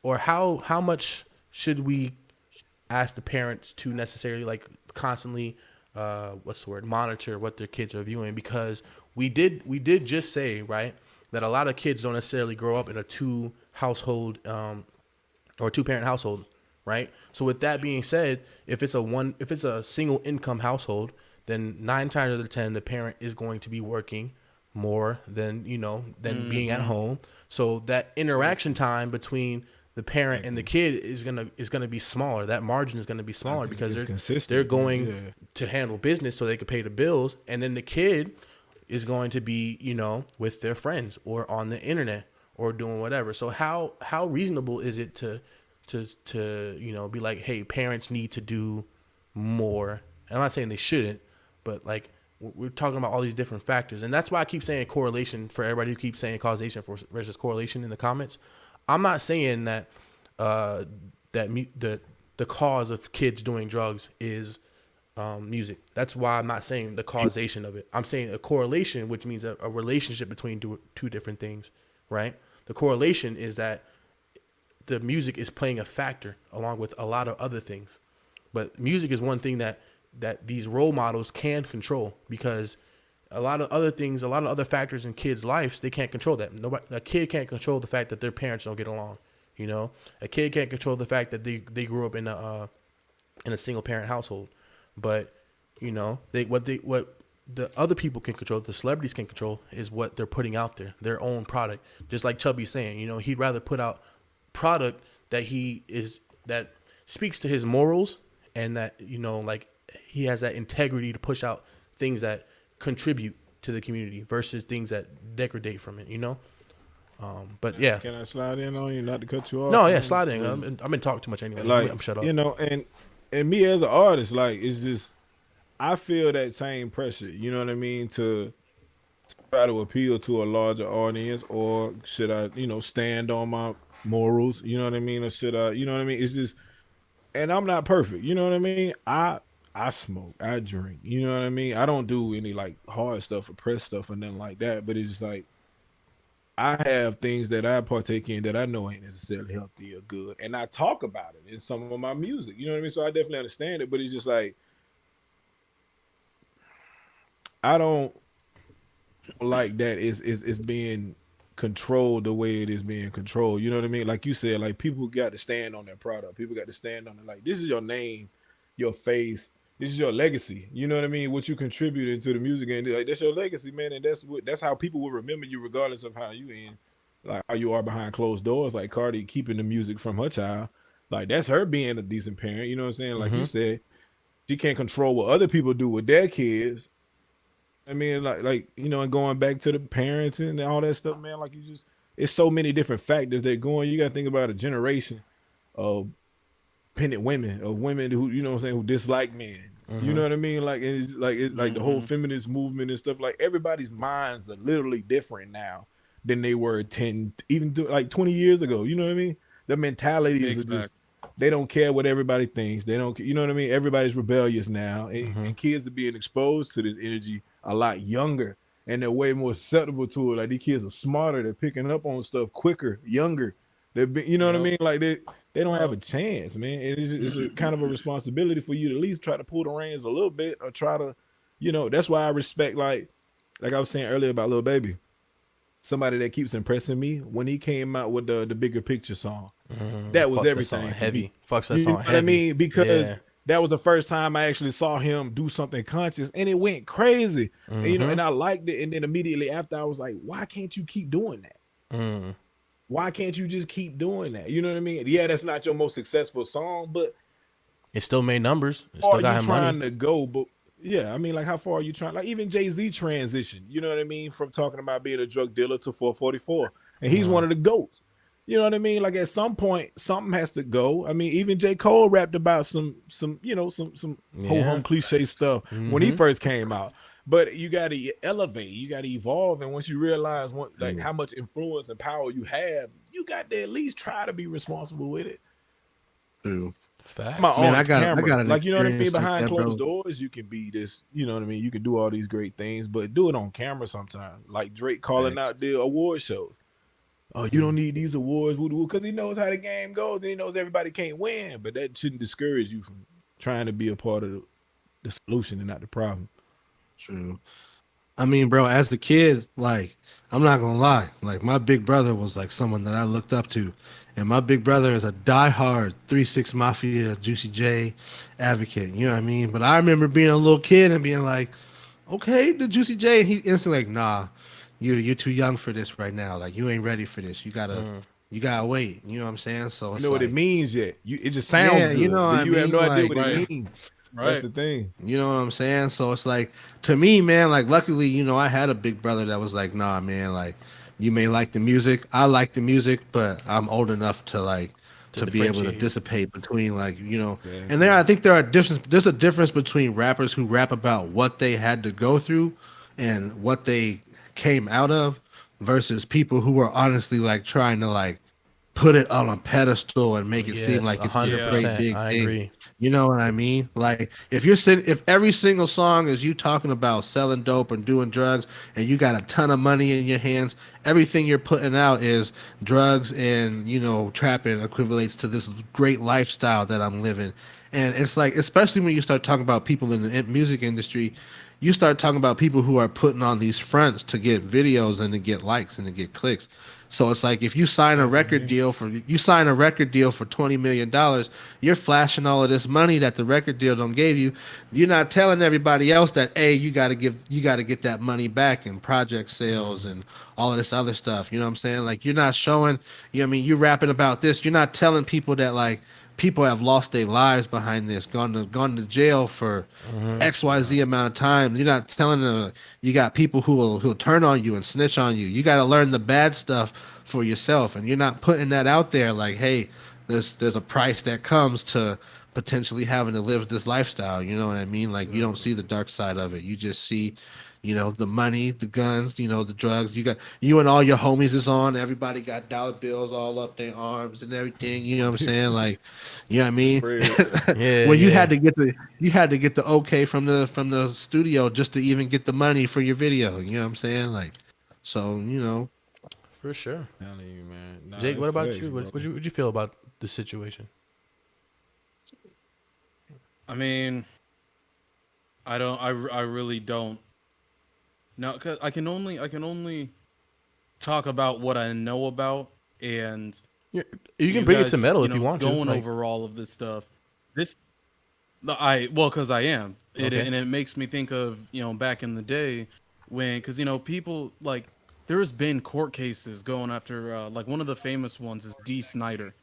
or how much should we ask the parents to necessarily like constantly monitor what their kids are viewing? Because we did just say, right, that a lot of kids don't necessarily grow up in a two parent household, right? So with that being said, if it's a single income household, then 9 times out of 10 the parent is going to be working more than being at home. So that interaction time between the parent and the kid is gonna be smaller. That margin is gonna be smaller because they're going to handle business so they can pay the bills, and then the kid is going to be with their friends or on the internet or doing whatever. So how reasonable is it to be like, hey, parents need to do more? And I'm not saying they shouldn't, but like we're talking about all these different factors, and that's why I keep saying correlation for everybody who keeps saying causation versus correlation in the comments. I'm not saying that the cause of kids doing drugs is music. That's why I'm not saying the causation of it. I'm saying a correlation, which means a relationship between two different things, right? The correlation is that the music is playing a factor along with a lot of other things. But music is one thing that these role models can control, because a lot of other things, a lot of other factors in kids' lives, they can't control that. A kid can't control the fact that their parents don't get along. A kid can't control the fact that they grew up in a single parent household. But what the other people can control, the celebrities can control, is what they're putting out there, their own product. Just like Chubby's saying, he'd rather put out product that that speaks to his morals, and that like he has that integrity to push out things that contribute to the community versus things that degrade from it. But yeah. Can I slide in on you, not to cut you off? No, yeah, slide in. I've been talking too much anyway. Like, I'm shut up. And me as an artist, like, it's just, I feel that same pressure, you know what I mean, to try to appeal to a larger audience, or should I, stand on my morals, you know what I mean, or should I, you know what I mean? It's just, and I'm not perfect, you know what I mean? I smoke, I drink, you know what I mean? I don't do any like hard stuff or press stuff or nothing like that, but it's just like, I have things that I partake in that I know ain't necessarily healthy or good, and I talk about it in some of my music, you know what I mean? So I definitely understand it, but it's just like, I don't like that it's being controlled the way it is being controlled, you know what I mean? Like you said, like, people got to stand on their product, people got to stand on it, like, this is your name, your face, this is your legacy, you know what I mean? What you contributed to the music, and like, that's your legacy, man, and that's how people will remember you, regardless of how you are behind closed doors. Like Cardi keeping the music from her child, like, that's her being a decent parent, you know what I'm saying? Like you said, she can't control what other people do with their kids. I mean, and going back to the parents and all that stuff, man, like, it's so many different factors that going. You got to think about a generation of independent women, of women who, you know what I'm saying, who dislike men. You know what I mean? Like, it's like the whole feminist movement and stuff. Like, everybody's minds are literally different now than they were 10, even 20 years ago. You know what I mean? The mentalities are just, they don't care what everybody thinks. They don't, you know what I mean? Everybody's rebellious now, and kids are being exposed to this energy a lot younger, and they're way more susceptible to it. Like, these kids are smarter. They're picking up on stuff quicker, younger. You know what I mean? Like, they don't have a chance, man. It's a kind of a responsibility for you to at least try to pull the reins a little bit, or try to, that's why I respect, like I was saying earlier about Lil Baby, somebody that keeps impressing me. When he came out with the Bigger Picture song, that was everything. Heavy. Fucks that You song know what heavy. I mean? Because that was the first time I actually saw him do something conscious, and it went crazy. And, and I liked it. And then immediately after, I was like, why can't you keep doing that? Why can't you just keep doing that? You know what I mean? Yeah, that's not your most successful song, but it still made numbers. It how still are got you him trying money. to go? But yeah, I mean, like, how far are you trying? Like, even Jay-Z transition, you know what I mean? From talking about being a drug dealer to 444. And he's one of the GOATs. You know what I mean? Like, at some point, something has to go. I mean, even J. Cole rapped about some ho-hum cliche stuff when he first came out. But you got to elevate, you got to evolve, and once you realize how much influence and power you have, you got to at least try to be responsible with it. Fact. I got like, you know what I mean? Behind like that, closed doors, you can be this, you know what I mean? You can do all these great things, but do it on camera sometimes. Like Drake calling out the award shows. oh, you don't need these awards, because he knows how the game goes and he knows everybody can't win. But that shouldn't discourage you from trying to be a part of the solution and not the problem. True. I mean, bro, as a kid, like, I'm not gonna lie, like, my big brother was like someone that I looked up to, and my big brother is a diehard 3-6 Mafia, Juicy J advocate. You know what I mean? But I remember being a little kid and being like, okay, the Juicy J, and he instantly like, nah, you're too young for this right now. Like, you ain't ready for this. You gotta wait. You know what I'm saying? So You it's know what like, it means yet? It just sounds good. you know what But I you have mean? no idea Like, what it means. Right. That's the thing. you know what I'm saying? So it's like, to me, man, like, luckily, you know, I had a big brother that was like, nah, man, like, you may like the music. I like the music, but I'm old enough to like to be able to differentiate. dissipate between, like, you know, Yeah. and I think there's a difference between rappers who rap about what they had to go through and what they came out of versus people who are honestly like trying to like put it on a pedestal and make it seem like it's just a great big I thing. agree. You know what I mean? Like, if every single song is you talking about selling dope and doing drugs and you got a ton of money in your hands, everything you're putting out is drugs and, you know, trapping equivalates to this great lifestyle that I'm living. And it's like, especially when you start talking about people in the music industry, you start talking about people who are putting on these fronts to get videos and to get likes and to get clicks. So it's like, if you sign a record deal for $20 million, you're flashing all of this money that the record deal don't give you. You're not telling everybody else that, hey, you got to get that money back in project sales and all of this other stuff. You know what I'm saying? Like, you're not showing, you know what I mean, you're rapping about this. You're not telling people that, like, people have lost their lives behind this, gone to jail for XYZ amount of time. You're not telling them you got people who'll turn on you and snitch on you. You got to learn the bad stuff for yourself, and you're not putting that out there like, hey, there's a price that comes to potentially having to live this lifestyle. You know what I mean? Like, you don't see the dark side of it. You just see, you know, the money, the guns, you know, the drugs. You and all your homies is on. Everybody got dollar bills all up their arms and everything. You know what I'm saying? Like, you know what I mean? Well, you had to get the okay from the studio just to even get the money for your video. You know what I'm saying? Like, so, you know. For sure. Telling you, man. Nah, Jake, what about facts, you? bro. What'd you feel about the situation? I mean, I really don't. No, because I can only talk about what I know about, and You can bring it guys, to metal if know, you want to. going Like, over all of this stuff. Because I am, Okay. and it makes me think of, you know, back in the day when, because, you know, people like, there's been court cases going after, like, one of the famous ones is D. Snyder.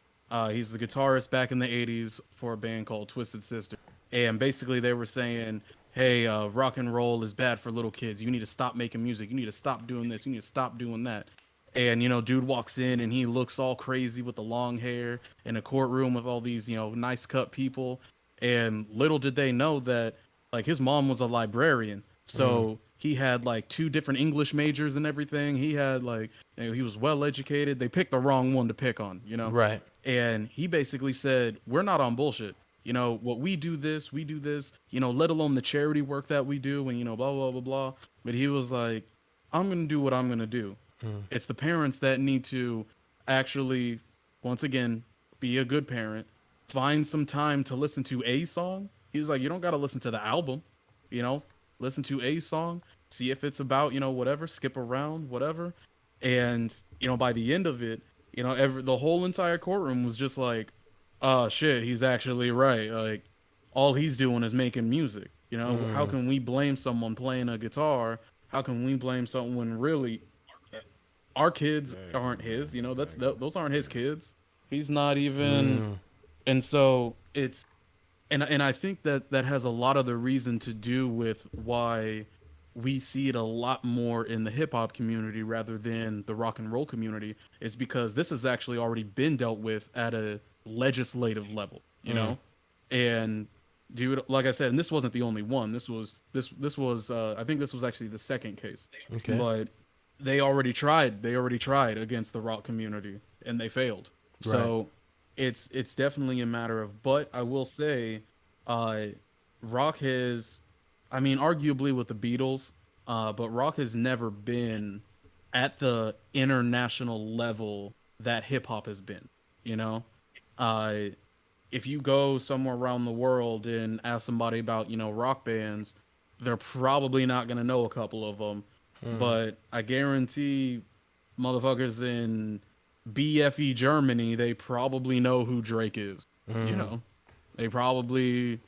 He's the guitarist back in the 80s for a band called Twisted Sister, and basically they were saying, hey, rock and roll is bad for little kids. You need to stop making music. You need to stop doing this. You need to stop doing that. And, you know, dude walks in and he looks all crazy with the long hair in a courtroom with all these, you know, nice cut people. And little did they know that, like, his mom was a librarian. So he had, like, 2 different English majors and everything. He had, like, you know, he was well educated. They picked the wrong one to pick on, you know? right. And he basically said, we're not on bullshit. You know, what we do this, you know, let alone the charity work that we do and, you know, blah, blah, blah, blah. But he was like, I'm going to do what I'm going to do. It's the parents that need to actually, once again, be a good parent, find some time to listen to a song. He was like, you don't got to listen to the album, you know, listen to a song, see if it's about, you know, whatever, skip around, whatever. And, you know, by the end of it, you know, the whole entire courtroom was just like, oh shit, he's actually right. Like, all he's doing is making music. You know, how can we blame someone playing a guitar? How can we blame someone when really our kids aren't his? You know, those aren't his kids. He's not even. And so it's, and I think that has a lot of the reason to do with why we see it a lot more in the hip hop community rather than the rock and roll community, is because this has actually already been dealt with at a legislative level, you know? And dude, like I said, and this wasn't the only one. This was I think this was actually the second case. Okay. But they already tried against the rock community and they failed. So it's definitely a matter of, but I will say, rock has, I mean, arguably with the Beatles, but rock has never been at the international level that hip hop has been. You know, if you go somewhere around the world and ask somebody about, rock bands, they're probably not going to know a couple of them. But I guarantee motherfuckers in BFE Germany, they probably know who Drake is. They probably,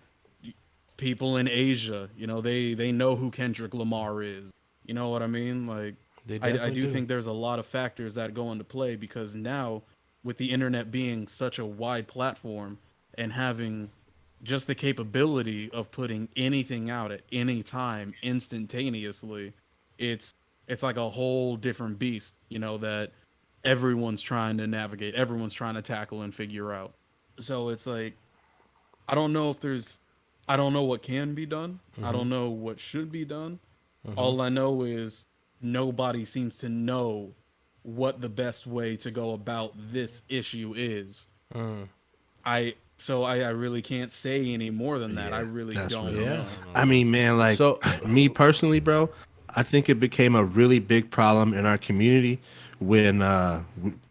people in Asia, they know who Kendrick Lamar is. You know what I mean? Like, I do think there's a lot of factors that go into play, because now, with the internet being such a wide platform and having just the capability of putting anything out at any time instantaneously, it's like a whole different beast, that everyone's trying to navigate, everyone's trying to tackle and figure out. So it's like, I don't know what can be done. I don't know what should be done. All I know is nobody seems to know what the best way to go about this issue is. I really can't say any more than that. I really don't know. I mean, man, like, me personally, bro, I think it became a really big problem in our community when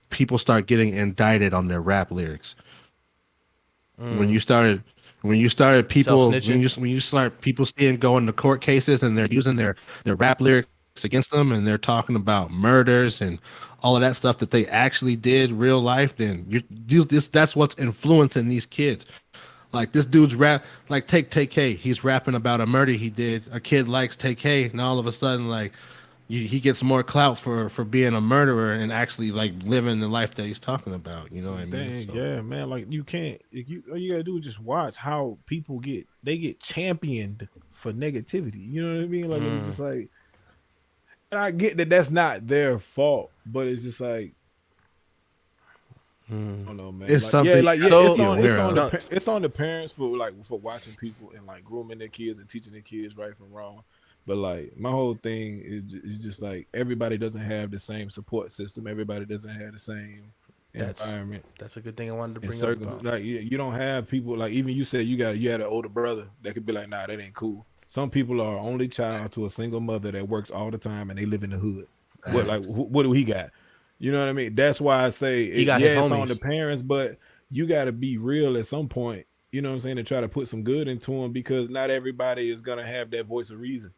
people start getting indicted on their rap lyrics. When you started people, when you start people seeing going to court cases and they're using their rap lyrics against them, and they're talking about murders and all of that stuff that they actually did real life, then that's what's influencing these kids. Like, this dude's rap, like, take K, he's rapping about a murder he did. A kid likes Take K, and all of a sudden, like, he gets more clout for being a murderer and actually, like, living the life that he's talking about. You know what I mean? So, yeah, man. Like, you can't. All you gotta do is just watch how people get championed for negativity. You know what I mean? Like, it's just like, and I get that that's not their fault, but it's just like, I don't know, man. It's like, something. It's on the parents for watching people and, like, grooming their kids and teaching their kids right from wrong. But, like, my whole thing is just like, everybody doesn't have the same support system. Everybody doesn't have the same environment. That's a good thing I wanted to bring up. Like, you don't have people, like, even you said you had an older brother that could be like, nah, that ain't cool. Some people are only child to a single mother that works all the time and they live in the hood. What do he got? You know what I mean? That's why I say it's on the parents, but you got to be real at some point. You know what I'm saying? To try to put some good into them, because not everybody is gonna have that voice of reason.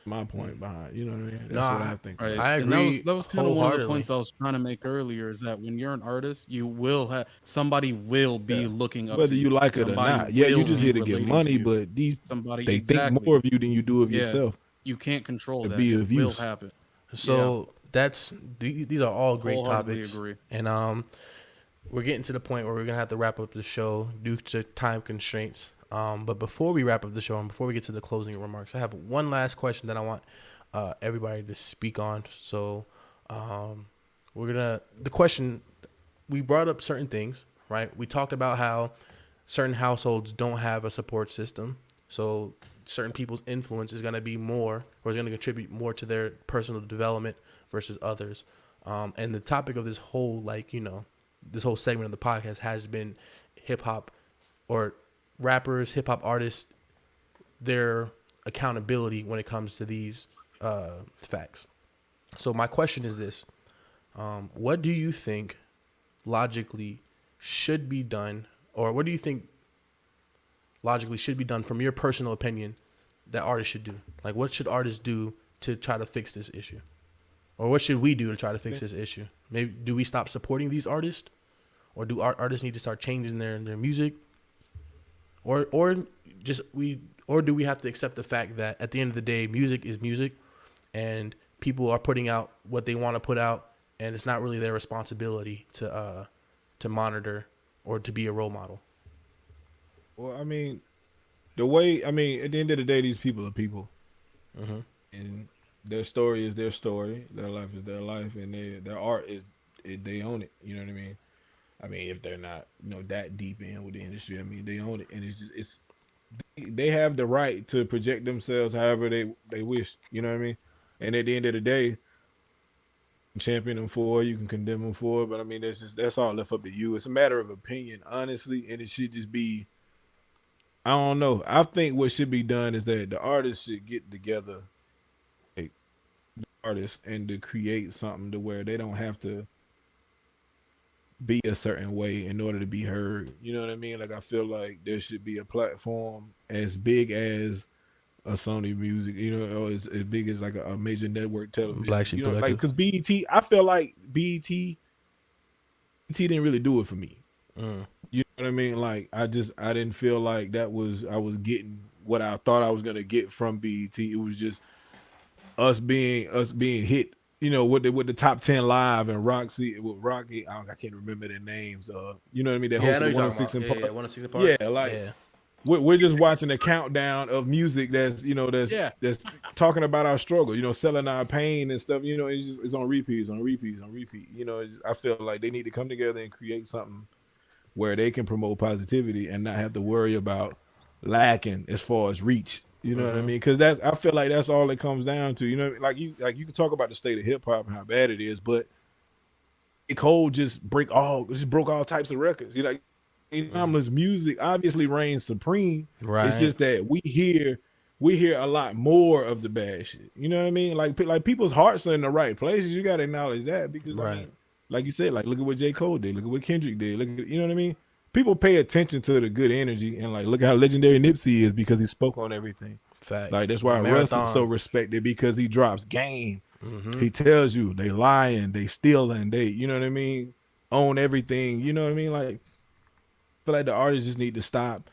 My point behind, you know what I mean? That's what I think. Right. I agree. That was kind of one of the points I was trying to make earlier, is that when you're an artist, you will have somebody will be looking up whether to you like it or not. Yeah, you just here to get money, but they think more of you than you do of yourself. You can't control that. It will happen. So these are all great topics. Agree. And we're getting to the point where we're gonna have to wrap up the show due to time constraints. But before we wrap up the show and before we get to the closing remarks, I have one last question that I want everybody to speak on. So the question, we brought up certain things, right? We talked about how certain households don't have a support system. So certain people's influence is going to be more, or is going to contribute more to their personal development versus others. And the topic of this whole, this whole segment of the podcast has been hip hop, or rappers, hip hop artists, their accountability when it comes to these facts. So my question is this: what do you think logically should be done, or what do you think logically should be done from your personal opinion that artists should do? Like, what should artists do to try to fix this issue, or what should we do to try to fix this issue? Maybe do we stop supporting these artists, or do artists need to start changing their music? Or do we have to accept the fact that at the end of the day, music is music, and people are putting out what they want to put out, and it's not really their responsibility to monitor or to be a role model? Well, I mean, at the end of the day, these people are people, and their story is their story, their life is their life, and their art is they own it. You know what I mean? I mean, if they're not, that deep in with the industry, I mean, they own it, and they have the right to project themselves however they wish. You know what I mean? And at the end of the day, you can champion them for it, you can condemn them for it, but I mean, that's all left up to you. It's a matter of opinion, honestly, and it should just be, I don't know. I think what should be done is that the artists should get together. Like, the artists and to create something to where they don't have to be a certain way in order to be heard. You know what I mean? Like I feel like there should be a platform as big as a Sony Music, you know, or as big as like a major network television. Black Sheep you know, like Collective. because BET, I feel like BET didn't really do it for me. You know what I mean? Like I didn't feel like I was getting what I thought I was gonna get from BET. It was just us being hit, you know, with the top 10 live and Rocky, I can't remember their names. You know what I mean? They Yeah, I know hosted you're 106 talking in about. Park. Yeah, 106 in Park. Yeah, like yeah. we're just watching a countdown of music that's talking about our struggle, you know, selling our pain and stuff. You know, it's on repeats. You know, I feel like they need to come together and create something where they can promote positivity and not have to worry about lacking as far as reach. You know what I mean? Because I feel like that's all it comes down to. You know, like you can talk about the state of hip hop and how bad it is, but Cole just broke all types of records. You like. Timeless music obviously reigns supreme. Right. It's just that we hear a lot more of the bad shit. You know what I mean? Like people's hearts are in the right places. You got to acknowledge that because Right. I mean, like you said, like look at what J. Cole did. Look at what Kendrick did. Look at, you know what I mean? People pay attention to the good energy and like look at how legendary Nipsey is because he spoke on everything. Facts. Like that's why Russ is so respected because he drops game. He tells you they lying, they stealing, they, you know what I mean, own everything. You know what I mean? Like I feel like the artists just need to stop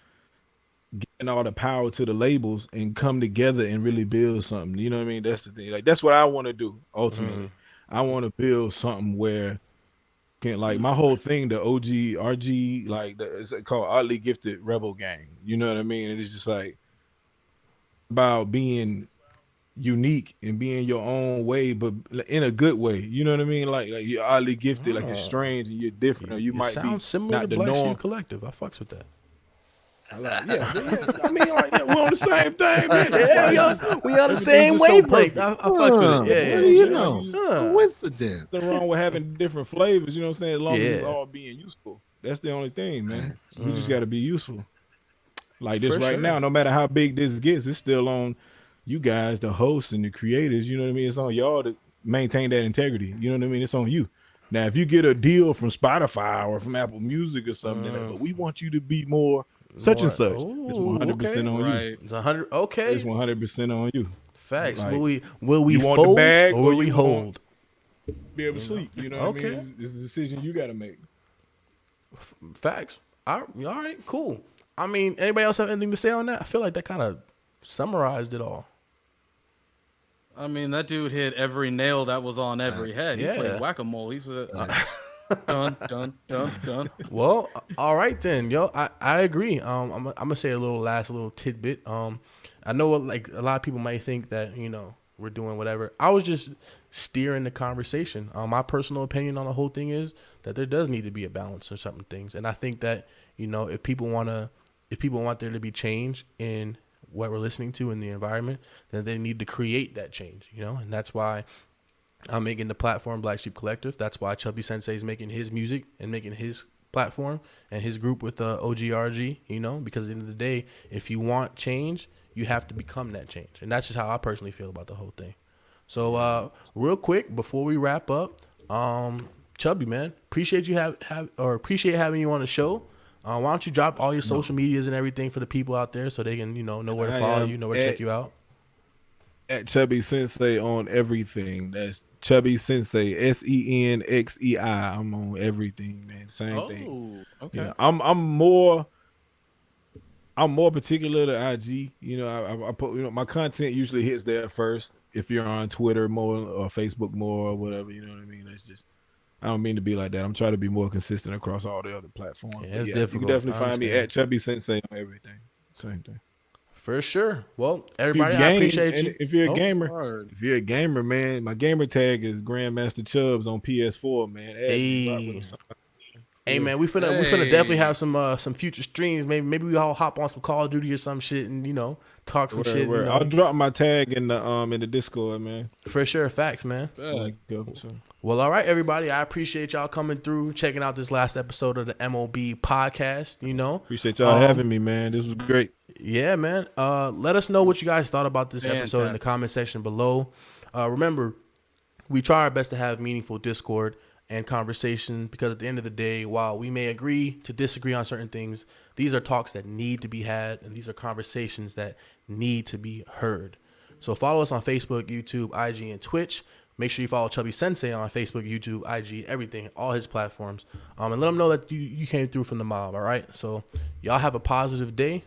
giving all the power to the labels and come together and really build something. You know what I mean? That's the thing. Like that's what I want to do ultimately. I want to build something where can like my whole thing, the OG RG, like it's called Oddly Gifted Rebel Gang. You know what I mean? And it's just like about being unique and being your own way, but in a good way. You know what I mean? Like you're oddly gifted, like you're strange and you're different, or you might be similar not to the Black norm. Sheep Collective. I fucks with that. Yeah. I mean, like we're on the same thing. Man. We on the same just so wavelength. perfect. I fucks with it. Yeah, What do you know? Coincidence. Nothing wrong with having different flavors. You know what I'm saying? As long as it's Yeah. all being useful. That's the only thing, man. We just got to be useful. Like this For right sure. now, no matter how big this gets, it's still on you guys, the hosts and the creators. You know what I mean? It's on y'all to maintain that integrity. You know what I mean? It's on you. Now, if you get a deal from Spotify or from Apple Music or something, they're like, but we want you to be more such and such. It's 100% on you. Right. It's 100. Okay. It's 100% on you. Facts. Like, will we you want the fold bag or or will we you hold? Be able to sleep. You know what I Okay. mean? It's a decision you got to make. Facts. All right. Cool. I mean, anybody else have anything to say on that? I feel like that kind of summarized it all. I mean, that dude hit every nail that was on every head. He Yeah. played whack-a-mole. He said, dun, dun, dun, dun. Well, all right then, yo. I agree. I'm gonna say a little tidbit. I know like a lot of people might think that we're doing whatever. I was just steering the conversation. My personal opinion on the whole thing is that there does need to be a balance in certain things, and I think that if people want there to be change in what we're listening to in the environment, then they need to create that change. And that's why I'm making the platform Black Sheep Collective. That's why Chubby Senxei is making his music and making his platform and his group with OGRG, because at the end of the day, if you want change, you have to become that change. And that's just how I personally feel about the whole thing. So real quick, before we wrap up, Chubby, man, appreciate having you on the show. Why don't you drop all your social medias and everything for the people out there so they can, know where to follow you, know where to check you out? At Chubby Senxei on everything. That's Chubby Senxei, SENXEI. I'm on everything, man. Same thing. Okay. I'm more particular to IG. I put my content usually hits there first. If you're on Twitter more or Facebook more or whatever, you know what I mean. That's just I don't mean to be like that. I'm trying to be more consistent across all the other platforms. Yeah, it's difficult. You can definitely find me at Chubby Senxei on everything. Same thing. For sure. Well, everybody, I appreciate you. If you're a gamer, man, my gamer tag is Grandmaster Chubbs on PS4, man. Hey, man, we finna definitely have some future streams. Maybe we all hop on some Call of Duty or some shit and talk some shit. I'll drop my tag in the Discord, man. For sure, facts, man. Well, all right, everybody. I appreciate y'all coming through, checking out this last episode of the M.O.B Podcast. Appreciate y'all having me, man. This was great. Yeah, man. Let us know what you guys thought about this episode in the comment section below. Remember, we try our best to have meaningful discord and conversation, because at the end of the day, while we may agree to disagree on certain things, these are talks that need to be had, and these are conversations that need to be heard. So follow us on Facebook, YouTube, IG, and Twitch. Make sure you follow Chubby Senxei on Facebook, YouTube, IG, everything, all his platforms. And let him know that you came through from the mob, all right? So y'all have a positive day.